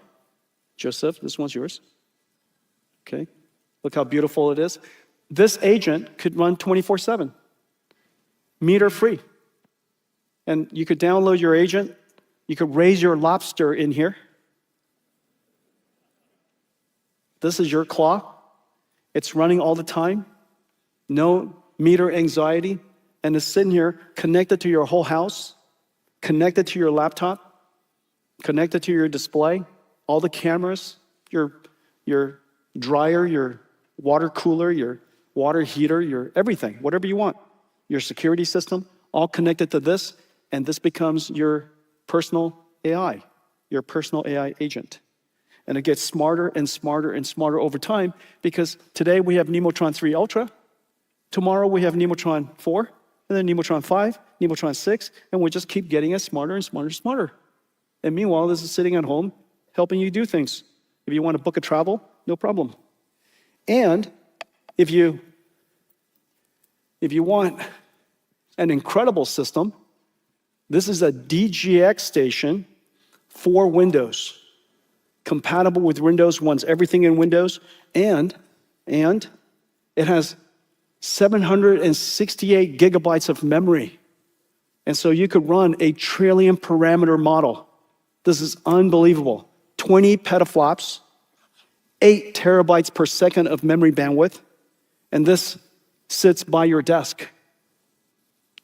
Joseph, this one's yours. Okay, look how beautiful it is. This agent could run 24/7, meter-free. And you could download your agent. You could raise your lobster in here. This is your claw. It's running all the time. No meter anxiety. And it's sitting here connected to your whole house, connected to your laptop, connected to your display, all the cameras, your dryer, your water cooler, your water heater, your everything, whatever you want. Your security system, all connected to this, and this becomes your personal AI, your personal AI agent. And it gets smarter and smarter and smarter over time because today we have Nemotron 3 Ultra, tomorrow we have Nemotron 4, and then Nemotron 5, Nemotron 6, and we just keep getting it smarter and smarter and smarter. And meanwhile, this is sitting at home helping you do things. If you want to book a travel, no problem. And if you want an incredible system, this is a DGX station for Windows, compatible with Windows, runs everything in Windows, and it has 768 gigabytes of memory. And so you could run a trillion parameter model. This is unbelievable. 20 petaflops, 8 terabytes per second of memory bandwidth, and this sits by your desk.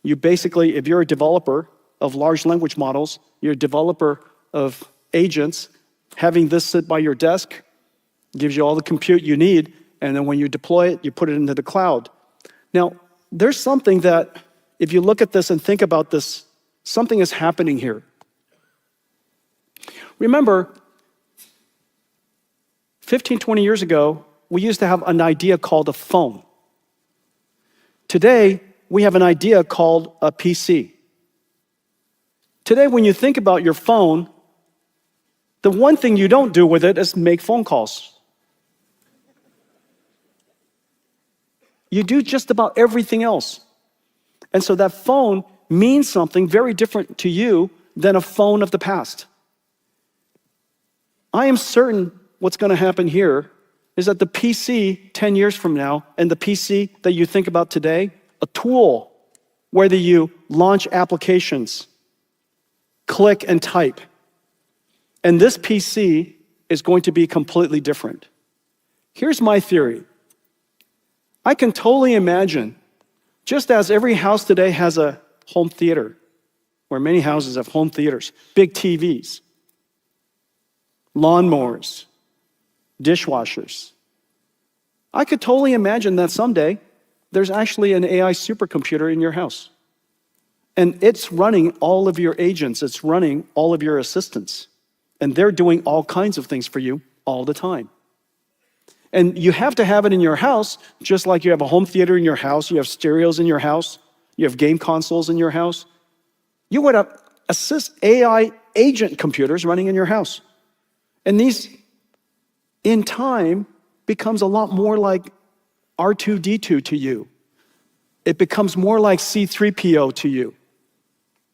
You basically, if you're a developer of large language models, you're a developer of agents, having this sit by your desk gives you all the compute you need, and then when you deploy it, you put it into the cloud. Now, there's something that, if you look at this and think about this, something is happening here. Remember, 15, 20 years ago, we used to have an idea called a phone. Today, we have an idea called a PC. Today, when you think about your phone, the one thing you don't do with it is make phone calls. You do just about everything else. And so that phone means something very different to you than a phone of the past. I am certain what's going to happen here is that the PC 10 years from now and the PC that you think about today, a tool, whether you launch applications, click and type, and this PC is going to be completely different. Here's my theory. I can totally imagine, just as every house today has a home theater, where many houses have home theaters, big TVs, lawnmowers, dishwashers. I could totally imagine that someday there's actually an AI supercomputer in your house. And it's running all of your agents, it's running all of your assistants. And they're doing all kinds of things for you all the time. And you have to have it in your house, just like you have a home theater in your house, you have stereos in your house, you have game consoles in your house. You would have AI agent computers running in your house. And these, in time, becomes a lot more like R2-D2 to you. It becomes more like C3PO to you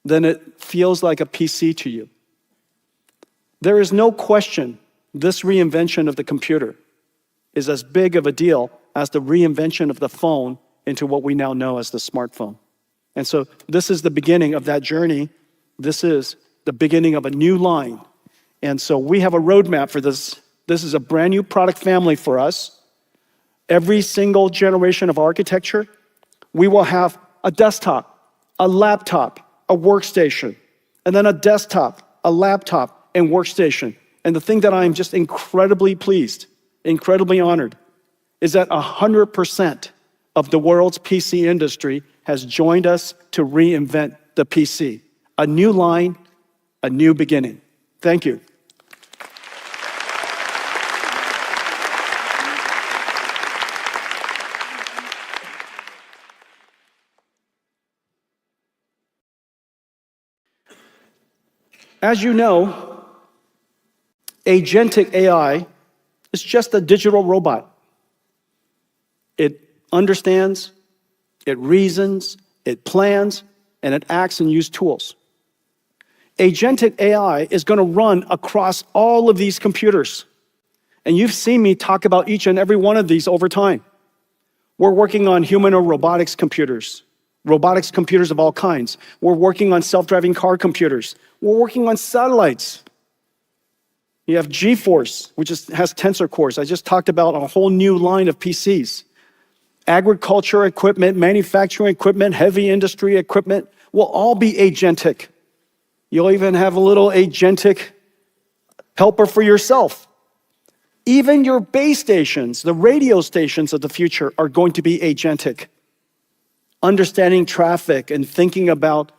than it feels like a PC to you. There is no question this reinvention of the computer is as big of a deal as the reinvention of the phone into what we now know as the smartphone. And so this is the beginning of that journey. This is the beginning of a new line. And so we have a roadmap for this. This is a brand new product family for us. Every single generation of architecture, we will have a desktop, a laptop, a workstation, and then a desktop, a laptop, and workstation. And the thing that I'm just incredibly pleased, incredibly honored, is that 100% of the world's PC industry has joined us to reinvent the PC. A new line, a new beginning. Thank you. As you know, agentic AI is just a digital robot. It understands, it reasons, it plans, and it acts and uses tools. Agentic AI is going to run across all of these computers. And you've seen me talk about each and every one of these over time. We're working on humanoid robotics computers of all kinds. We're working on self-driving car computers. We're working on satellites. You have GeForce, which has tensor cores. I just talked about a whole new line of PCs. Agriculture equipment, manufacturing equipment, heavy industry equipment will all be agentic. You'll even have a little agentic helper for yourself. Even your base stations, the radio stations of the future, are going to be agentic. Understanding traffic and thinking about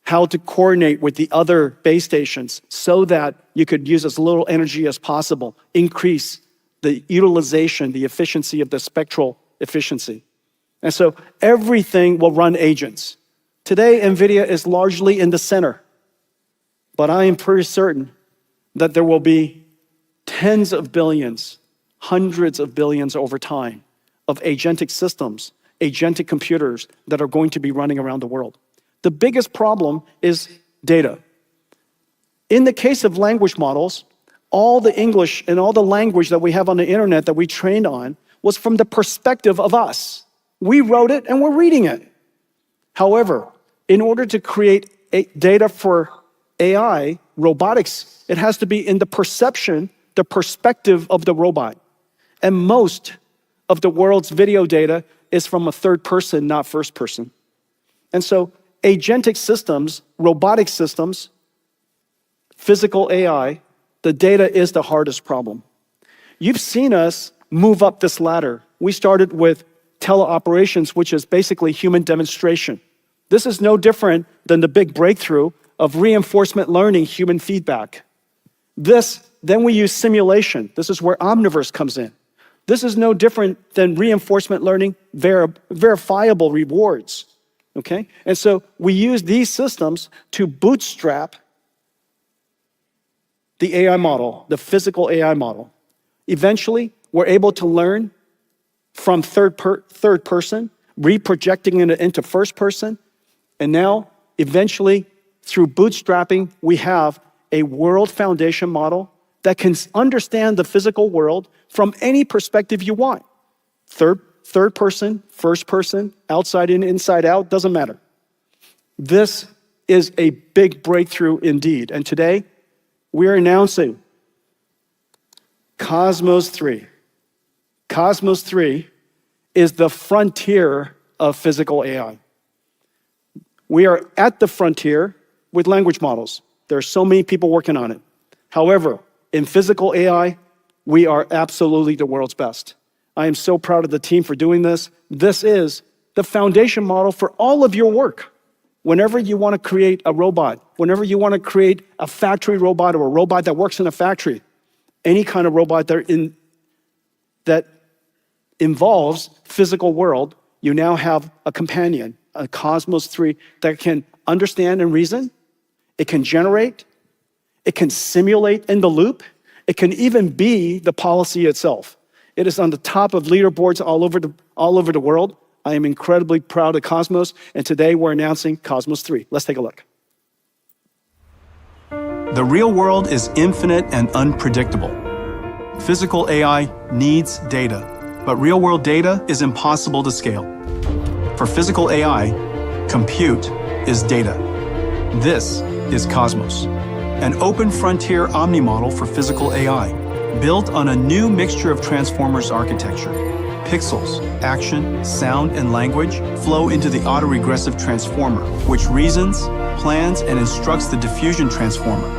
how to coordinate with the other base stations so that you could use as little energy as possible, increase the utilization, the efficiency of the spectral efficiency. And so everything will run agents. Today, NVIDIA is largely in the center, but I am pretty certain that there will be tens of billions, hundreds of billions over time of agentic systems, agentic computers that are going to be running around the world. The biggest problem is data. In the case of language models, all the English and all the language that we have on the internet that we trained on was from the perspective of us. We wrote it and we're reading it. However, in order to create data for AI, robotics, it has to be in the perception, the perspective of the robot. And most of the world's video data is from a third person, not first person. And so agentic systems, robotic systems, physical AI, the data is the hardest problem. You've seen us move up this ladder. We started with teleoperations, which is basically human demonstration. This is no different than the big breakthrough of reinforcement learning, human feedback. Then we use simulation. This is where Omniverse comes in. This is no different than reinforcement learning, verifiable rewards, okay? And so we use these systems to bootstrap the AI model, the physical AI model. Eventually, we're able to learn from third person, reprojecting it into first person, and now, eventually, through bootstrapping, we have a world foundation model that can understand the physical world from any perspective you want. Third person, first person, outside in, inside out, doesn't matter. This is a big breakthrough indeed. And today, we're announcing Cosmos 3. Cosmos 3 is the frontier of physical AI. We are at the frontier with language models. There are so many people working on it. However, in physical AI, we are absolutely the world's best. I am so proud of the team for doing this. This is the foundation model for all of your work. Whenever you want to create a robot, whenever you want to create a factory robot or a robot that works in a factory, any kind of robot that involves physical world, you now have a companion, a Cosmos 3 that can understand and reason. It can generate. It can simulate in the loop. It can even be the policy itself. It is on the top of leaderboards all over the world. I am incredibly proud of Cosmos, and today we're announcing Cosmos 3. Let's take a look. The real world is infinite and unpredictable. Physical AI needs data, but real-world data is impossible to scale. For physical AI, compute is data. This is Cosmos, an open frontier omni-model for physical AI, built on a new mixture of transformers architecture. Pixels, action, sound, and language flow into the autoregressive transformer, which reasons, plans, and instructs the diffusion transformer,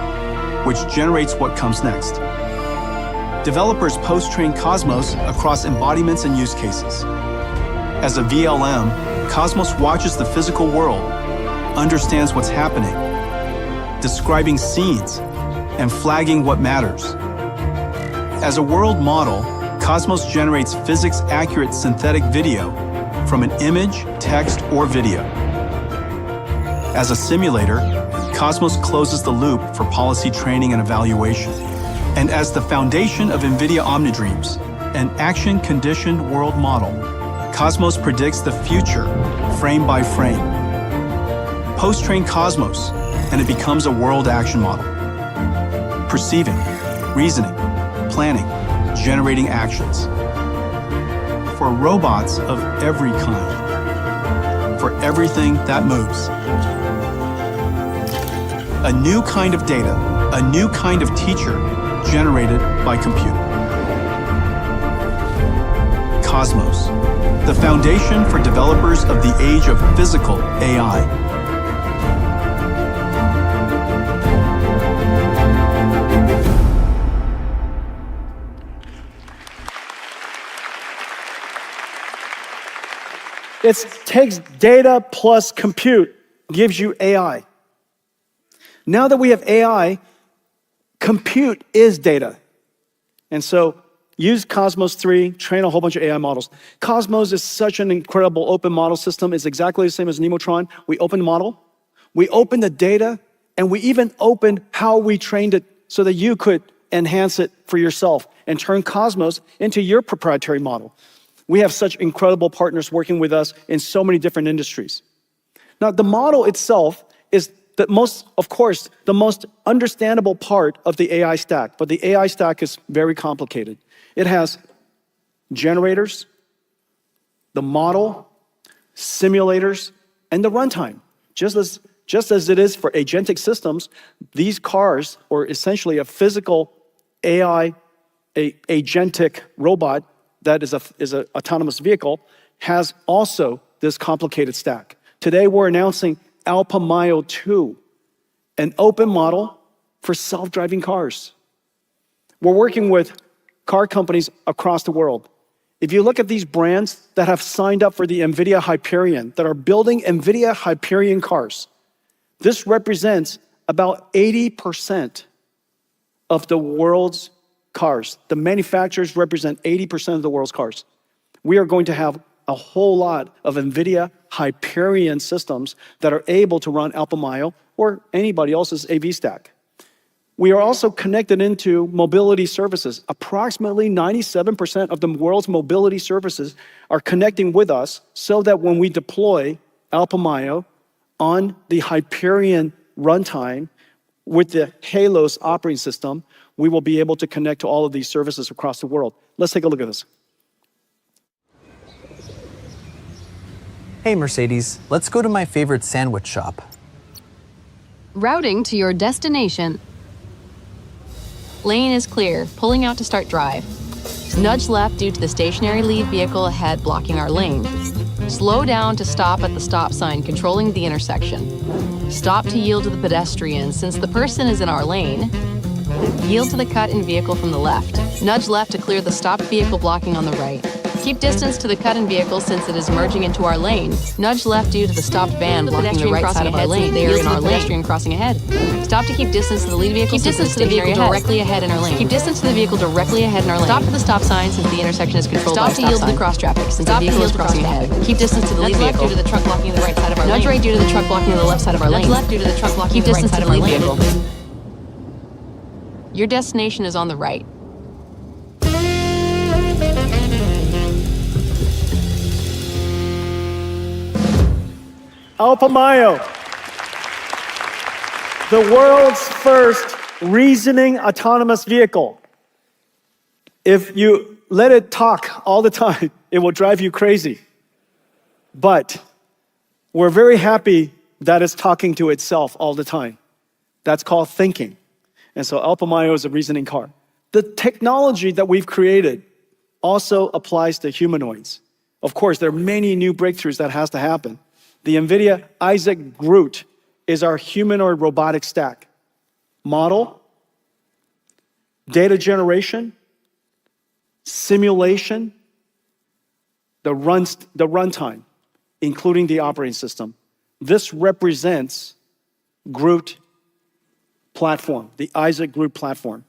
which generates what comes next. Developers post-train Cosmos across embodiments and use cases. As a VLM, Cosmos watches the physical world, understands what's happening, describing scenes, and flagging what matters. As a world model, Cosmos generates physics-accurate synthetic video from an image, text, or video. As a simulator, Cosmos closes the loop for policy training and evaluation. And as the foundation of NVIDIA OmniDreams, an action-conditioned world model, Cosmos predicts the future, frame by frame. Post-train Cosmos, and it becomes a world action model. Perceiving, reasoning, planning, generating actions. For robots of every kind. For everything that moves. A new kind of data, a new kind of teacher generated by compute. Cosmos, the foundation for developers of the age of physical AI. It takes data plus compute, gives you AI. Now that we have AI, compute is data. And so use Cosmos 3, train a whole bunch of AI models. Cosmos is such an incredible open model system. It's exactly the same as Nemotron. We open the model, we open the data, and we even opened how we trained it so that you could enhance it for yourself and turn Cosmos into your proprietary model. We have such incredible partners working with us in so many different industries. Now, the model itself is the most understandable part of the AI stack, but the AI stack is very complicated. It has generators, the model, simulators, and the runtime. Just as it is for agentic systems, these cars, or essentially a physical AI, agentic robot that is an autonomous vehicle, has also this complicated stack. Today, we're announcing Alpamayo 2, an open model for self-driving cars. We're working with car companies across the world. If you look at these brands that have signed up for the NVIDIA Hyperion, that are building NVIDIA Hyperion cars, this represents about 80% of the world's cars. The manufacturers represent 80% of the world's cars. We are going to have a whole lot of NVIDIA Hyperion systems that are able to run Alpamayo or anybody else's AV stack. We are also connected into mobility services. Approximately 97% of the world's mobility services are connecting with us so that when we deploy Alpamayo on the Hyperion runtime with the Halos operating system, we will be able to connect to all of these services across the world. Let's take a look at this. Hey Mercedes, let's go to my favorite sandwich shop. Routing to your destination. Lane is clear, pulling out to start drive. Nudge left due to the stationary lead vehicle ahead blocking our lane. Slow down to stop at the stop sign, controlling the intersection. Stop to yield to the pedestrian since the person is in our lane. Yield to the cut-in vehicle from the left. Nudge left to clear the stopped vehicle blocking on the right. Keep distance to the cut-in vehicle since it is merging into our lane. Nudge left due to the stopped van blocking the right side of our lane. They are in our lane. Pedestrian crossing ahead. Stop to keep distance to the lead vehicle. Keep distance to the vehicle directly ahead in our lane. Keep distance to the vehicle directly ahead in our lane. Stop to the stop sign since the intersection is controlled by a stop sign. Stop to yield to the cross traffic since the vehicle is crossing ahead. Keep distance to the lead vehicle. Nudge left due to the truck blocking the right side of our lane. Nudge right due to the truck blocking the left side of our lane. Nudge left due to the truck blocking the right side of our lane. Your destination is on the right. Alpha Mayo, the world's first reasoning autonomous vehicle. If you let it talk all the time, it will drive you crazy. But we're very happy that it's talking to itself all the time. That's called thinking. And so Alpha Mayo is a reasoning car. The technology that we've created also applies to humanoids. Of course, there are many new breakthroughs that has to happen. The NVIDIA Isaac GR00T is our humanoid robotic stack. Model, data generation, simulation, the runtime, including the operating system. This represents GR00T platform, the Isaac GR00T platform.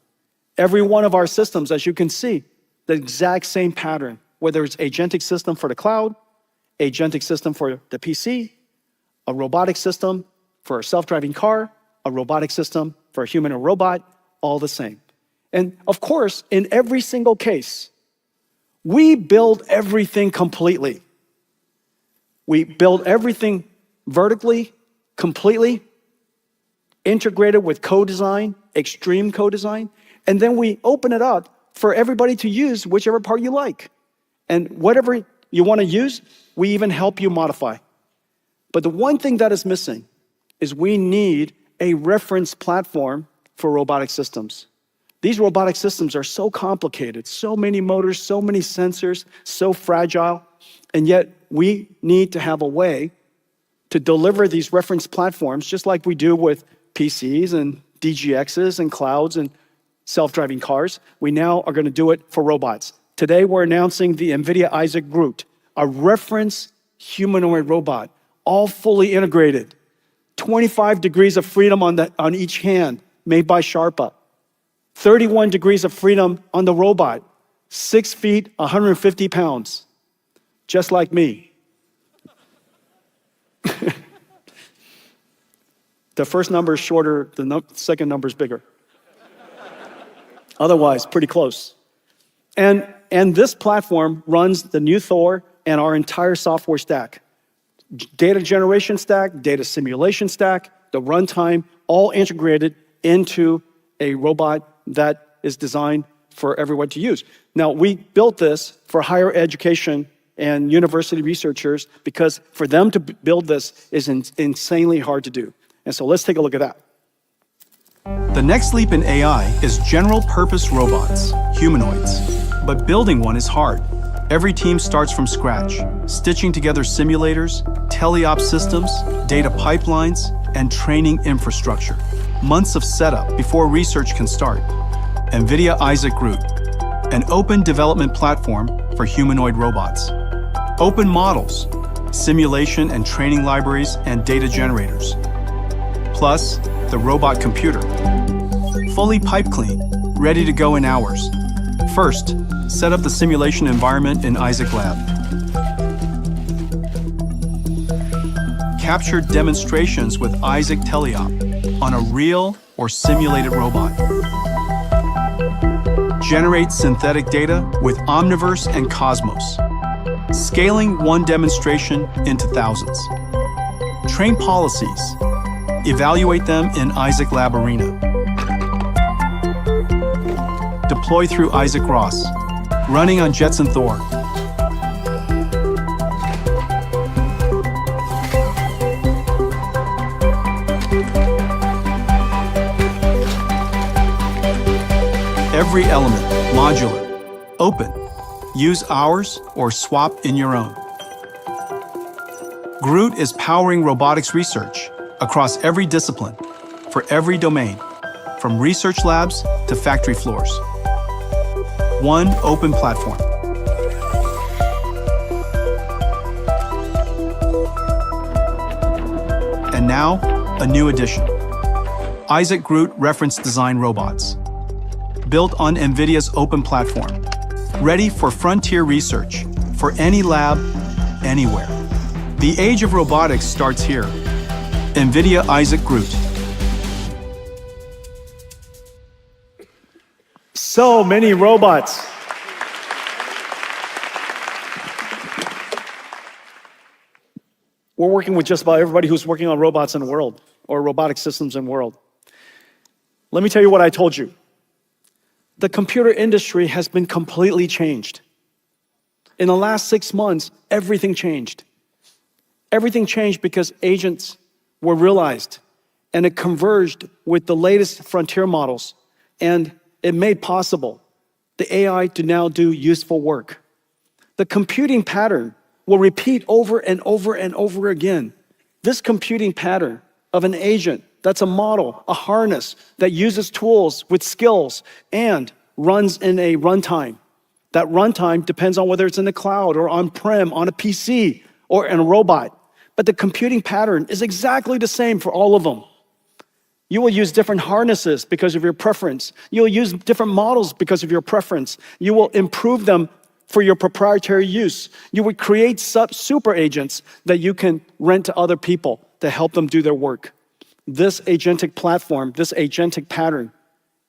Every one of our systems, as you can see, the exact same pattern, whether it's agentic system for the cloud, agentic system for the PC, a robotic system for a self-driving car, a robotic system for a human or robot, all the same. And of course, in every single case, we build everything completely. We build everything vertically, completely, integrated with co-design, extreme co-design, and then we open it up for everybody to use whichever part you like. And whatever you want to use, we even help you modify. But the one thing that is missing is we need a reference platform for robotic systems. These robotic systems are so complicated, so many motors, so many sensors, so fragile, and yet we need to have a way to deliver these reference platforms just like we do with PCs and DGXs and clouds and self-driving cars. We now are going to do it for robots. Today, we're announcing the NVIDIA Isaac GR00T, a reference humanoid robot, all fully integrated. 25 degrees of freedom on each hand, made by Sharpa. 31 degrees of freedom on the robot. 6 feet, 150 pounds. Just like me. The first number is shorter, the second number is bigger. Otherwise, pretty close. And this platform runs the new Thor and our entire software stack. Data generation stack, data simulation stack, the runtime, all integrated into a robot that is designed for everyone to use. Now, we built this for higher education and university researchers because for them to build this is insanely hard to do. And so let's take a look at that. The next leap in AI is general-purpose robots, humanoids. But building one is hard. Every team starts from scratch, stitching together simulators, teleop systems, data pipelines, and training infrastructure. Months of setup before research can start. NVIDIA Isaac GR00T, an open development platform for humanoid robots. Open models, simulation and training libraries, and data generators. Plus, the robot computer. Fully pipe clean, ready to go in hours. First, set up the simulation environment in Isaac Lab. Capture demonstrations with Isaac Teleop on a real or simulated robot. Generate synthetic data with Omniverse and Cosmos. Scaling one demonstration into thousands. Train policies. Evaluate them in Isaac Lab Arena. deploy through Isaac Ross, running on Jetson Thor. Every element, modular, open. Use ours or swap in your own. Groot is powering robotics research across every discipline, for every domain, from research labs to factory floors. One open platform. And now, a new addition. Isaac Groot Reference Design Robots. Built on NVIDIA's open platform. Ready for frontier research, for any lab, anywhere. The age of robotics starts here. NVIDIA Isaac Groot. So many robots. We're working with just about everybody who's working on robots in the world, or robotic systems in the world. Let me tell you what I told you. The computer industry has been completely changed. In the last 6 months, everything changed. Everything changed because agents were realized, and it converged with the latest frontier models, and it made possible the AI to now do useful work. The computing pattern will repeat over and over and over again. This computing pattern of an agent that's a model, a harness that uses tools with skills and runs in a runtime. That runtime depends on whether it's in the cloud or on-prem, on a PC, or in a robot. But the computing pattern is exactly the same for all of them. You will use different harnesses because of your preference. You'll use different models because of your preference. You will improve them for your proprietary use. You would create super agents that you can rent to other people to help them do their work. This agentic platform, this agentic pattern,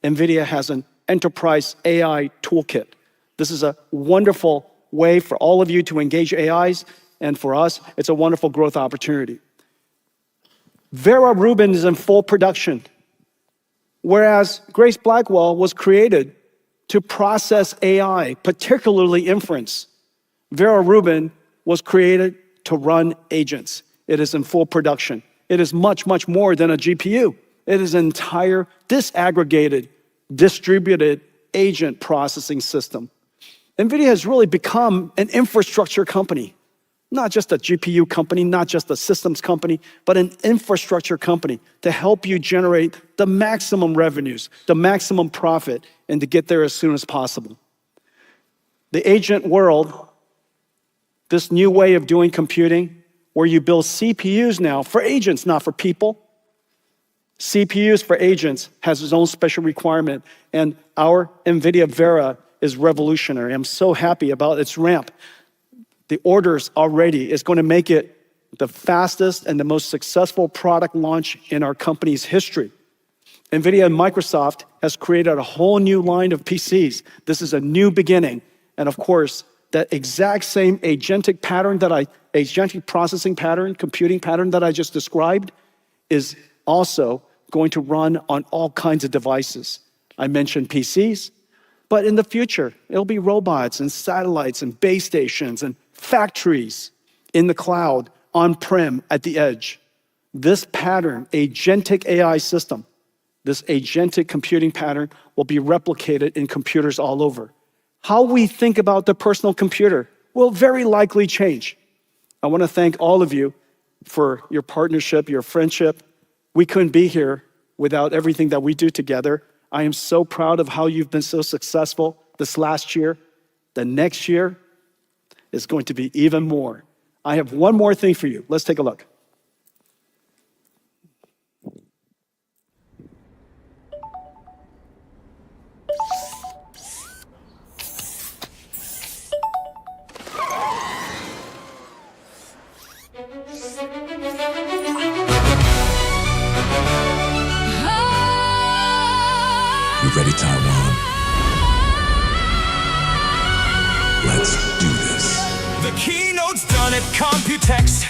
NVIDIA has an enterprise AI toolkit. This is a wonderful way for all of you to engage AIs, and for us, it's a wonderful growth opportunity. Vera Rubin is in full production, whereas Grace Blackwell was created to process AI, particularly inference. Vera Rubin was created to run agents. It is in full production. It is much, much more than a GPU. It is an entire disaggregated, distributed agent processing system. NVIDIA has really become an infrastructure company, not just a GPU company, not just a systems company, but an infrastructure company to help you generate the maximum revenues, the maximum profit, and to get there as soon as possible. The agent world, this new way of doing computing, where you build CPUs now for agents, not for people. CPUs for agents has its own special requirement, and our NVIDIA Vera is revolutionary. I'm so happy about its ramp. The orders already is going to make it the fastest and the most successful product launch in our company's history. NVIDIA and Microsoft has created a whole new line of PCs. This is a new beginning. And of course, that exact same agentic pattern agentic processing pattern, computing pattern that I just described is also going to run on all kinds of devices. I mentioned PCs, but in the future, it'll be robots and satellites and base stations and factories in the cloud, on-prem, at the edge. This pattern, agentic AI system, this agentic computing pattern will be replicated in computers all over. How we think about the personal computer will very likely change. I want to thank all of you for your partnership, your friendship. We couldn't be here without everything that we do together. I am so proud of how you've been so successful this last year. The next year is going to be even more. I have one more thing for you. Let's take a look. You ready, Taiwan? Let's do this. The keynote's done at Computex.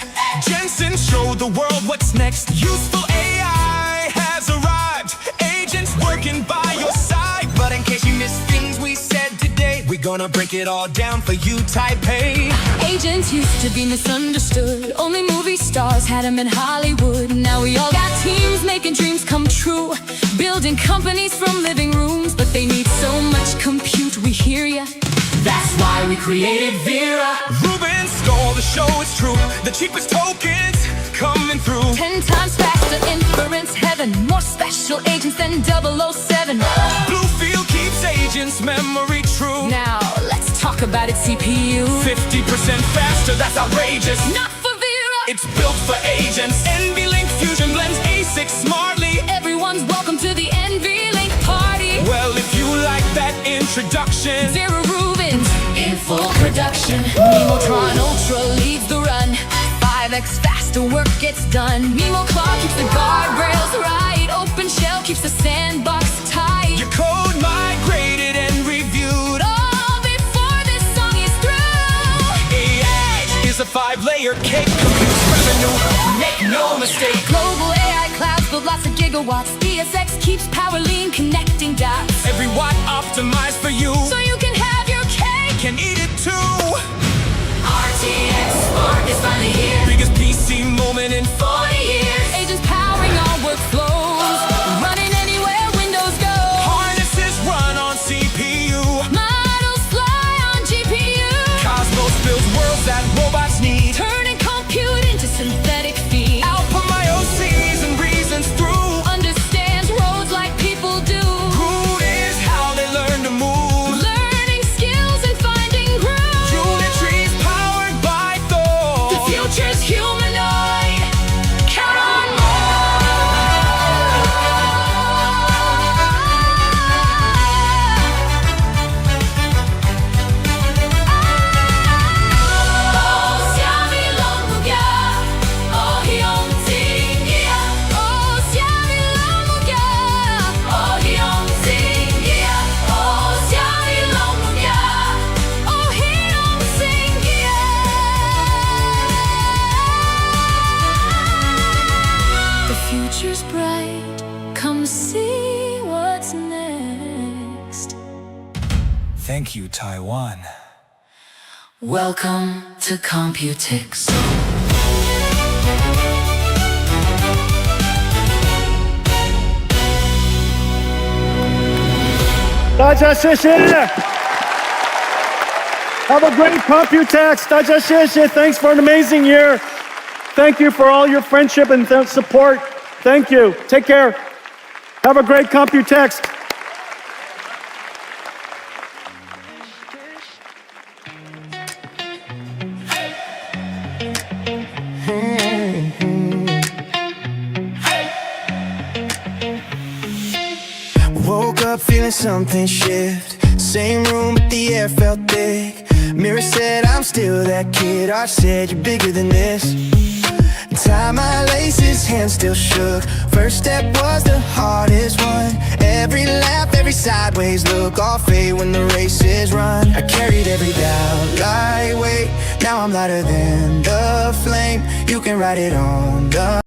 Jensen showed the world what's next. Useful AI has arrived. Agents working by your side. But in case you missed things, gonna break it all down for you, Taipei. Agents used to be misunderstood. Only movie stars had them in Hollywood. Now we all got teams making dreams come true. Building companies from living rooms, but they need so much compute, we hear ya. That's why we created Vera. Ruben stole the show, it's true. The cheapest tokens coming through. 10 times faster inference heaven. More special agents than 007. Bluefield keeps agents' memory true. Now let's talk about its CPU. 50% faster, that's outrageous. Not for Vera. It's built for agents. NVLink Fusion blends A6 smartly. Everyone's welcome to the NVLink party. Well, if you like that introduction, Vera Rubin's in full production. Nemotron Ultra leads the run. 5x faster work gets done. Mimo Claw keeps the guardrails right. Open Shell keeps the sandbox tight. your code migrated and reviewed. All before this song is through. AI is a 5-layer cake. Computes revenue, make no mistake. Global AI clouds build lots of gigawatts. ESX keeps power lean, connecting dots. Every watt optimized for you, so you can have your cake can eat it too. RTX Spark is finally here. Biggest PC moment in 40 years. Agents powering all workflows. Running anywhere Windows go. Harnesses run on CPU. Models fly on GPU. Cosmos builds worlds that robots need. Turning compute into synthetic feed. Output my OCs and reasons through. Understands roads like people do. Who is how they learn to move. Learning skills and finding grooves. Geometries powered by Thor. The future's humanoid. Count on future's bright, come see what's next. Thank you, Taiwan. Welcome to COMPUTEX. 大家谢谢。Have a great COMPUTEX. 大家谢谢. Thanks for an amazing year. Thank you for all your friendship and support. Thank you. Take care. Have a great COMPUTEX. Woke up feeling something shift. Same room, but the air felt thick. Mirror said I'm still that kid. Art said you're bigger than this. Tie my laces, hands still shook. First step was the hardest one. Every laugh, every sideways look, all fade when the race is run. I carried every doubt lightweight. Now I'm lighter than the flame. You can write it on the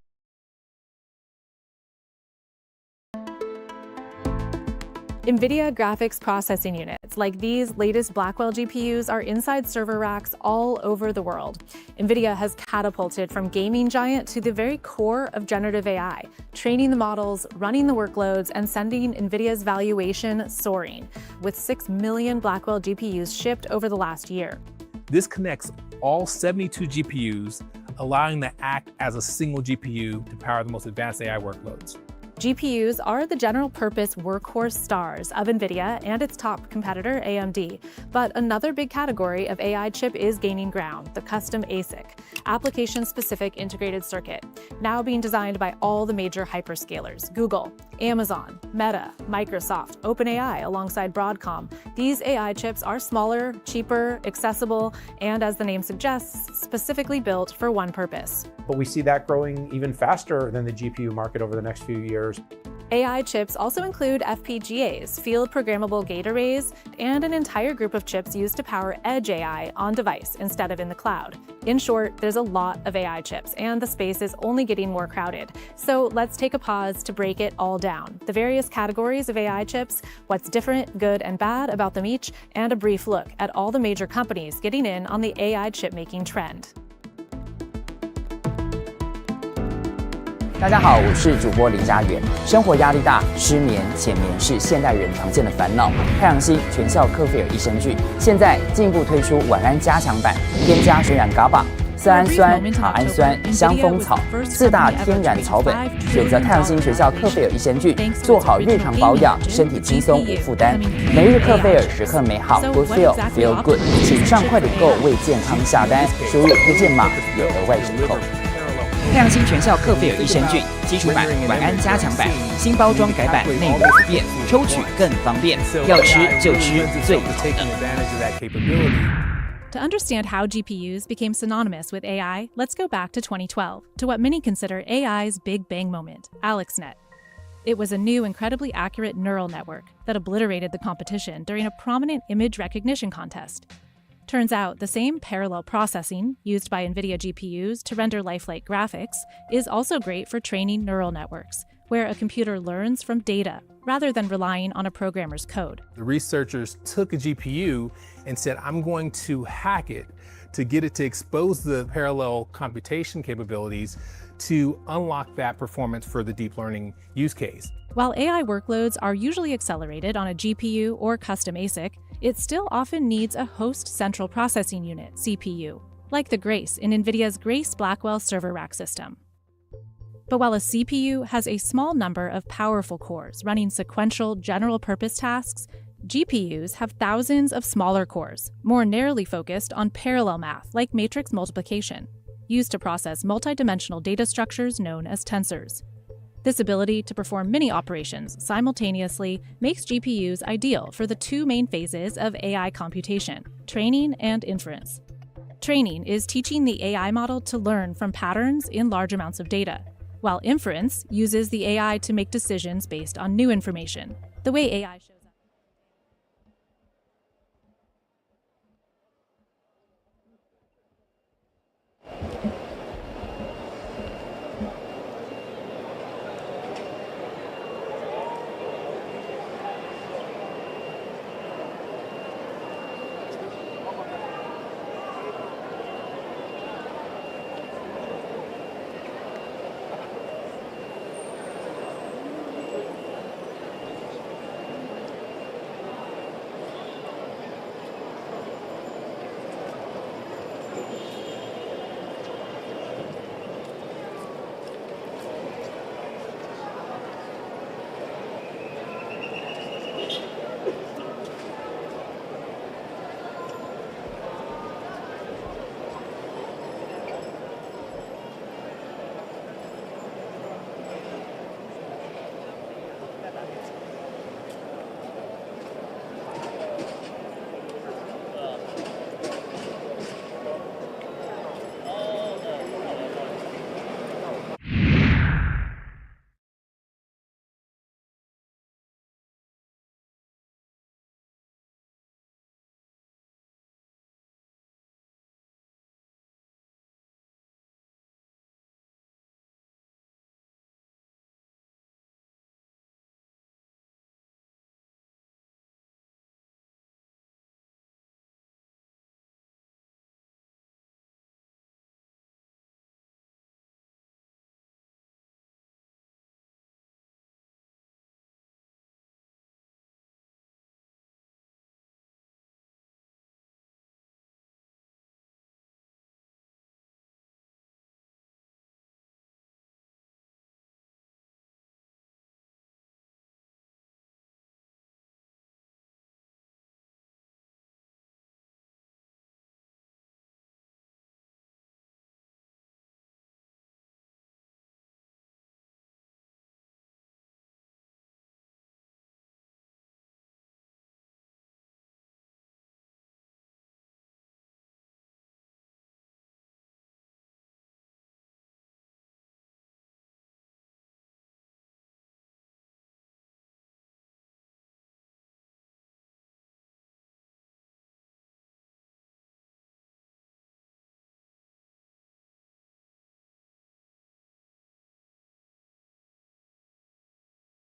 NVIDIA graphics processing units, like these latest Blackwell GPUs, are inside server racks all over the world. NVIDIA has catapulted from gaming giant to the very core of generative AI, training the models, running the workloads, and sending NVIDIA's valuation soaring, with 6 million Blackwell GPUs shipped over the last year. This connects all 72 GPUs, allowing them to act as a single GPU to power the most advanced AI workloads. GPUs are the general-purpose workhorse stars of NVIDIA and its top competitor, AMD. But another big category of AI chip is gaining ground, the custom ASIC, application-specific integrated circuit, now being designed by all the major hyperscalers: Google, Amazon, Meta, Microsoft, OpenAI, alongside Broadcom. These AI chips are smaller, cheaper, accessible, and, as the name suggests, specifically built for one purpose. But we see that growing even faster than the GPU market over the next few years. AI chips also include FPGAs, field programmable gate arrays, and an entire group of chips used to power edge AI on device instead of in the cloud. In short, there's a lot of AI chips, and the space is only getting more crowded. So let's take a pause to break it all down. The various categories of AI chips, what's different, good, and bad about them each, and a brief look at all the major companies getting in on the AI chip making trend. 大家好，我是主播林家源。生活压力大，失眠、浅眠是现代人常见的烦恼。太阳星全效克菲尔益生菌现在进一步推出晚安加强版，添加水染 GABA、色氨酸、马氨酸、香蜂草4大天然草本，选择太阳星全效克菲尔益生菌，做好日常保养，身体轻松无负担。每日克菲尔，时刻美好 ，Good Feel Good。请上快点购为健康下单，输入推荐码有额外折扣。 太阳星全效克菲尔益生菌基础版、晚安加强版，新包装改版，内容不变，抽取更方便。要吃就吃最好的。 To understand how GPUs became synonymous with AI, let's go back to 2012, to what many consider AI's big bang moment, AlexNet. It was a new, incredibly accurate neural network that obliterated the competition during a prominent image recognition contest. Turns out the same parallel processing used by NVIDIA GPUs to render lifelike graphics is also great for training neural networks, where a computer learns from data rather than relying on a programmer's code. The researchers took a GPU and said, I'm going to hack it to get it to expose the parallel computation capabilities to unlock that performance for the deep learning use case. While AI workloads are usually accelerated on a GPU or custom ASIC, it still often needs a host central processing unit, CPU, like the Grace in NVIDIA's Grace Blackwell server rack system. But while a CPU has a small number of powerful cores running sequential general-purpose tasks, GPUs have thousands of smaller cores, more narrowly focused on parallel math like matrix multiplication, used to process multidimensional data structures known as tensors. This ability to perform many operations simultaneously makes GPUs ideal for the two main phases of AI computation, training and inference. Training is teaching the AI model to learn from patterns in large amounts of data, while inference uses the AI to make decisions based on new information, the way AI shows.